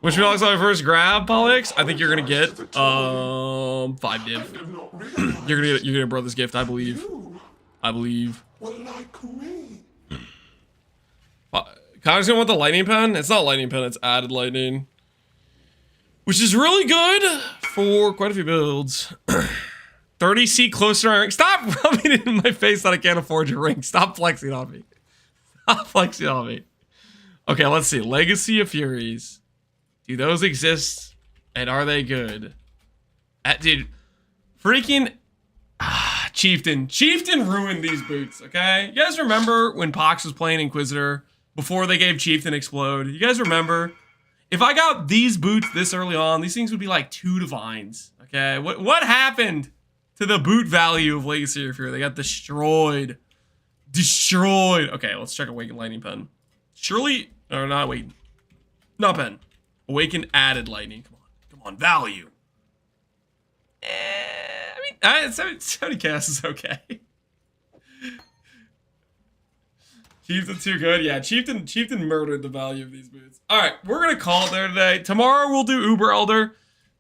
Wish me luck on my first grab, Pohx. I think you're gonna get 5 div. Did not realize You're gonna brother's gift, I believe. you I believe. were like me. Connor's gonna want the lightning pen. It's not lightning pen, it's added lightning. Which is really good for quite a few builds. 30 seat closer to my ring. Stop rubbing it in my face that I can't afford your ring. Stop flexing on me. Stop flexing on me. Okay, let's see. Legacy of Furies. Do those exist? And are they good? Dude, freaking Chieftain. Chieftain ruined these boots, okay? You guys remember when Pohx was playing Inquisitor before they gave Chieftain Explode? You guys remember? If I got these boots this early on, these things would be like 2 divines, okay? What happened to the boot value of Legacy of Fury? They got destroyed. Destroyed. Okay, let's check Awakened Lightning Pen. Surely, or not Awakened. Not Pen. Awakened added lightning. Come on, value. I mean, 70 cast is okay. Chieftain too good. Yeah, Chieftain murdered the value of these boots. All right, we're gonna call it there today. Tomorrow we'll do Uber Elder.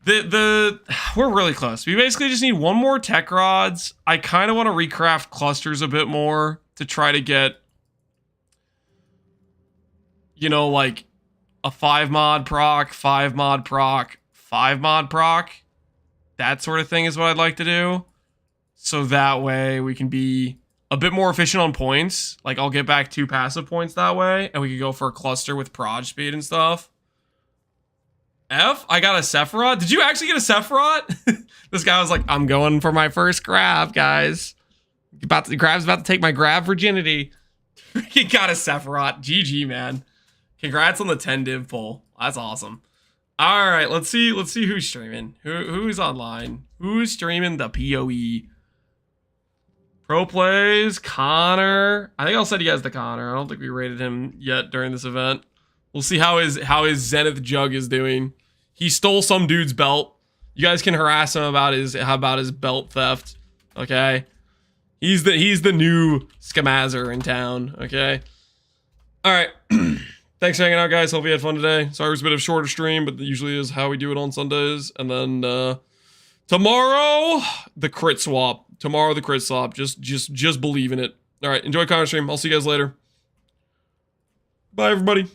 We're really close. We basically just need 1 more tech rods. I kind of want to recraft clusters a bit more to try to get, you know, like a 5 mod proc, 5 mod proc, 5 mod proc. That sort of thing is what I'd like to do. So that way we can be a bit more efficient on points. Like I'll get back 2 passive points that way, and we could go for a cluster with proj speed and stuff. I got a Sephiroth. Did you actually get a Sephiroth? This guy was like, I'm going for my first grab, guys. Grab's about to take my grab virginity. He got a Sephiroth. GG, man. Congrats on the 10 div poll. That's awesome. All right, let's see who's streaming. Who's online? Who's streaming the PoE? Pro plays, Connor. I think I'll send you guys to Connor. I don't think we rated him yet during this event. We'll see how his Zenith Jug is doing. He stole some dude's belt. You guys can harass him about his belt theft. Okay. He's the new Scamazer in town. Okay. All right. Thanks for hanging out, guys. Hope you had fun today. Sorry it was a bit of a shorter stream, but that usually is how we do it on Sundays. And then tomorrow, the crit swap. Just believe in it. All right. Enjoy Connor stream. I'll see you guys later. Bye, everybody.